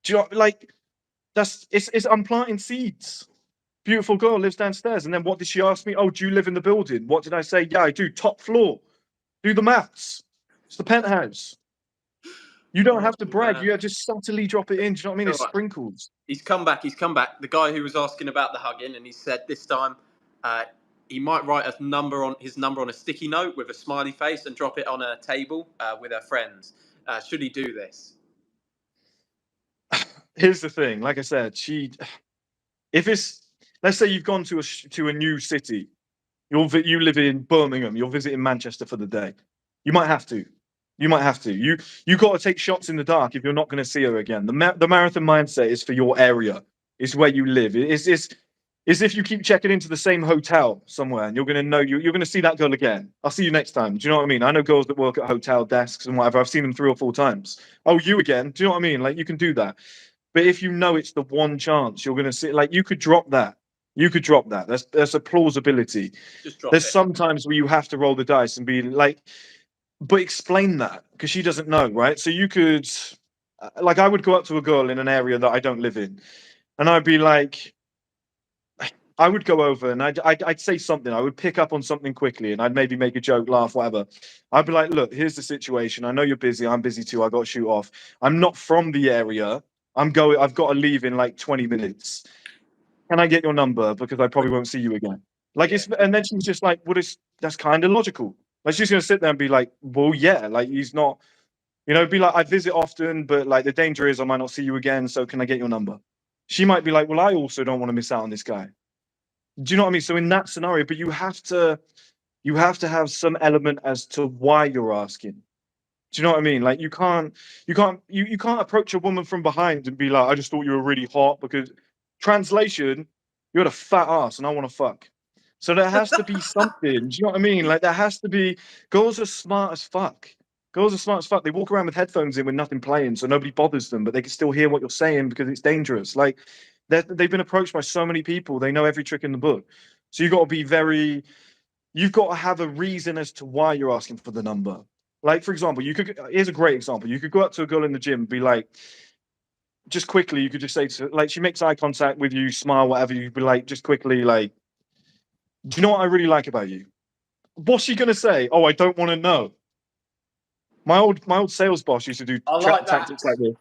[SPEAKER 3] Do you know? Like, it's I'm planting seeds. Beautiful girl lives downstairs. And then what did she ask me? "Oh, do you live in the building?" What did I say? "Yeah, I do. Top floor." Do the maths. It's the penthouse. You don't have to brag.
[SPEAKER 2] Man.
[SPEAKER 3] You just subtly drop it in. Do you know what I mean? It's
[SPEAKER 2] All right.
[SPEAKER 3] sprinkles.
[SPEAKER 2] He's come back. The guy who was asking about the hugging, and he said this time, he might write his number on a sticky note with a smiley face and drop it on a table with her friends. Should he do this?
[SPEAKER 3] Here's the thing. Like I said, if it's, let's say you've gone to a new city, you live in Birmingham, you're visiting Manchester for the day. You might have to. You might have to. You got to take shots in the dark if you're not going to see her again. The marathon mindset is for your area. It's where you live. It's if you keep checking into the same hotel somewhere and you're going to know you're going to see that girl again. I'll see you next time. Do you know what I mean? I know girls that work at hotel desks and whatever. I've seen them 3 or 4 times. Oh, you again? Do you know what I mean? Like, you can do that. But if you know it's the one chance you're going to see, like, you could drop that. You could drop that. There's a plausibility.
[SPEAKER 2] Just drop
[SPEAKER 3] There's
[SPEAKER 2] it.
[SPEAKER 3] sometimes where you have to roll the dice and be like, but explain that, because she doesn't know, right? So you could, like, I would go up to a girl in an area that I don't live in, and I'd be like, I would go over and I'd say something. I would pick up on something quickly, and I'd maybe make a joke, laugh, whatever. I'd be like, look, here's the situation. I know you're busy. I'm busy too. I got to shoot off. I'm not from the area. I've got to leave in like 20 minutes. Can I get your number? Because I probably won't see you again. Like,
[SPEAKER 2] Yeah.
[SPEAKER 3] and then she's just like, well, that's kind of logical. Like, she's gonna sit there and be like, well, yeah, like, he's not, be like, I visit often, but like, the danger is I might not see you again. So can I get your number? She might be like, well, I also don't want to miss out on this guy. Do you know what I mean? So in that scenario, but you have to have some element as to why you're asking. Do you know what I mean? Like, you can't approach a woman from behind and be like, I just thought you were really hot, because translation, you had a fat ass and I want to fuck. So there has to be something. Do you know what I mean? Like, there has to be. Girls are smart as fuck. Girls are smart as fuck. They walk around with headphones in with nothing playing, so nobody bothers them, but they can still hear what you're saying because it's dangerous. Like, they've been approached by so many people. They know every trick in the book. So you've got to have a reason as to why you're asking for the number. Like, for example, here's a great example. You could go up to a girl in the gym and be like, just quickly, you could just say to, like, she makes eye contact with you, smile, whatever. You'd be like, just quickly, like, do you know what I really like about you? What's she gonna say? Oh, I don't want to know. My old sales boss used to do
[SPEAKER 2] I like that.
[SPEAKER 3] tactics like this.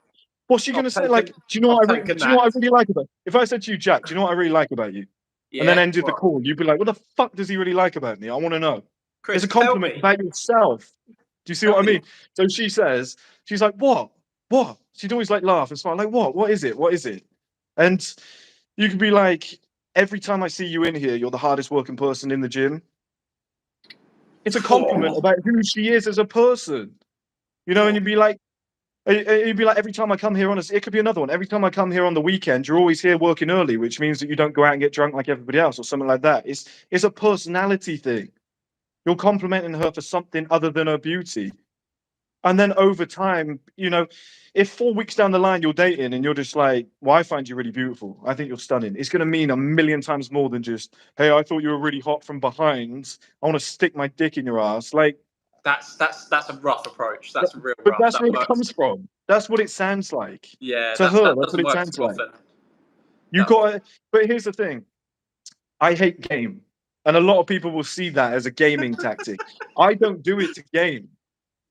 [SPEAKER 3] What's she
[SPEAKER 2] I've
[SPEAKER 3] gonna say?
[SPEAKER 2] taken-
[SPEAKER 3] Like, do you know
[SPEAKER 2] I've
[SPEAKER 3] what I
[SPEAKER 2] taken
[SPEAKER 3] do you know what I
[SPEAKER 2] that.
[SPEAKER 3] really like about? If I said to you, Jack, do you know what I really like about you? And then
[SPEAKER 2] Yeah.
[SPEAKER 3] ended the
[SPEAKER 2] What?
[SPEAKER 3] call, you'd be like, what the fuck does he really like about me? I want to know.
[SPEAKER 2] Chris,
[SPEAKER 3] It's a
[SPEAKER 2] tell
[SPEAKER 3] compliment
[SPEAKER 2] me.
[SPEAKER 3] about yourself. Do you see
[SPEAKER 2] Tell
[SPEAKER 3] what I
[SPEAKER 2] me.
[SPEAKER 3] mean? So she's like, what? What? She'd always like laugh and smile, like, what? What is it? What is it? And you could be like, every time I see you in here, you're the hardest working person in the gym. It's a compliment about who she is as a person, and you'd be like, every time I come here it could be another one. Every time I come here on the weekend, you're always here working early, which means that you don't go out and get drunk like everybody else or something like that. It's a personality thing. You're complimenting her for something other than her beauty. And then over time, if 4 weeks down the line you're dating and you're just like, well, I find you really beautiful, I think you're stunning, it's going to mean a million times more than just, hey, I thought you were really hot from behind, I want to stick my dick in your ass. Like,
[SPEAKER 2] That's a rough approach. That's real
[SPEAKER 3] but
[SPEAKER 2] rough.
[SPEAKER 3] that's
[SPEAKER 2] That
[SPEAKER 3] where it
[SPEAKER 2] works.
[SPEAKER 3] comes from. That's what it sounds like.
[SPEAKER 2] Yeah,
[SPEAKER 3] To her,
[SPEAKER 2] that
[SPEAKER 3] that's what
[SPEAKER 2] doesn't
[SPEAKER 3] it
[SPEAKER 2] work
[SPEAKER 3] sounds
[SPEAKER 2] too
[SPEAKER 3] like.
[SPEAKER 2] often.
[SPEAKER 3] You got to, but here's the thing. I hate game. And a lot of people will see that as a gaming tactic. I don't do it to game.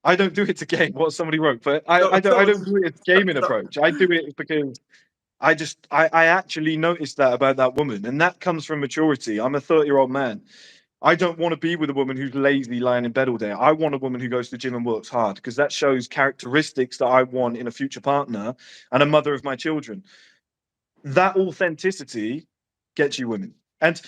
[SPEAKER 3] I don't do it to game what somebody wrote, but I don't do it as gaming approach. I do it because I actually noticed that about that woman, and that comes from maturity. I'm a 30-year-old man. I don't want to be with a woman who's lazy lying in bed all day. I want a woman who goes to the gym and works hard, because that shows characteristics that I want in a future partner and a mother of my children. That authenticity gets you women. And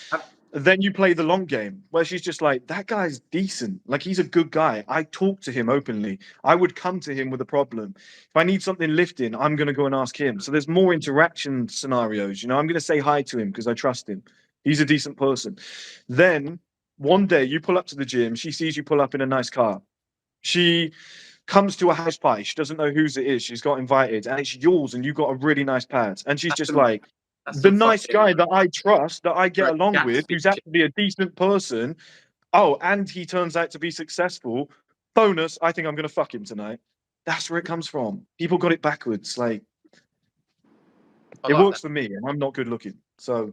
[SPEAKER 3] then you play the long game where she's just like, that guy's decent. Like, he's a good guy. I talk to him openly. I would come to him with a problem. If I need something lifting, I'm going to go and ask him. So there's more interaction scenarios. I'm going to say hi to him because I trust him. He's a decent person. Then one day you pull up to the gym. She sees you pull up in a nice car. She comes to a house party. She doesn't know whose it is. She's got invited, and it's yours, and you've got a really nice pad. And she's
[SPEAKER 2] That's
[SPEAKER 3] just
[SPEAKER 2] some-
[SPEAKER 3] like,
[SPEAKER 2] that's
[SPEAKER 3] the
[SPEAKER 2] some
[SPEAKER 3] nice
[SPEAKER 2] fucking
[SPEAKER 3] guy that I trust, that I get
[SPEAKER 2] great
[SPEAKER 3] along
[SPEAKER 2] gas
[SPEAKER 3] with, who's
[SPEAKER 2] speech.
[SPEAKER 3] actually a decent person. Oh, and he turns out to be successful. Bonus, I think I'm going to fuck him tonight. That's where it comes from. People got it backwards. Like, it
[SPEAKER 2] like
[SPEAKER 3] works
[SPEAKER 2] that.
[SPEAKER 3] for me, and I'm not good looking. So,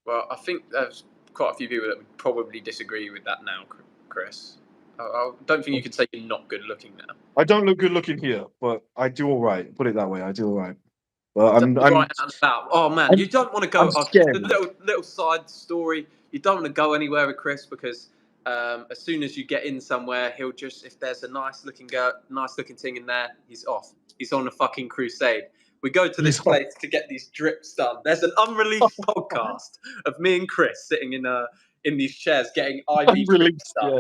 [SPEAKER 2] Well, I think there's quite a few people that would probably disagree with that now, Chris. I don't think you can say you're not good looking now.
[SPEAKER 3] I don't look good looking here, but I do all right. Put it that way. I do all right. But I'm
[SPEAKER 2] right out and about. Oh man,
[SPEAKER 3] I'm,
[SPEAKER 2] you don't want to go.
[SPEAKER 3] I'm
[SPEAKER 2] The
[SPEAKER 3] scared.
[SPEAKER 2] little side story. you don't want to go anywhere with Chris because as soon as you get in somewhere, he'll just, if there's a nice looking thing in there, he's off. He's on a fucking crusade. We go to this place to get these drips done. There's an unreleased podcast of me and Chris sitting in these chairs getting IV drips done. Yeah.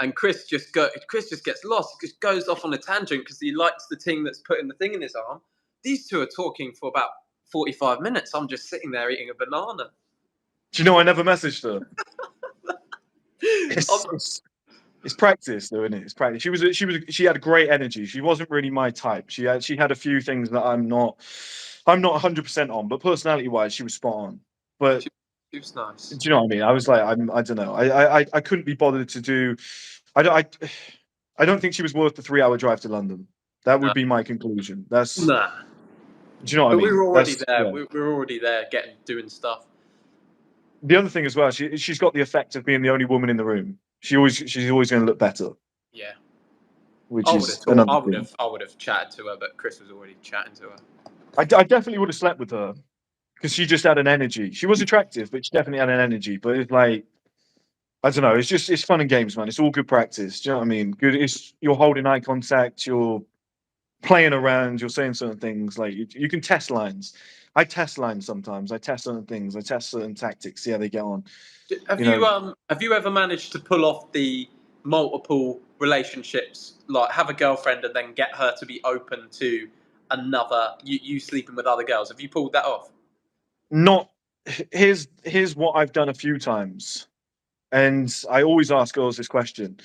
[SPEAKER 2] And Chris just gets lost. He just goes off on a tangent because he likes the thing that's putting the thing in his arm. These two are talking for about 45 minutes. I'm just sitting there eating a banana.
[SPEAKER 3] Do you know I never messaged her? It's practice, though, isn't it? It's practice. She had a great energy. She wasn't really my type. She had a few things that I'm not 100% on, but personality-wise, she was spot on. But
[SPEAKER 2] she was nice.
[SPEAKER 3] Do you know what I mean? I was like, I don't know. I couldn't be bothered to do. I don't think she was worth the 3-hour drive to London. That would be my conclusion. That's
[SPEAKER 2] nah.
[SPEAKER 3] Do you know what I mean?
[SPEAKER 2] We were already there. Yeah. We were already there, doing stuff.
[SPEAKER 3] The other thing as well, she's got the effect of being the only woman in the room. She's always going to look better.
[SPEAKER 2] Yeah.
[SPEAKER 3] Which is another thing.
[SPEAKER 2] I would have chatted to her, but Chris was already chatting to her.
[SPEAKER 3] I definitely would have slept with her because she just had an energy. She was attractive, but she definitely had an energy. But it's like, I don't know. It's fun and games, man. It's all good practice. Do you know what I mean? Good. You're holding eye contact. You're playing around. You're saying certain things. Like you can test lines. I test lines sometimes. I test certain things. I test certain tactics. See how they get on.
[SPEAKER 2] Have you ever managed to pull off the multiple relationships, like have a girlfriend and then get her to be open to another you sleeping with other girls? Have you pulled that off?
[SPEAKER 3] Not. Here's what I've done a few times, and I always ask girls this question.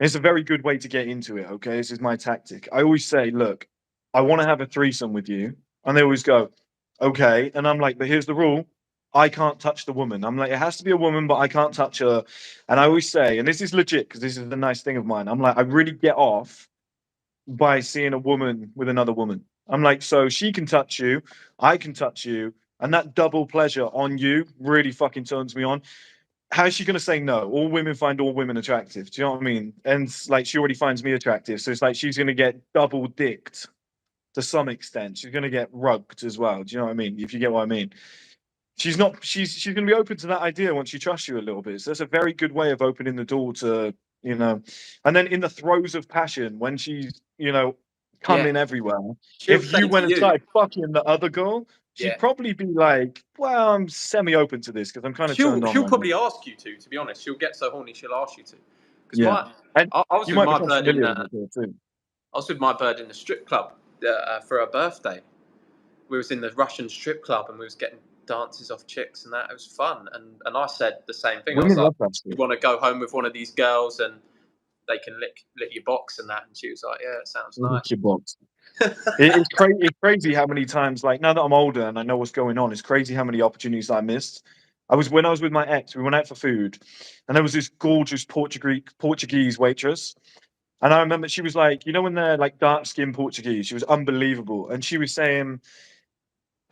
[SPEAKER 3] It's a very good way to get into it. Okay, this is my tactic. I always say, look, I want to have a threesome with you, and they always go, okay, and I'm like, but here's the rule. I can't touch the woman. I'm like, it has to be a woman, but I can't touch her. And I always say, and this is legit because this is the nice thing of mine. I'm like, I really get off by seeing a woman with another woman. I'm like, so she can touch you, I can touch you, and that double pleasure on you really fucking turns me on. How is she going to say no? All women find all women attractive. Do you know what I mean? And like, she already finds me attractive. So it's like, she's going to get double dicked to some extent. She's going to get rugged as well. Do you know what I mean? If you get what I mean. She's going to be open to that idea once she trusts you a little bit. So that's a very good way of opening the door to, you know, and then in the throes of passion, when she's, you know, coming everywhere, if you went and started fucking the other girl, she'd probably be like, well, I'm semi-open to this because I'm kind of turned on.
[SPEAKER 2] She'll probably ask you to be honest. She'll get so horny, she'll ask you to.
[SPEAKER 3] Yeah.
[SPEAKER 2] I was with my bird in the strip club for her birthday. We was in the Russian strip club and we was getting dances off chicks and that. It was fun. And I said the same thing.
[SPEAKER 3] Women
[SPEAKER 2] I was
[SPEAKER 3] like,
[SPEAKER 2] you want to go home with one of these girls and they can lick your box and that. And she was like, yeah, it sounds nice.
[SPEAKER 3] Lick your box. It's crazy how many times, like now that I'm older and I know what's going on, it's crazy how many opportunities I missed. When I was with my ex, we went out for food and there was this gorgeous Portuguese waitress. And I remember she was like, you know, when they're like dark-skinned Portuguese, she was unbelievable. And she was saying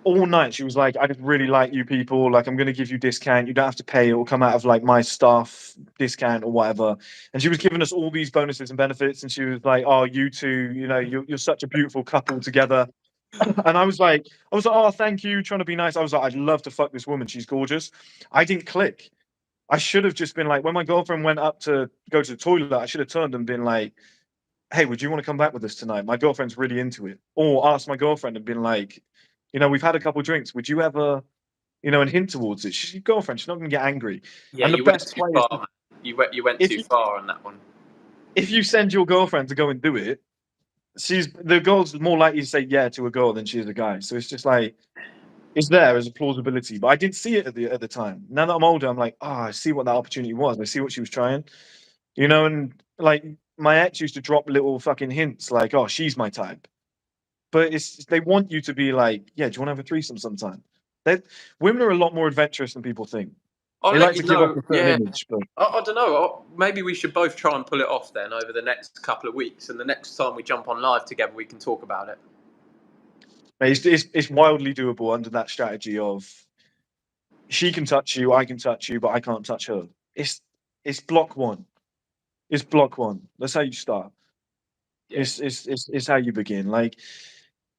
[SPEAKER 3] all night, she was like, I just really like you people. Like, I'm going to give you discount. You don't have to pay. It will come out of like my staff discount or whatever. And she was giving us all these bonuses and benefits. And she was like, oh, you two, you know, you're such a beautiful couple together. And I was like, oh, thank you. Trying to be nice. I was like, I'd love to fuck this woman. She's gorgeous. I didn't click. I should have just been like, when my girlfriend went up to go to the toilet, I should have turned and been like, hey, would you want to come back with us tonight? My girlfriend's really into it. Or asked my girlfriend and been like, you know, we've had a couple of drinks. Would you ever, you know, and hint towards it? She's your girlfriend. She's not going to get angry.
[SPEAKER 2] Yeah, and you went too far. You went too far on that one. If
[SPEAKER 3] you send your girlfriend to go and do it, the girl's more likely to say yeah to a girl than she is a guy. So it's just like, it's there as a plausibility. But I didn't see it at the time. Now that I'm older, I'm like, I see what that opportunity was. I see what she was trying. You know, and like my ex used to drop little fucking hints like, oh, she's my type. But they want you to be like, yeah, do you want to have a threesome sometime? Women are a lot more adventurous than people think. They like to give off a certain image. But
[SPEAKER 2] I don't know. Maybe we should both try and pull it off then over the next couple of weeks. And the next time we jump on live together, we can talk about it.
[SPEAKER 3] It's wildly doable under that strategy of she can touch you, I can touch you, but I can't touch her. It's block one. It's block one. That's how you start. Yeah. It's how you begin. Like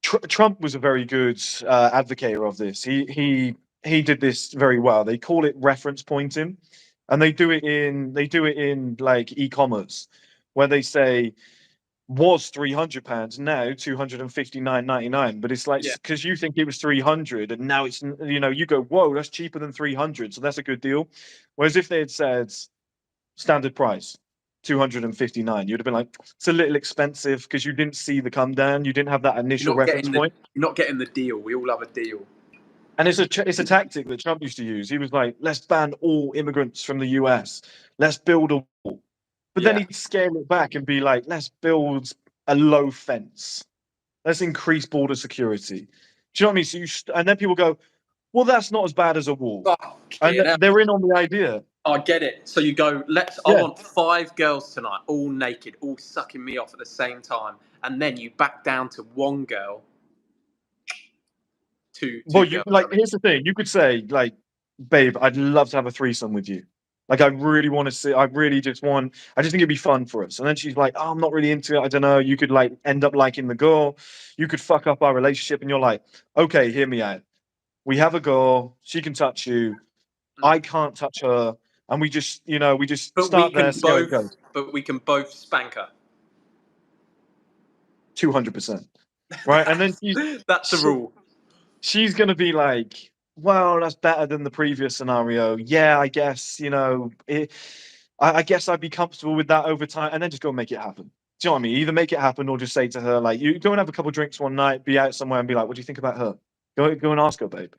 [SPEAKER 3] Trump was a very good advocate of this. He he did this very well. They call it reference pointing, and they do it in like e-commerce, where they say was £300, now £259.99. But it's like
[SPEAKER 2] Yeah.
[SPEAKER 3] because you think it was 300, and now it's you go, whoa, that's cheaper than 300, so that's a good deal. Whereas if they had said standard price 259, you'd have been like, it's a little expensive because you didn't see the come down, you didn't have that initial reference point.
[SPEAKER 2] You're not getting the deal. We all have a deal.
[SPEAKER 3] And it's a tactic that Trump used to use. He was like, let's ban all immigrants from the US. Let's build a wall. But then he'd scale it back and be like, let's build a low fence. Let's increase border security. Do you know what I mean? So and then people go, well, that's not as bad as a wall. And they're in on the idea.
[SPEAKER 2] I get it. So you go, I want 5 girls tonight, all naked, all sucking me off at the same time. And then you back down to 1 girl. Two girls,
[SPEAKER 3] here's the thing. You could say, like, babe, I'd love to have a threesome with you. Like, I really want to see, I just think it'd be fun for us. And then she's like, oh, I'm not really into it. I don't know. You could like end up liking the girl. You could fuck up our relationship. And you're like, okay, hear me out. We have a girl. She can touch you. I can't touch her. And we just, start there.
[SPEAKER 2] But we can both spank her.
[SPEAKER 3] 200%. Right. And then
[SPEAKER 2] that's the rule.
[SPEAKER 3] She's going to be like, well, that's better than the previous scenario. Yeah, I guess, I guess I'd be comfortable with that over time, and then just go and make it happen. Do you know what I mean? Either make it happen or just say to her, like, you go and have a couple of drinks one night, be out somewhere and be like, what do you think about her? Go and ask her, babe.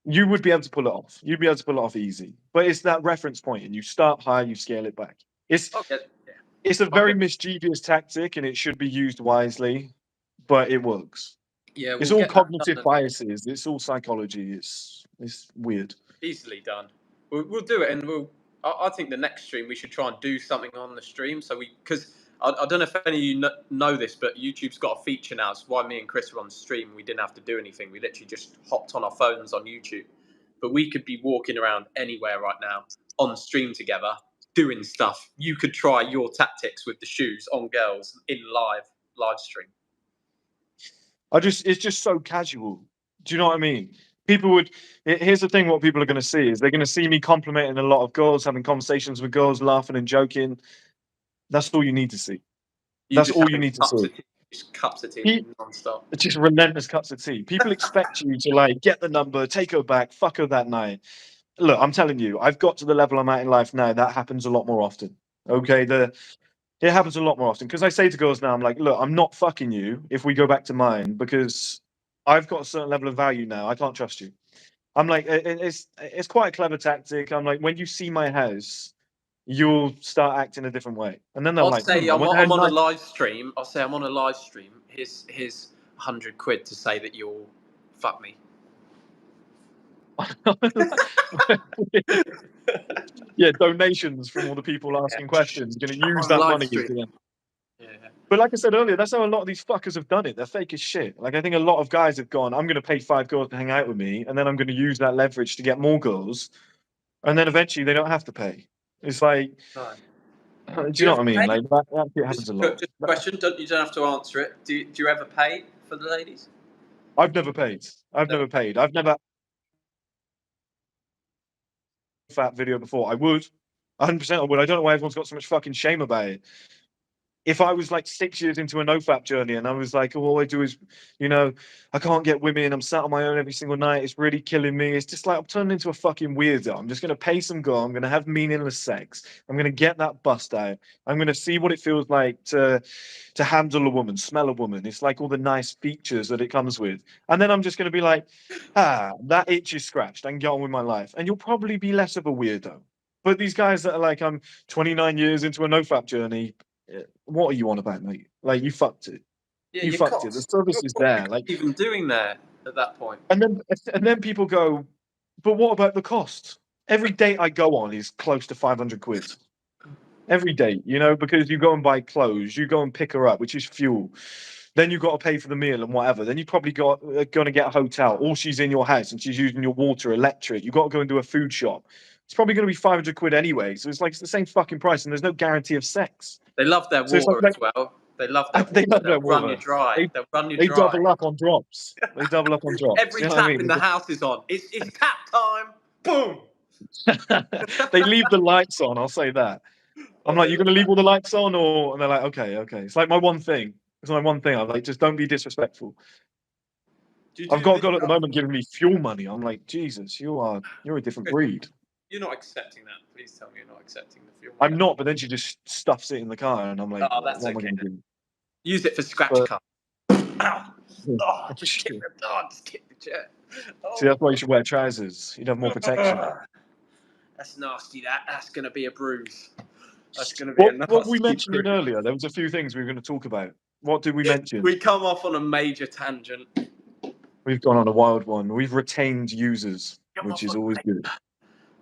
[SPEAKER 3] You would be able to pull it off. You'd be able to pull it off easy. But it's that reference point, and you start high, you scale it back. It's a very mischievous tactic, and it should be used wisely, but it works.
[SPEAKER 2] Yeah,
[SPEAKER 3] it's all cognitive biases. It's all psychology. It's weird.
[SPEAKER 2] Easily done. We'll do it, and I think the next stream we should try and do something on the stream. So because I don't know if any of you know this, but YouTube's got a feature now. It's why me and Chris were on the stream. We didn't have to do anything. We literally just hopped on our phones on YouTube. But we could be walking around anywhere right now on stream together, doing stuff. You could try your tactics with the shoes on girls in live stream.
[SPEAKER 3] It's just so casual. Do you know what I mean? Here's the thing, what people are going to see is they're going to see me complimenting a lot of girls, having conversations with girls, laughing and joking. That's all you need to see. That's all you need to see.
[SPEAKER 2] Just cups of tea non-stop.
[SPEAKER 3] It's just relentless cups of tea. People expect you to like get the number, take her back, fuck her that night. Look, I'm telling you, I've got to the level I'm at in life now. That happens a lot more often. Okay, it happens a lot more often because I say to girls now, I'm like, look, I'm not fucking you if we go back to mine because I've got a certain level of value now. I can't trust you. I'm like, it's quite a clever tactic. I'm like, when you see my house, you'll start acting a different way. And then they're
[SPEAKER 2] I'm on a live stream. I'll say I'm on a live stream. Here's £100 to say that you'll fuck me.
[SPEAKER 3] Yeah, donations from all the people asking questions. You're going to use that money.
[SPEAKER 2] Yeah.
[SPEAKER 3] But like I said earlier, that's how a lot of these fuckers have done it. They're fake as shit. Like, I think a lot of guys have gone, I'm going to pay 5 girls to hang out with me, and then I'm going to use that leverage to get more girls, and then eventually they don't have to pay. It's like, do you know what I mean? Like, that happens a lot.
[SPEAKER 2] Just a question, you don't have to answer it. Do you ever pay for the ladies?
[SPEAKER 3] I've never paid. I've never fat video before. I would. 100% I would. I don't know why everyone's got so much fucking shame about it. If I was like 6 years into a nofap journey and I was like, oh, all I do is, I can't get women. I'm sat on my own every single night. It's really killing me. It's just like I'm turning into a fucking weirdo. I'm just going to pay some girl. I'm going to have meaningless sex. I'm going to get that bust out. I'm going to see what it feels like to handle a woman, smell a woman. It's like all the nice features that it comes with. And then I'm just going to be like, that itch is scratched. I can get on with my life. And you'll probably be less of a weirdo. But these guys that are like, I'm 29 years into a nofap journey, what are you on about, mate? Like, you fucked it.
[SPEAKER 2] Yeah,
[SPEAKER 3] you fucked it. The service is there. Like,
[SPEAKER 2] even doing there at that point.
[SPEAKER 3] And then people go, but what about the cost? Every date I go on is close to £500. Every date, because you go and buy clothes, you go and pick her up, which is fuel. Then you've got to pay for the meal and whatever. Then you probably going to get a hotel, or she's in your house and she's using your water, electric. You've got to go and do a food shop. It's probably going to be £500 anyway. So it's like it's the same fucking price, and there's no guarantee of sex.
[SPEAKER 2] They love their water as well. They love their
[SPEAKER 3] They
[SPEAKER 2] water.
[SPEAKER 3] love
[SPEAKER 2] They'll
[SPEAKER 3] their
[SPEAKER 2] run
[SPEAKER 3] water.
[SPEAKER 2] you dry.
[SPEAKER 3] They,
[SPEAKER 2] They'll run you
[SPEAKER 3] they
[SPEAKER 2] dry.
[SPEAKER 3] double up on drops. They double up on drops.
[SPEAKER 2] Every
[SPEAKER 3] You know what
[SPEAKER 2] tap
[SPEAKER 3] I mean?
[SPEAKER 2] in the house is on. It's tap time. Boom.
[SPEAKER 3] They leave the lights on. I'll say that. I'm like, you're gonna leave all the lights on, or and they're like, okay, okay. It's like my one thing. It's my one thing. I'm like, just don't be disrespectful.
[SPEAKER 2] Do you
[SPEAKER 3] I've
[SPEAKER 2] do
[SPEAKER 3] got a
[SPEAKER 2] the,
[SPEAKER 3] girl at the moment giving me fuel money. I'm like, Jesus, you're a different breed.
[SPEAKER 2] You're not accepting that. Please tell me you're not accepting the fuel.
[SPEAKER 3] I'm not, but then she just stuffs it in the car, and I'm like,
[SPEAKER 2] Oh, that's
[SPEAKER 3] what am I
[SPEAKER 2] okay.
[SPEAKER 3] gonna do?
[SPEAKER 2] Use it for scratch
[SPEAKER 3] But
[SPEAKER 2] car. Ow. Oh, just kick the chair. Oh.
[SPEAKER 3] see, that's why you should wear trousers. You'd have more protection.
[SPEAKER 2] That's nasty. That's gonna be a bruise. That's gonna be a nasty
[SPEAKER 3] What we mentioned
[SPEAKER 2] bruise.
[SPEAKER 3] earlier, there was a few things we were going to talk about. What did we mention?
[SPEAKER 2] We come off on a major tangent.
[SPEAKER 3] We've gone on a wild one. We've retained users, which is always good.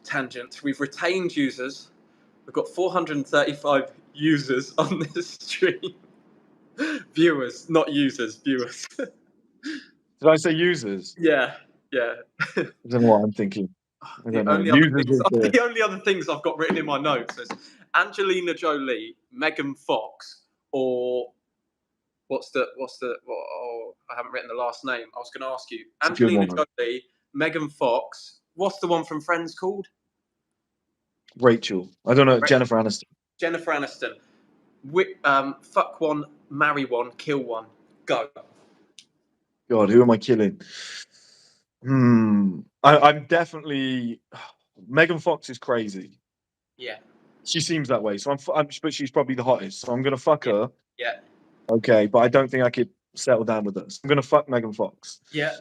[SPEAKER 2] Tangent. We've retained users. We've got 435 users on this stream. Viewers, not users. Viewers.
[SPEAKER 3] Did I say users?
[SPEAKER 2] Yeah.
[SPEAKER 3] I don't know what I'm thinking. I don't know.
[SPEAKER 2] The only other things I've got written in my notes is Angelina Jolie, Megan Fox, or I haven't written the last name. I was going to ask you. Angelina Jolie, Megan Fox. What's the one from Friends called?
[SPEAKER 3] Rachel. I don't know. Jennifer Aniston.
[SPEAKER 2] Jennifer Aniston. Fuck one, marry one, kill one. Go.
[SPEAKER 3] God, who am I killing? I'm definitely. Megan Fox is crazy.
[SPEAKER 2] Yeah.
[SPEAKER 3] She seems that way. So but she's probably the hottest. So I'm gonna fuck her.
[SPEAKER 2] Yeah.
[SPEAKER 3] Okay, but I don't think I could settle down with her. So I'm gonna fuck Megan Fox.
[SPEAKER 2] Yeah.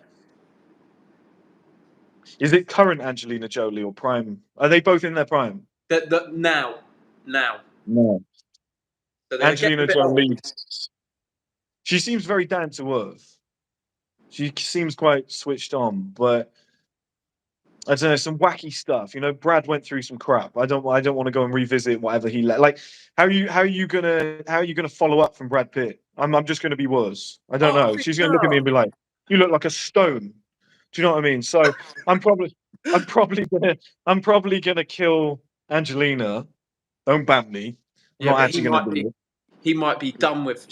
[SPEAKER 3] Is it current Angelina Jolie or prime? Are they both in their prime?
[SPEAKER 2] Now.
[SPEAKER 3] No.
[SPEAKER 2] So
[SPEAKER 3] Angelina Jolie. She seems very down to earth. She seems quite switched on, but I don't know, some wacky stuff. You know, Brad went through some crap. I don't want to go and revisit whatever he let. Like, how are you gonna follow up from Brad Pitt? I'm just gonna be worse. I don't know. She's gonna look at me and be like, "You look like a stone." Do you know what I mean? So I'm probably gonna kill Angelina. Don't ban me. I'm not actually gonna do it.
[SPEAKER 2] She might be done with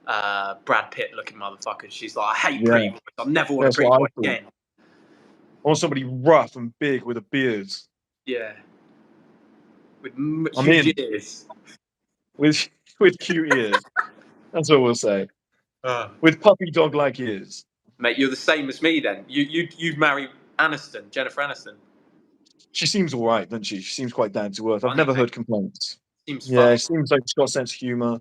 [SPEAKER 2] Brad Pitt looking motherfuckers. She's like, I hate pretty boys. I'll never want a pretty boy again.
[SPEAKER 3] I want somebody rough and big with a beard.
[SPEAKER 2] Yeah. With huge ears.
[SPEAKER 3] With cute ears. That's what we'll say. With puppy dog-like ears.
[SPEAKER 2] Mate, you're the same as me then. You'd marry Aniston, Jennifer Aniston.
[SPEAKER 3] She seems all right, doesn't she? She seems quite down to earth. I've never heard complaints.
[SPEAKER 2] Seems
[SPEAKER 3] it seems like she's got a sense of humour.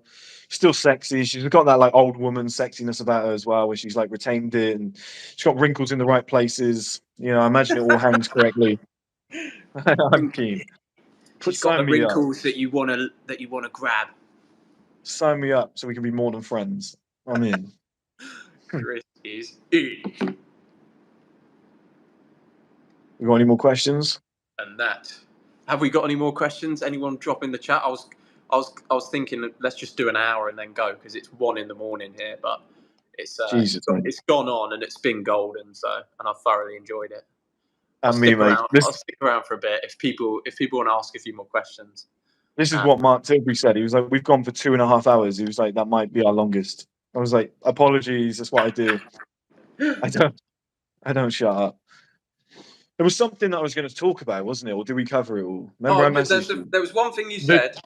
[SPEAKER 3] Still sexy. She's got that like old woman sexiness about her as well, where she's like retained it and she's got wrinkles in the right places. You know, I imagine it all hangs correctly. I'm keen.
[SPEAKER 2] She's got the wrinkles that you wanna grab.
[SPEAKER 3] Sign me up so we can be more than friends. I'm in.
[SPEAKER 2] Chris is in.
[SPEAKER 3] You got any more questions?
[SPEAKER 2] And that. Have we got any more questions? Anyone drop in the chat? I was thinking let's just do an hour and then go because it's 1 a.m. here, but it's gone on and it's been golden, and I've thoroughly enjoyed it. I'll stick around for a bit if people want to ask a few more questions.
[SPEAKER 3] This is what Mark Tilbury said. He was like, "We've gone for 2.5 hours." He was like, "That might be our longest." I was like, "Apologies, that's what I do. I don't shut up." There was something that I was going to talk about, wasn't it? Or did we cover it all? Remember, I messaged you.
[SPEAKER 2] There was one thing you said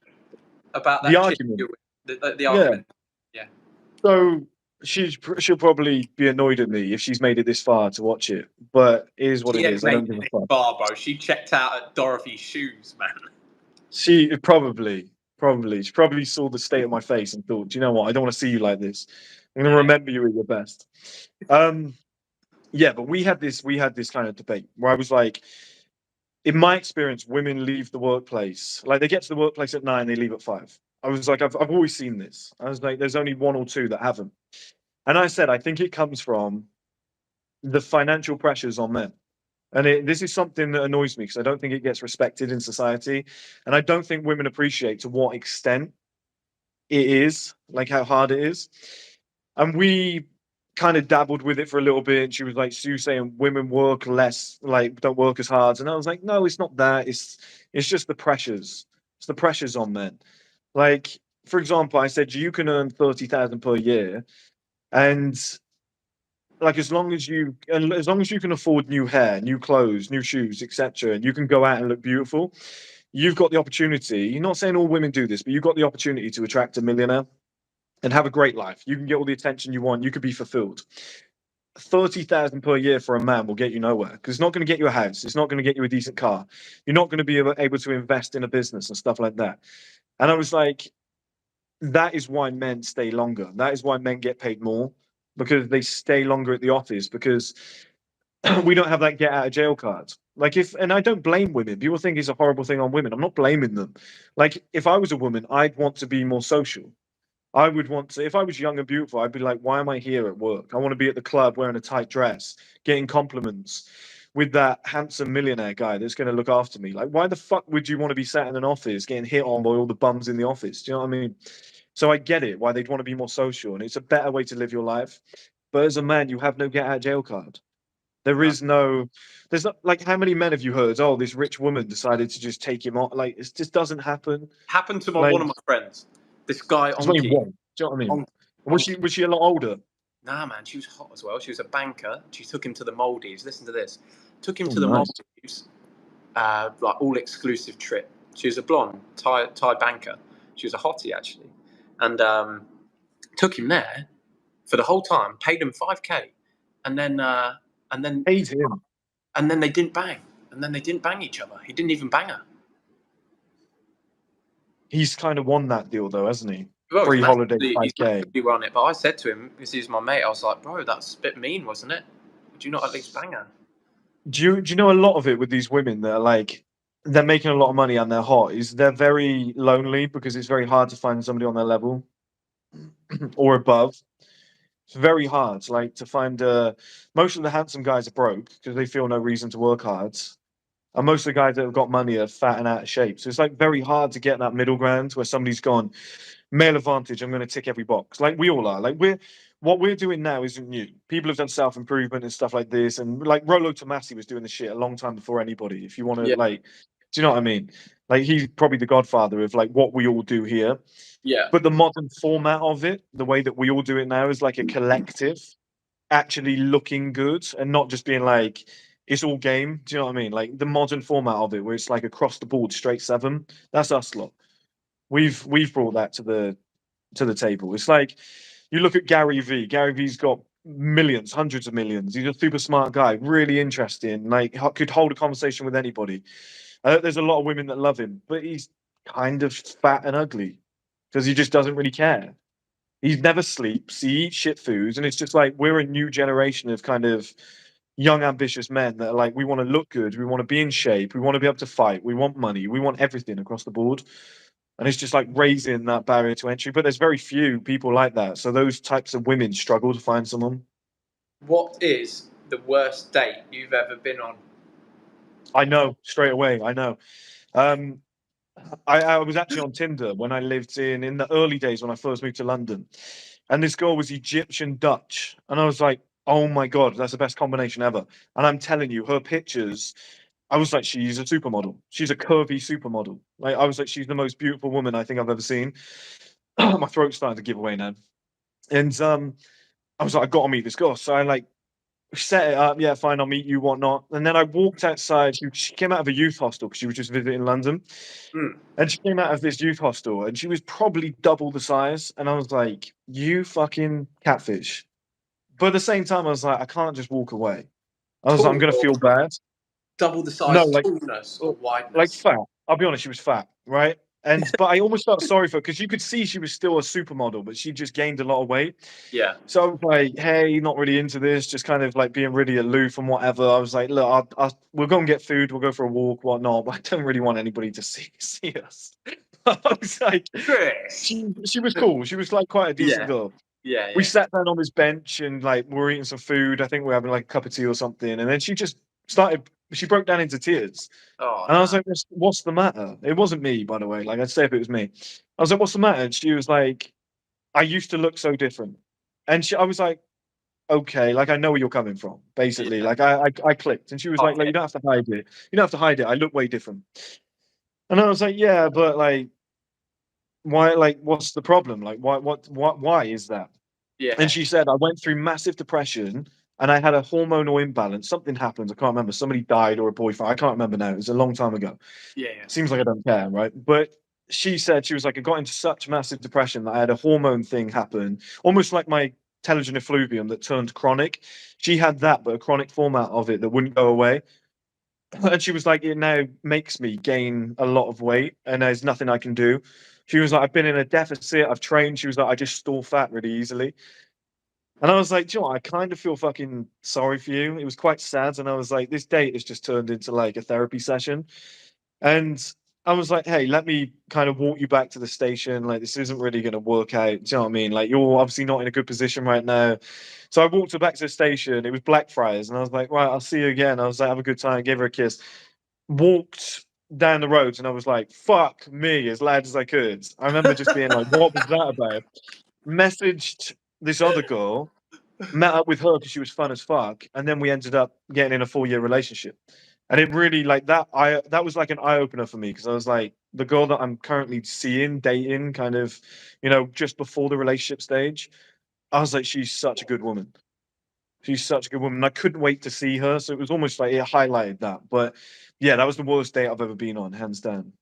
[SPEAKER 2] about that
[SPEAKER 3] the argument.
[SPEAKER 2] The argument. Yeah.
[SPEAKER 3] So she'll probably be annoyed at me if she's made it this far to watch it. But it is what it is. I don't give a fuck.
[SPEAKER 2] Bro. She checked out at Dorothy's shoes, man.
[SPEAKER 3] She probably saw the state of my face and thought, "Do you know what? I don't want to see you like this. I'm going to remember you at your best." Yeah, but we had this kind of debate where I was like, in my experience, women leave the workplace. Like they get to the workplace at 9, they leave at 5. I was like, I've always seen this. I was like, there's only 1 or 2 that haven't. And I said, I think it comes from the financial pressures on men. And this is something that annoys me because I don't think it gets respected in society. And I don't think women appreciate to what extent it is, like how hard it is. And we kind of dabbled with it for a little bit. And she was like, Sue saying women work less, like don't work as hard. And I was like, no, it's not that. It's just the pressures. It's the pressures on men. Like for example, I said you can earn 30,000 per year, and like as long as you can afford new hair, new clothes, new shoes, etc., and you can go out and look beautiful, you've got the opportunity. You're not saying all women do this, but you've got the opportunity to attract a millionaire and have a great life. You can get all the attention you want. You could be fulfilled. 30,000 per year for a man will get you nowhere because it's not going to get you a house. It's not going to get you a decent car. You're not going to be able to invest in a business and stuff like that. And I was like, that is why men stay longer. That is why men get paid more because they stay longer at the office because we don't have that get out of jail card. Like and I don't blame women. People think it's a horrible thing on women. I'm not blaming them. Like if I was a woman, I'd want to be more social. I would want to, if I was young and beautiful, I'd be like, why am I here at work? I want to be at the club wearing a tight dress, getting compliments with that handsome millionaire guy that's going to look after me. Like, why the fuck would you want to be sat in an office getting hit on by all the bums in the office? Do you know what I mean? So I get it, why they'd want to be more social, and it's a better way to live your life. But as a man, you have no get out of jail card. There is no, there's not like how many men have you heard? Oh, this rich woman decided to just take him on. Like it just doesn't happen.
[SPEAKER 2] Happened to
[SPEAKER 3] Like
[SPEAKER 2] one of my friends. This guy
[SPEAKER 3] it's only
[SPEAKER 2] Onki.
[SPEAKER 3] one. Do you know what I mean?
[SPEAKER 2] Onki.
[SPEAKER 3] Was she a lot older?
[SPEAKER 2] Nah, man, she was hot as well. She was a banker. She took him to the Maldives. Listen to this. Took him
[SPEAKER 3] Oh,
[SPEAKER 2] to the
[SPEAKER 3] nice.
[SPEAKER 2] Maldives, like all exclusive trip. She was a blonde Thai banker. She was a hottie actually, and took him there for the whole time. Paid him 5K, and then and then
[SPEAKER 3] Paid him.
[SPEAKER 2] and then they didn't bang. And then they didn't bang each other. He didn't even bang her.
[SPEAKER 3] He's kind of won that deal though, hasn't he?
[SPEAKER 2] Well,
[SPEAKER 3] Free holiday,
[SPEAKER 2] he's
[SPEAKER 3] 5K.
[SPEAKER 2] massively won it. But I said to him, because he's my mate, I was like, bro, that's a bit mean, wasn't it? Would you not at least bang her?
[SPEAKER 3] Do you know a lot of it with these women that are like they're making a lot of money and they're hot is they're very lonely because it's very hard to find somebody on their level or above. It's very hard, like to find. Most of the handsome guys are broke because they feel no reason to work hard, and most of the guys that have got money are fat and out of shape. So it's like very hard to get that middle ground where somebody's gone male advantage. I'm going to tick every box, like we all are. Like what we're doing now isn't new. People have done self improvement and stuff like this, and like Rollo Tomasi was doing the shit a long time before anybody. If you want to,
[SPEAKER 2] Yeah.
[SPEAKER 3] like, do you know what I mean? Like he's probably the godfather of like what we all do here.
[SPEAKER 2] Yeah.
[SPEAKER 3] But the modern format of it, the way that we all do it now, is like a collective actually looking good and not just being like it's all game. Do you know what I mean? Like the modern format of it, where it's like across the board, straight seven. That's us lot. We've brought that to the table. It's like you look at Gary V. Gary V's got millions, hundreds of millions. He's a super smart guy, really interesting. Like could hold a conversation with anybody. There's a lot of women that love him, but he's kind of fat and ugly because he just doesn't really care. He never sleeps. He eats shit foods, and it's just like we're a new generation of kind of young, ambitious men that are like we want to look good, we want to be in shape, we want to be able to fight, we want money, we want everything across the board. And it's just like raising that barrier to entry. But there's very few people like that. So those types of women struggle to find someone.
[SPEAKER 2] What is the worst date you've ever been on?
[SPEAKER 3] I know straight away. I know. Um, I was actually on Tinder when I lived in the early days when I first moved to London, and this girl was Egyptian Dutch, and I was like, oh my god, that's the best combination ever. And I'm telling you, her pictures, I was like, she's a supermodel. She's a curvy supermodel. Like I was like, she's the most beautiful woman I think I've ever seen. My throat's starting to give away now. And I was like, I got to meet this girl. So I like set it up. Yeah, fine, I'll meet you, whatnot. And then I walked outside. She came out of a youth hostel because she was just visiting London. And she came out of this youth hostel and she was probably double the size. And I was like, you fucking catfish. But at the same time, I was like, I can't just walk away. I was like, I'm going to feel bad.
[SPEAKER 2] Double the size,
[SPEAKER 3] No, like,
[SPEAKER 2] tallness or wideness?
[SPEAKER 3] like fat. I'll be honest, she was fat, right? But I almost felt sorry for her because you could see she was still a supermodel, but she just gained a lot of weight.
[SPEAKER 2] Yeah.
[SPEAKER 3] So I was like, hey, not really into this, just kind of like being really aloof and whatever. I was like, look, we'll go and get food, we'll go for a walk, whatnot, but I don't really want anybody to see us. I was like,
[SPEAKER 2] Chris.
[SPEAKER 3] she was cool. She was like quite a decent girl.
[SPEAKER 2] Yeah.
[SPEAKER 3] We sat down on this bench and like we were eating some food. I think we were having like a cup of tea or something. And then she broke down into tears.
[SPEAKER 2] Oh,
[SPEAKER 3] and I was like, what's the matter? It wasn't me, by the way. Like, I'd say if it was me. I was like, what's the matter? And she was like, I used to look so different. And I was like, okay, like, I know where you're coming from, basically.
[SPEAKER 2] Yeah.
[SPEAKER 3] Like, I clicked. And she was like, you don't have to hide it. You don't have to hide it. I look way different. And I was like, yeah, but like, why, like, what's the problem? Like, why is that?
[SPEAKER 2] Yeah.
[SPEAKER 3] And she said, I went through massive depression and I had a hormonal imbalance. Something happened. I can't remember. Somebody died or a boyfriend. I can't remember now. It was a long time ago.
[SPEAKER 2] Yeah.
[SPEAKER 3] Seems like I don't care, right? But she said, she was like, I got into such massive depression that I had a hormone thing happen, almost like my telogen effluvium that turned chronic. She had that, but a chronic format of it that wouldn't go away. And she was like, it now makes me gain a lot of weight and there's nothing I can do. She was like, I've been in a deficit, I've trained. She was like, I just store fat really easily. And I was like, "Do you know what? I kind of feel fucking sorry for you." It was quite sad. And I was like, this date has just turned into like a therapy session. And I was like, hey, let me kind of walk you back to the station. Like, this isn't really going to work out. Do you know what I mean? Like, you're obviously not in a good position right now. So I walked her back to the station. It was Blackfriars. And I was like, right, I'll see you again. I was like, have a good time. Gave her a kiss. Walked down the roads and I was like, fuck me, as loud as I could. I remember just being like, what was that about? Messaged this other girl, met up with her because she was fun as fuck, and then we ended up getting in a 4-year relationship. And it really like that was like an eye opener for me because I was like, the girl that I'm currently seeing, dating, kind of, just before the relationship stage, I was like, she's such a good woman. She's such a good woman. I couldn't wait to see her. So it was almost like it highlighted that. But yeah, that was the worst date I've ever been on, hands down.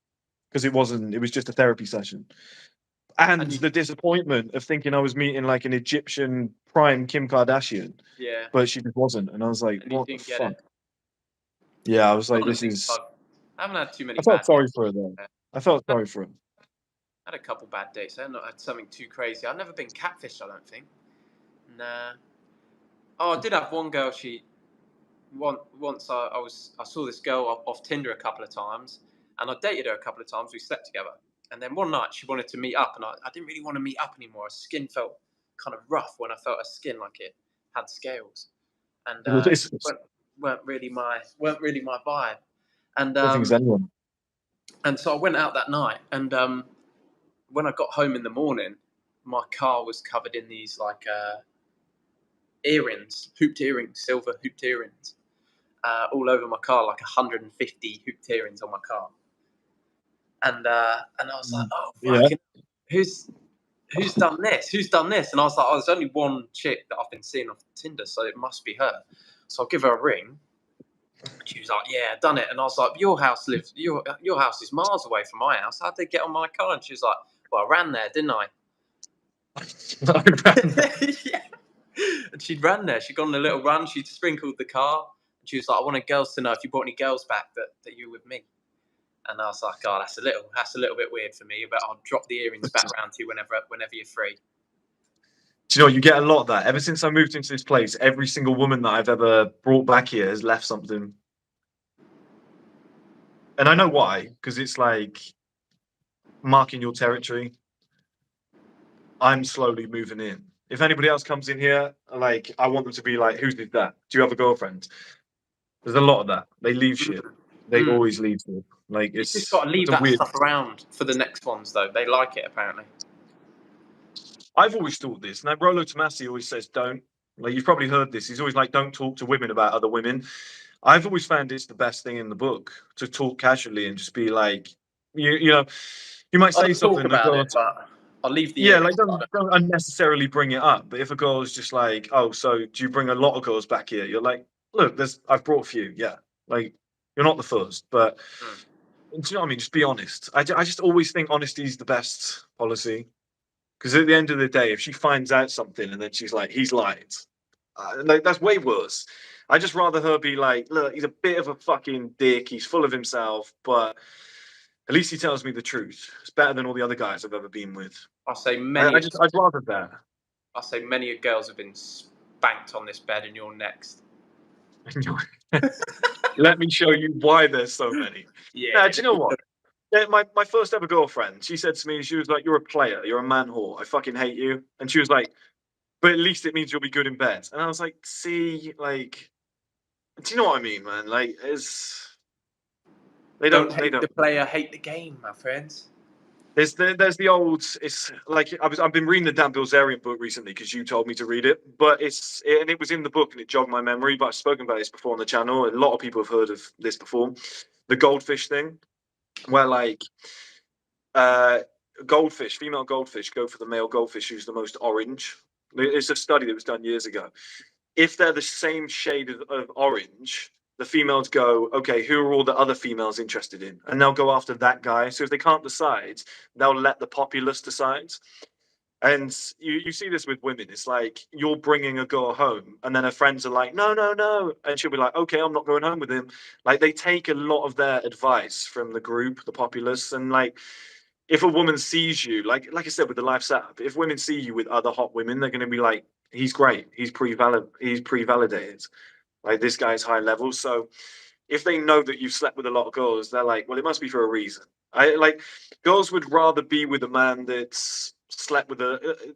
[SPEAKER 3] Because it was just a therapy session. And
[SPEAKER 2] And
[SPEAKER 3] the disappointment of thinking I was meeting like an Egyptian prime Kim Kardashian,
[SPEAKER 2] yeah.
[SPEAKER 3] but she just wasn't. And I was like,
[SPEAKER 2] And you
[SPEAKER 3] what the
[SPEAKER 2] didn't get
[SPEAKER 3] fuck?
[SPEAKER 2] it.
[SPEAKER 3] Yeah, I was
[SPEAKER 2] One
[SPEAKER 3] like,
[SPEAKER 2] of the
[SPEAKER 3] this
[SPEAKER 2] things
[SPEAKER 3] is.
[SPEAKER 2] I haven't had too many
[SPEAKER 3] I felt
[SPEAKER 2] bad
[SPEAKER 3] sorry
[SPEAKER 2] dates.
[SPEAKER 3] for her though.
[SPEAKER 2] I
[SPEAKER 3] I felt sorry for her.
[SPEAKER 2] had a couple bad dates. I've not had something too crazy. I've never been catfished, I don't think. Nah. Oh, I did have one girl. Once I saw this girl off Tinder a couple of times, and I dated her a couple of times. We slept together, and then one night she wanted to meet up, and I didn't really want to meet up anymore. Her skin felt kind of rough when I felt her skin like it had scales, and
[SPEAKER 3] This
[SPEAKER 2] weren't really my vibe. And
[SPEAKER 3] I don't think it's anyone.
[SPEAKER 2] so I went out that night, and when I got home in the morning, my car was covered in these like earrings, hooped earrings, silver hooped earrings, all over my car, like 150 hooped earrings on my car. And I was like, oh
[SPEAKER 3] Yeah.
[SPEAKER 2] fucking, who's done this? Who's done this? And I was like, oh, there's only one chick that I've been seeing off Tinder, so it must be her. So I'll give her a ring. She was like, yeah, I've done it. And I was like, your house is miles away from my house. How'd they get on my car? And she was like, well, I ran there, didn't I? Yeah. And she'd ran there. She'd gone on a little run. She'd sprinkled the car. And she was like, I wanted girls to know if you brought any girls back that you were with me. And I was like, oh, that's a little bit weird for me, but I'll drop the earrings back round to you whenever you're free.
[SPEAKER 3] Do you know, you get a lot of that. Ever since I moved into this place, every single woman that I've ever brought back here has left something. And I know why, because it's like marking your territory. I'm slowly moving in. If anybody else comes in here, like, I want them to be like, who's did that? Do you have a girlfriend? There's a lot of that. They leave shit. They
[SPEAKER 2] Mm.
[SPEAKER 3] always leave shit. Like,
[SPEAKER 2] You just
[SPEAKER 3] it's
[SPEAKER 2] got to leave
[SPEAKER 3] a
[SPEAKER 2] that
[SPEAKER 3] weird.
[SPEAKER 2] stuff around for the next ones, though. They like it, apparently.
[SPEAKER 3] I've always thought this. Now, Rollo Tomasi always says, don't. Like, you've probably heard this. He's always like, don't talk to women about other women. I've always found it's the best thing in the book to talk casually and just be like, you know, you might say
[SPEAKER 2] I'll talk
[SPEAKER 3] something that
[SPEAKER 2] about
[SPEAKER 3] goes,
[SPEAKER 2] it, but I'll leave the
[SPEAKER 3] yeah,
[SPEAKER 2] earrings.
[SPEAKER 3] like don't unnecessarily bring it up. But if a girl is just like, oh, so do you bring a lot of girls back here? You're like, look, I've brought a few, yeah. Like, you're not the first, but
[SPEAKER 2] Mm.
[SPEAKER 3] do you know what I mean? Just be honest. I just always think honesty is the best policy. Because at the end of the day, if she finds out something and then she's like, he's lied, like that's way worse. I just rather her be like, look, he's a bit of a fucking dick. He's full of himself, but at least he tells me the truth. It's better than all the other guys I've ever been with.
[SPEAKER 2] I say
[SPEAKER 3] I'd rather that.
[SPEAKER 2] many girls have been spanked on this bed, and you're next.
[SPEAKER 3] Let me show you why there's so many.
[SPEAKER 2] Yeah.
[SPEAKER 3] Now, do you know what? Yeah, my first ever girlfriend, she said to me, she was like, you're a player, you're a man whore. I fucking hate you. And she was like, but at least it means you'll be good in bed. And I was like, see, like, do you know what I mean, man? Like,
[SPEAKER 2] Don't
[SPEAKER 3] they
[SPEAKER 2] hate
[SPEAKER 3] don't.
[SPEAKER 2] the player, hate the game, my friends.
[SPEAKER 3] There's the old. It's like I've been reading the Dan Bilzerian book recently because you told me to read it, but it was in the book and it jogged my memory. But I've spoken about this before on the channel. A lot of people have heard of this before. The goldfish thing, where like goldfish, female goldfish, go for the male goldfish who's the most orange. It's a study that was done years ago. If they're the same shade of orange, the females go, okay, who are all the other females interested in? And they'll go after that guy. So if they can't decide, they'll let the populace decide. And you see this with women. It's like you're bringing a girl home, and then her friends are like, no, no, no. And she'll be like, okay, I'm not going home with him. Like they take a lot of their advice from the group, the populace. And like if a woman sees you, like I said with the live setup, if women see you with other hot women, they're going to be like, he's great. He's pre-validated. Like this guy's high level. So if they know that you've slept with a lot of girls, they're like, well, it must be for a reason. Girls would rather be with a man that's slept with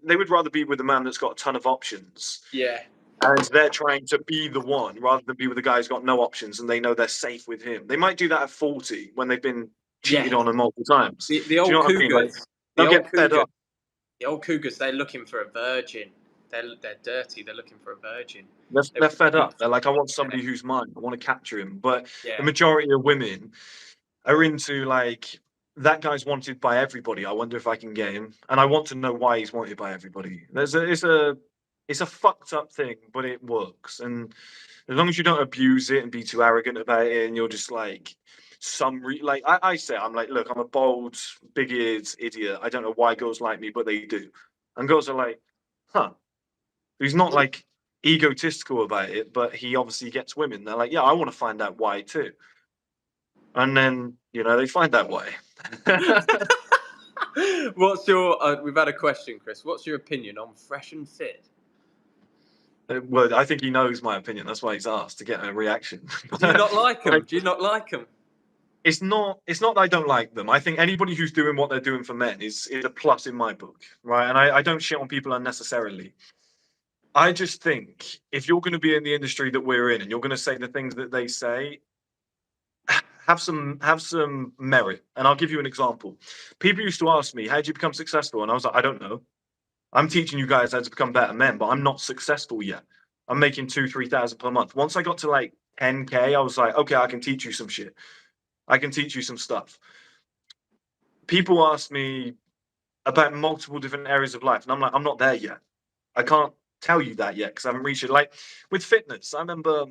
[SPEAKER 3] they would rather be with a man that's got a ton of options.
[SPEAKER 2] Yeah.
[SPEAKER 3] And they're trying to be the one rather than be with a guy who's got no options and they know they're safe with him. They might do that at 40 when they've been cheated on multiple times.
[SPEAKER 2] The old
[SPEAKER 3] do you know
[SPEAKER 2] cougars,
[SPEAKER 3] what I mean? They'll get fed up.
[SPEAKER 2] The old cougars, they're looking for a virgin. They're dirty. They're looking for a virgin.
[SPEAKER 3] They're fed up. They're like, I want somebody who's mine. I want to capture him. But the majority of women are into like, that guy's wanted by everybody. I wonder if I can get him. And I want to know why he's wanted by everybody. It's a fucked up thing, but it works. And as long as you don't abuse it and be too arrogant about it, and you're just like I say, I'm like, look, I'm a bold, big-eared idiot. I don't know why girls like me, but they do. And girls are like, huh. He's not like egotistical about it, but he obviously gets women. They're like, yeah, I want to find out why too. And then, they find that way.
[SPEAKER 2] What's your, we've had a question, Chris. What's your opinion on Fresh and Fit?
[SPEAKER 3] Well, I think he knows my opinion. That's why he's asked to get a reaction.
[SPEAKER 2] Do you not like him? Do you not like him?
[SPEAKER 3] It's not that I don't like them. I think anybody who's doing what they're doing for men is a plus in my book, right? And I don't shit on people unnecessarily. I just think if you're going to be in the industry that we're in and you're going to say the things that they say, have some merit. And I'll give you an example. People used to ask me, how did you become successful? And I was like, I don't know. I'm teaching you guys how to become better men, but I'm not successful yet. I'm making 2,000-3,000 per month. Once I got to like 10K, I was like, okay, I can teach you some shit. I can teach you some stuff. People ask me about multiple different areas of life, and I'm like, I'm not there yet. I can't tell you that yet because I haven't reached it. Like with fitness, I remember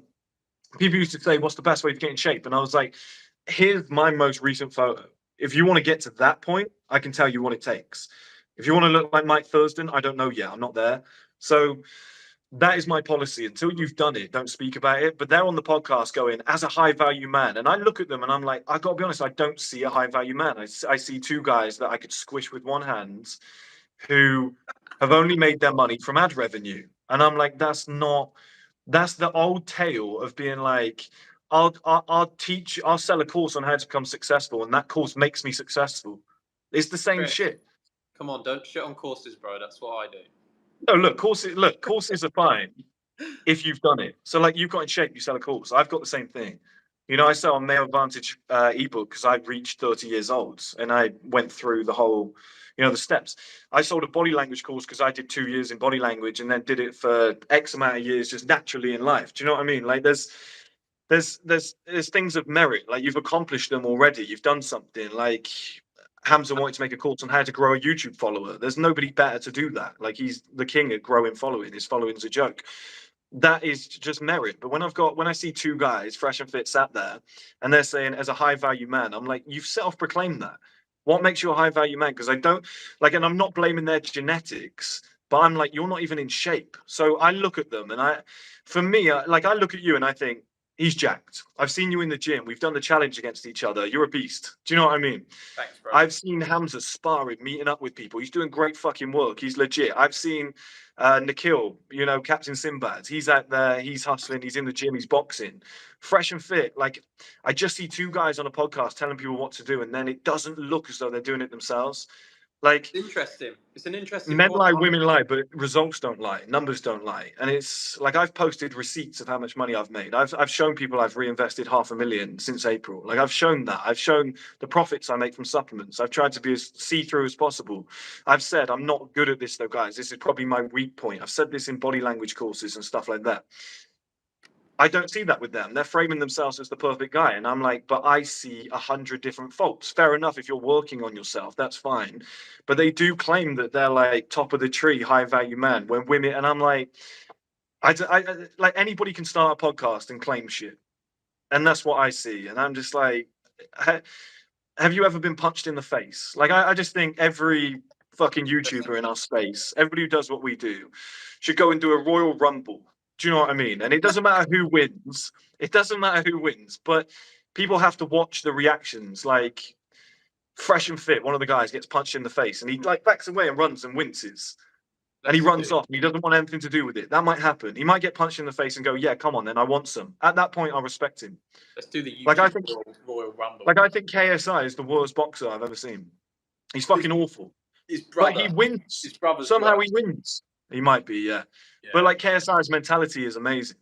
[SPEAKER 3] people used to say, what's the best way to get in shape? And I was like, here's my most recent photo. If you want to get to that point, I can tell you what it takes. If you want to look like Mike Thurston, I don't know yet. I'm not there. So that is my policy. Until you've done it, don't speak about it. But they're on the podcast going, as a high value man. And I look at them and I'm like, I got to be honest, I don't see a high value man. I see two guys that I could squish with one hand who have only made their money from ad revenue. And I'm like, that's the old tale of being like, I'll sell a course on how to become successful. And that course makes me successful. It's the same shit.
[SPEAKER 2] Come on, don't shit on courses, bro. That's what I do.
[SPEAKER 3] No, look, courses are fine if you've done it. So like you've got in shape, you sell a course. I've got the same thing. I sell a Male Advantage ebook because I reached 30 years old and I went through the whole, the steps. I sold a body language course because I did 2 years in body language and then did it for X amount of years just naturally in life. Do you know what I mean? Like there's things of merit. Like you've accomplished them already. You've done something. Like Hamza wanted to make a course on how to grow a YouTube follower. There's nobody better to do that. Like he's the king at growing following. His following's a joke. That is just merit. But when I see two guys, Fresh and Fit, sat there, and they're saying, as a high value man, I'm like, you've self-proclaimed that. What makes you a high value man? Because I don't like, and I'm not blaming their genetics, but I'm like, you're not even in shape. So I look at them, and I look at you, and I think, he's jacked. I've seen you in the gym. We've done the challenge against each other. You're a beast. Do you know what I mean?
[SPEAKER 2] Thanks, bro.
[SPEAKER 3] I've seen Hamza sparring, meeting up with people. He's doing great fucking work. He's legit. I've seen Nikhil, Captain Sinbad. He's out there. He's hustling. He's in the gym. He's boxing. Fresh and Fit. Like, I just see two guys on a podcast telling people what to do, and then it doesn't look as though they're doing it themselves. Like,
[SPEAKER 2] interesting. It's an interesting.
[SPEAKER 3] Men lie, women lie, but results don't lie. Numbers don't lie. And it's like I've posted receipts of how much money I've made. I've shown people I've reinvested $500,000 since April. Like I've shown that. I've shown the profits I make from supplements. I've tried to be as see-through as possible. I've said I'm not good at this though, guys. This is probably my weak point. I've said this in body language courses and stuff like that. I don't see that with them. They're framing themselves as the perfect guy. And I'm like, but I see 100 different faults. Fair enough. If you're working on yourself, that's fine. But they do claim that they're like top of the tree, high value man when women, and I'm like, like anybody can start a podcast and claim shit. And that's what I see. And I'm just like, have you ever been punched in the face? Like, I just think every fucking YouTuber in our space, everybody who does what we do, should go and do a Royal Rumble. Do you know what I mean? And it doesn't matter who wins. It doesn't matter who wins, but people have to watch the reactions. Like, Fresh and Fit, one of the guys gets punched in the face and he like backs away and runs and winces. And he runs off and he doesn't want anything to do with it. That might happen. He might get punched in the face and go, yeah, come on, then I want some. At that point, I respect him.
[SPEAKER 2] Let's do the YouTube
[SPEAKER 3] Like, I think
[SPEAKER 2] Royal Rumble.
[SPEAKER 3] Like, I think KSI is the worst boxer I've ever seen. He's fucking awful.
[SPEAKER 2] His brother.
[SPEAKER 3] But he wins.
[SPEAKER 2] His brother's
[SPEAKER 3] Somehow
[SPEAKER 2] worse.
[SPEAKER 3] he wins. He might be, yeah. But like KSI's mentality is amazing.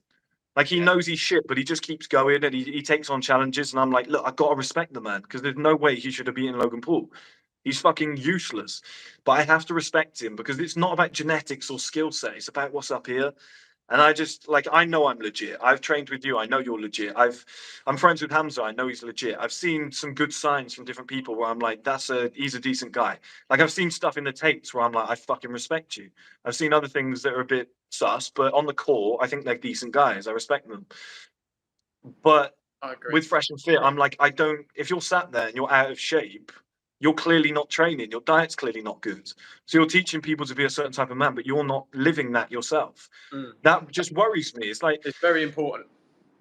[SPEAKER 3] Like he knows he's shit, but he just keeps going and he takes on challenges. And I'm like, look, I gotta respect the man because there's no way he should have beaten Logan Paul. He's fucking useless. But I have to respect him because it's not about genetics or skill set. It's about what's up here. And I just like I know I'm legit. I've trained with you. I know you're legit. I'm friends with Hamza. I know he's legit. I've seen some good signs from different people where I'm like, he's a decent guy. Like I've seen stuff in the tapes where I'm like, I fucking respect you. I've seen other things that are a bit sus, but on the core, I think they're decent guys. I respect them. But
[SPEAKER 2] I agree.
[SPEAKER 3] with Fresh and Fit, I'm like, I don't. If you're sat there and you're out of shape, you're clearly not training. Your diet's clearly not good. So you're teaching people to be a certain type of man, but you're not living that yourself. That just worries me. It's like
[SPEAKER 2] it's very important.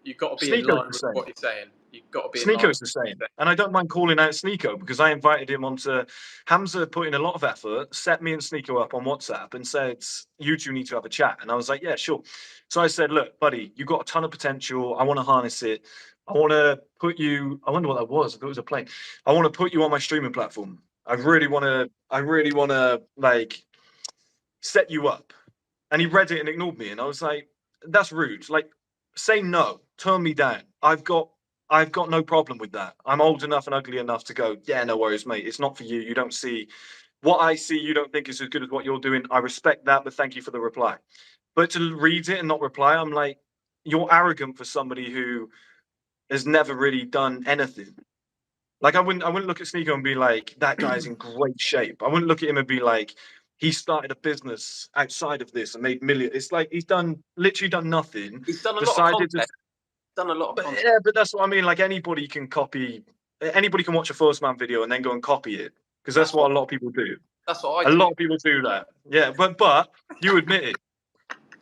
[SPEAKER 2] You've got to be in line with what you're saying. You've got to be.
[SPEAKER 3] Sneako's the same, and I don't mind calling out Sneako because I invited him onto. Hamza put in a lot of effort, set me and Sneako up on WhatsApp, and said, "You two need to have a chat." And I was like, "Yeah, sure." So I said, "Look, buddy, you've got a ton of potential. I want to harness it. I want to put you. I wonder what that was. If it was a plane, I want to put you on my streaming platform. I really want to like set you up." And he read it and ignored me, and I was like, "That's rude. Like, say no, turn me down. I've got no problem with that. I'm old enough and ugly enough to go, yeah, no worries, mate. It's not for you. You don't see what I see. You don't think is as good as what you're doing. I respect that, but thank you for the reply." But to read it and not reply, I'm like, you're arrogant for somebody who has never really done anything. Like I wouldn't look at Sneako and be like, that guy's in great shape. I wouldn't look at him and be like, he started a business outside of this and made millions. It's like he's literally done nothing.
[SPEAKER 2] He's done a lot of content. Done a lot of content.
[SPEAKER 3] Yeah, but that's what I mean. Like anybody can watch a First Man video and then go and copy it because that's what a lot of people do.
[SPEAKER 2] That's what I do.
[SPEAKER 3] A lot of people do that. Yeah, but you admit it.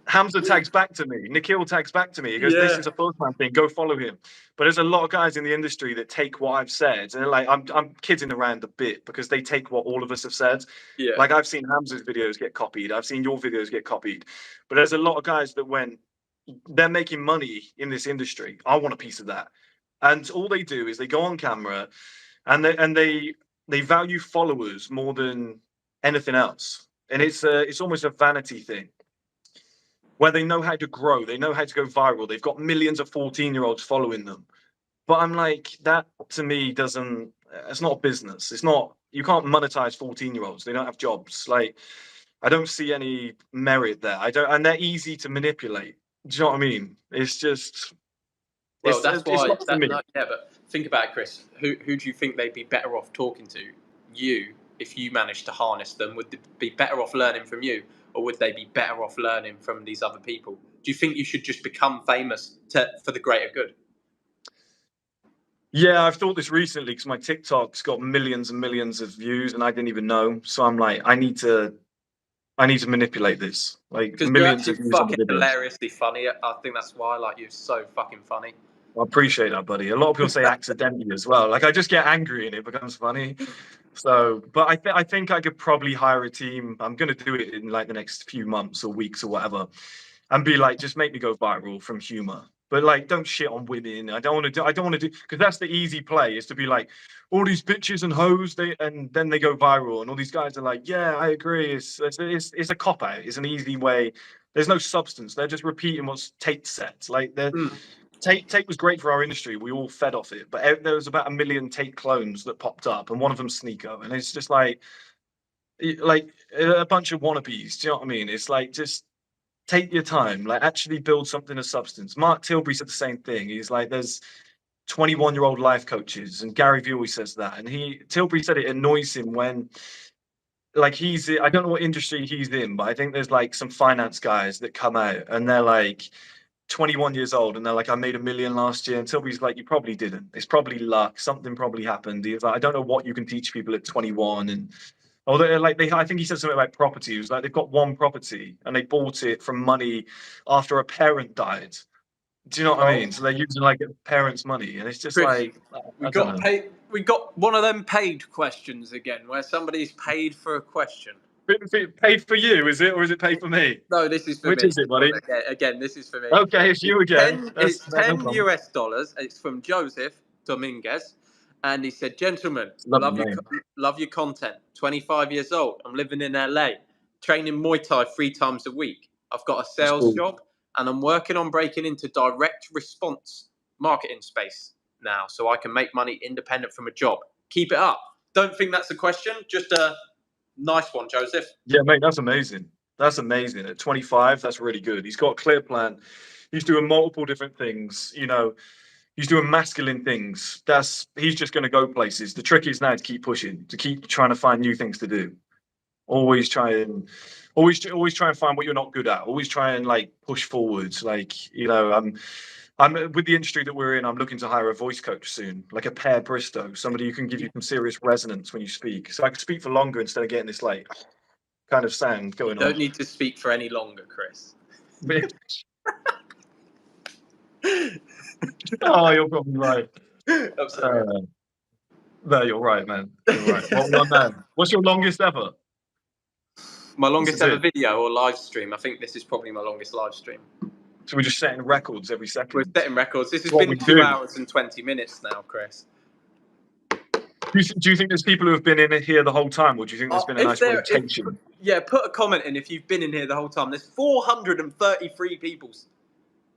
[SPEAKER 3] Hamza tags back to me. Nikhil tags back to me. He goes, "This is a First Man thing. Go follow him." But there's a lot of guys in the industry that take what I've said and they're like, I'm kidding around a bit because they take what all of us have said.
[SPEAKER 2] Yeah.
[SPEAKER 3] Like I've seen Hamza's videos get copied. I've seen your videos get copied. But there's a lot of guys that when they're making money in this industry, I want a piece of that. And all they do is they go on camera and they value followers more than anything else. And it's almost a vanity thing where they know how to grow, they know how to go viral. They've got millions of 14-year-olds following them. But I'm like, that to me it's not a business. It's not, you can't monetize 14-year-olds. They don't have jobs. Like, I don't see any merit there. And they're easy to manipulate. Do you know what I mean? It's just.
[SPEAKER 2] Well, that's why. Yeah, but think about it, Chris. Who do you think they'd be better off talking to? You, if you managed to harness them, would they be better off learning from you, or would they be better off learning from these other people? Do you think you should just become famous for the greater good?
[SPEAKER 3] Yeah, I've thought this recently because my TikTok's got millions and millions of views, and I didn't even know. So I'm like, I need to manipulate this. Like
[SPEAKER 2] because
[SPEAKER 3] millions
[SPEAKER 2] you're
[SPEAKER 3] of views
[SPEAKER 2] fucking
[SPEAKER 3] on the videos.
[SPEAKER 2] Hilariously funny. I think that's why I like you. So fucking funny.
[SPEAKER 3] I appreciate that, buddy. A lot of people say accidentally as well. Like I just get angry and it becomes funny. So, but I think I could probably hire a team. I'm gonna do it in like the next few months or weeks or whatever, and be like, just make me go viral from humor. But like, don't shit on women. I don't want to do because that's the easy play is to be like, all these bitches and hoes, and then they go viral, and all these guys are like, yeah, I agree. It's a cop out. It's an easy way. There's no substance. They're just repeating what's Tate said. Like Tate was great for our industry. We all fed off it. But there was about 1 million Tate clones that popped up, and one of them Sneako. And it's just like a bunch of wannabes. Do you know what I mean? It's like just take your time, like actually build something of substance. Mark Tilbury said the same thing. He's like, there's 21-year-old life coaches, and Gary Vee always says that. And Tilbury said it annoys him when, like, I don't know what industry he's in, but I think there's like some finance guys that come out and they're like 21 years old and they're like, I made $1 million last year. And Tilbury's like, you probably didn't. It's probably luck. Something probably happened. He's like, I don't know what you can teach people at 21. And although, like, I think he said something about property. He was like, they've got one property and they bought it from money after a parent died. Do you know what I mean? So they're using like a parent's money, and it's just
[SPEAKER 2] Chris,
[SPEAKER 3] like,
[SPEAKER 2] we
[SPEAKER 3] I don't know.
[SPEAKER 2] we got one of them paid questions again, where somebody's paid for a question.
[SPEAKER 3] Paid for you, is it, or is it paid for me?
[SPEAKER 2] No, this is for
[SPEAKER 3] Which
[SPEAKER 2] me.
[SPEAKER 3] is it, buddy?
[SPEAKER 2] Again, this is for me.
[SPEAKER 3] Okay, it's you again.
[SPEAKER 2] It's
[SPEAKER 3] No
[SPEAKER 2] 10
[SPEAKER 3] problem.
[SPEAKER 2] US dollars. It's from Joseph Dominguez. And he said, gentlemen,
[SPEAKER 3] Lovely name.
[SPEAKER 2] love your content. 25 years old. I'm living in LA, training Muay Thai 3 times a week. I've got a sales
[SPEAKER 3] cool.
[SPEAKER 2] job and I'm working on breaking into direct response marketing space now so I can make money independent from a job. Keep it up. Don't think that's a question. Just a nice one, Joseph.
[SPEAKER 3] Yeah, mate, that's amazing. That's amazing. At 25, that's really good. He's got a clear plan. He's doing multiple different things. You know, he's doing masculine things. He's just going to go places. The trick is now to keep pushing, to keep trying to find new things to do. Always try and find what you're not good at. Always try and like push forwards. Like, you know, I'm with the industry that we're in. I'm looking to hire a voice coach soon, like a Per Bristow, somebody who can give you some serious resonance when you speak, so I can speak for longer instead of getting this like kind of sound going on.
[SPEAKER 2] Don't need to speak for any longer, Chris.
[SPEAKER 3] Oh, you're probably right.
[SPEAKER 2] I'm sorry.
[SPEAKER 3] No, you're right, man. You're right. What we on now? What's your longest ever?
[SPEAKER 2] My longest ever video or live stream. I think this is probably my longest live stream.
[SPEAKER 3] So we're just setting records every second.
[SPEAKER 2] We're setting records. This has
[SPEAKER 3] What
[SPEAKER 2] been
[SPEAKER 3] we
[SPEAKER 2] 2
[SPEAKER 3] do.
[SPEAKER 2] hours and 20 minutes now, Chris.
[SPEAKER 3] Do you think there's people who have been in here the whole time, or do you think there's been a nice rotation?
[SPEAKER 2] Yeah, put a comment in if you've been in here the whole time. There's 433 people.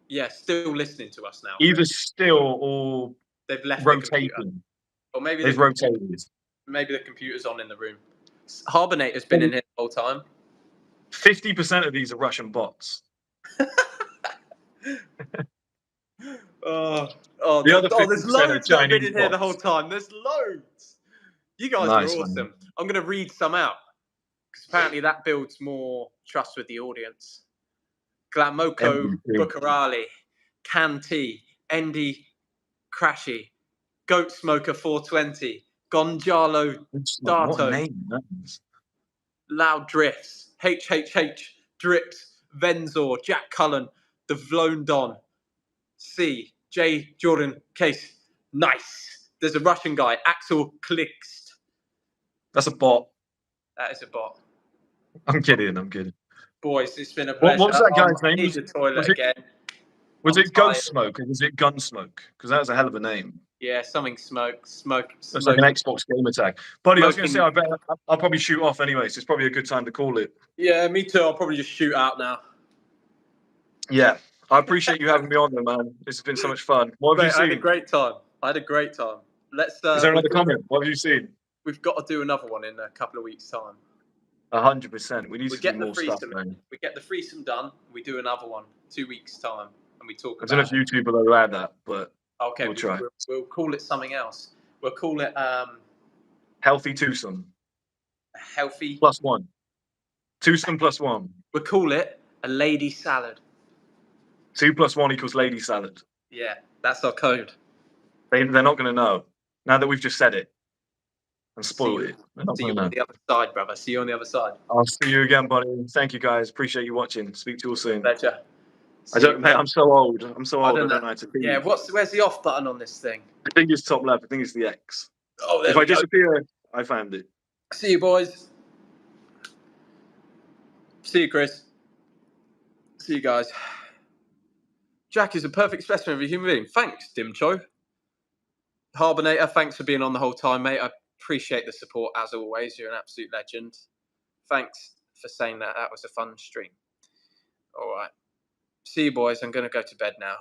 [SPEAKER 2] Yeah, still listening to us now.
[SPEAKER 3] Either still or
[SPEAKER 2] they've left
[SPEAKER 3] rotating.
[SPEAKER 2] Or maybe
[SPEAKER 3] they've rotated.
[SPEAKER 2] Maybe the computer's on in the room. Harbonator's been in here the whole time.
[SPEAKER 3] 50% of these are Russian bots.
[SPEAKER 2] There's loads that have been in here the whole time. There's loads. You guys are awesome. Man. I'm going to read some out because apparently that builds more trust with the audience. Glamoko Bukarali, Kanti, Endi Crashy, Goat Smoker 420, Gonjalo Dato, Loud Drifts, HHH Drips, Venzor, Jack Cullen, The Vlone Don, C, J Jordan Case, nice. There's a Russian guy, Axel Klikst.
[SPEAKER 3] That's a bot.
[SPEAKER 2] That is a bot.
[SPEAKER 3] I'm kidding.
[SPEAKER 2] Boys, it's been a pleasure.
[SPEAKER 3] What was that guy's name?
[SPEAKER 2] Need the toilet again.
[SPEAKER 3] Was it Ghost Smoke or was it Gunsmoke? Because that was a hell of a name.
[SPEAKER 2] Yeah, something smoke. It's like
[SPEAKER 3] an Xbox gamer tag. Buddy, I was going to say, I'll probably shoot off anyway, so it's probably a good time to call it.
[SPEAKER 2] Yeah, me too. I'll probably just shoot out now.
[SPEAKER 3] Yeah, I appreciate you having me on there, man. This has been so much fun. What have you seen?
[SPEAKER 2] I had a great time. Is
[SPEAKER 3] there another comment? What have you seen?
[SPEAKER 2] We've got to do another one in a couple of weeks' time.
[SPEAKER 3] 100%. We need to do more stuff, man.
[SPEAKER 2] We get the threesome done. We do another one 2 weeks' time, and we talk about.
[SPEAKER 3] I don't know if YouTube will allow that, but
[SPEAKER 2] okay,
[SPEAKER 3] we'll try.
[SPEAKER 2] We'll call it something else. We'll call it
[SPEAKER 3] healthy twosome.
[SPEAKER 2] Healthy
[SPEAKER 3] +1. Twosome +1.
[SPEAKER 2] We'll call it a lady salad.
[SPEAKER 3] 2 + 1 = lady salad.
[SPEAKER 2] Yeah, that's our code.
[SPEAKER 3] They're not going to know now that we've just said it and spoiled it.
[SPEAKER 2] See you on the other side, brother. See you on the other side.
[SPEAKER 3] I'll see you again, buddy. Thank you, guys. Appreciate you watching. Speak to you all soon.
[SPEAKER 2] Pleasure.
[SPEAKER 3] Mate, I'm so old. I don't know how to be.
[SPEAKER 2] Yeah, where's the off button on this thing?
[SPEAKER 3] I think it's top left. I think it's the X.
[SPEAKER 2] Oh, there
[SPEAKER 3] if I disappear, I found it.
[SPEAKER 2] See you, boys. See you, Chris. See you guys. Jack is a perfect specimen of a human being. Thanks, Dimcho. Harbonator, thanks for being on the whole time, mate. I appreciate the support as always. You're an absolute legend. Thanks for saying that. That was a fun stream. All right. See you, boys. I'm going to go to bed now.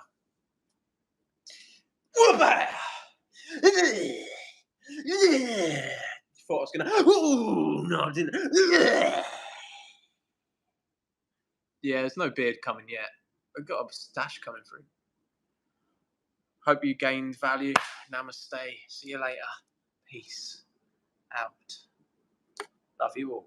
[SPEAKER 2] Thought I was going to... Oh, no, I didn't. Yeah, there's no beard coming yet. I've got a stash coming through. Hope you gained value. Namaste. See you later. Peace out. Love you all.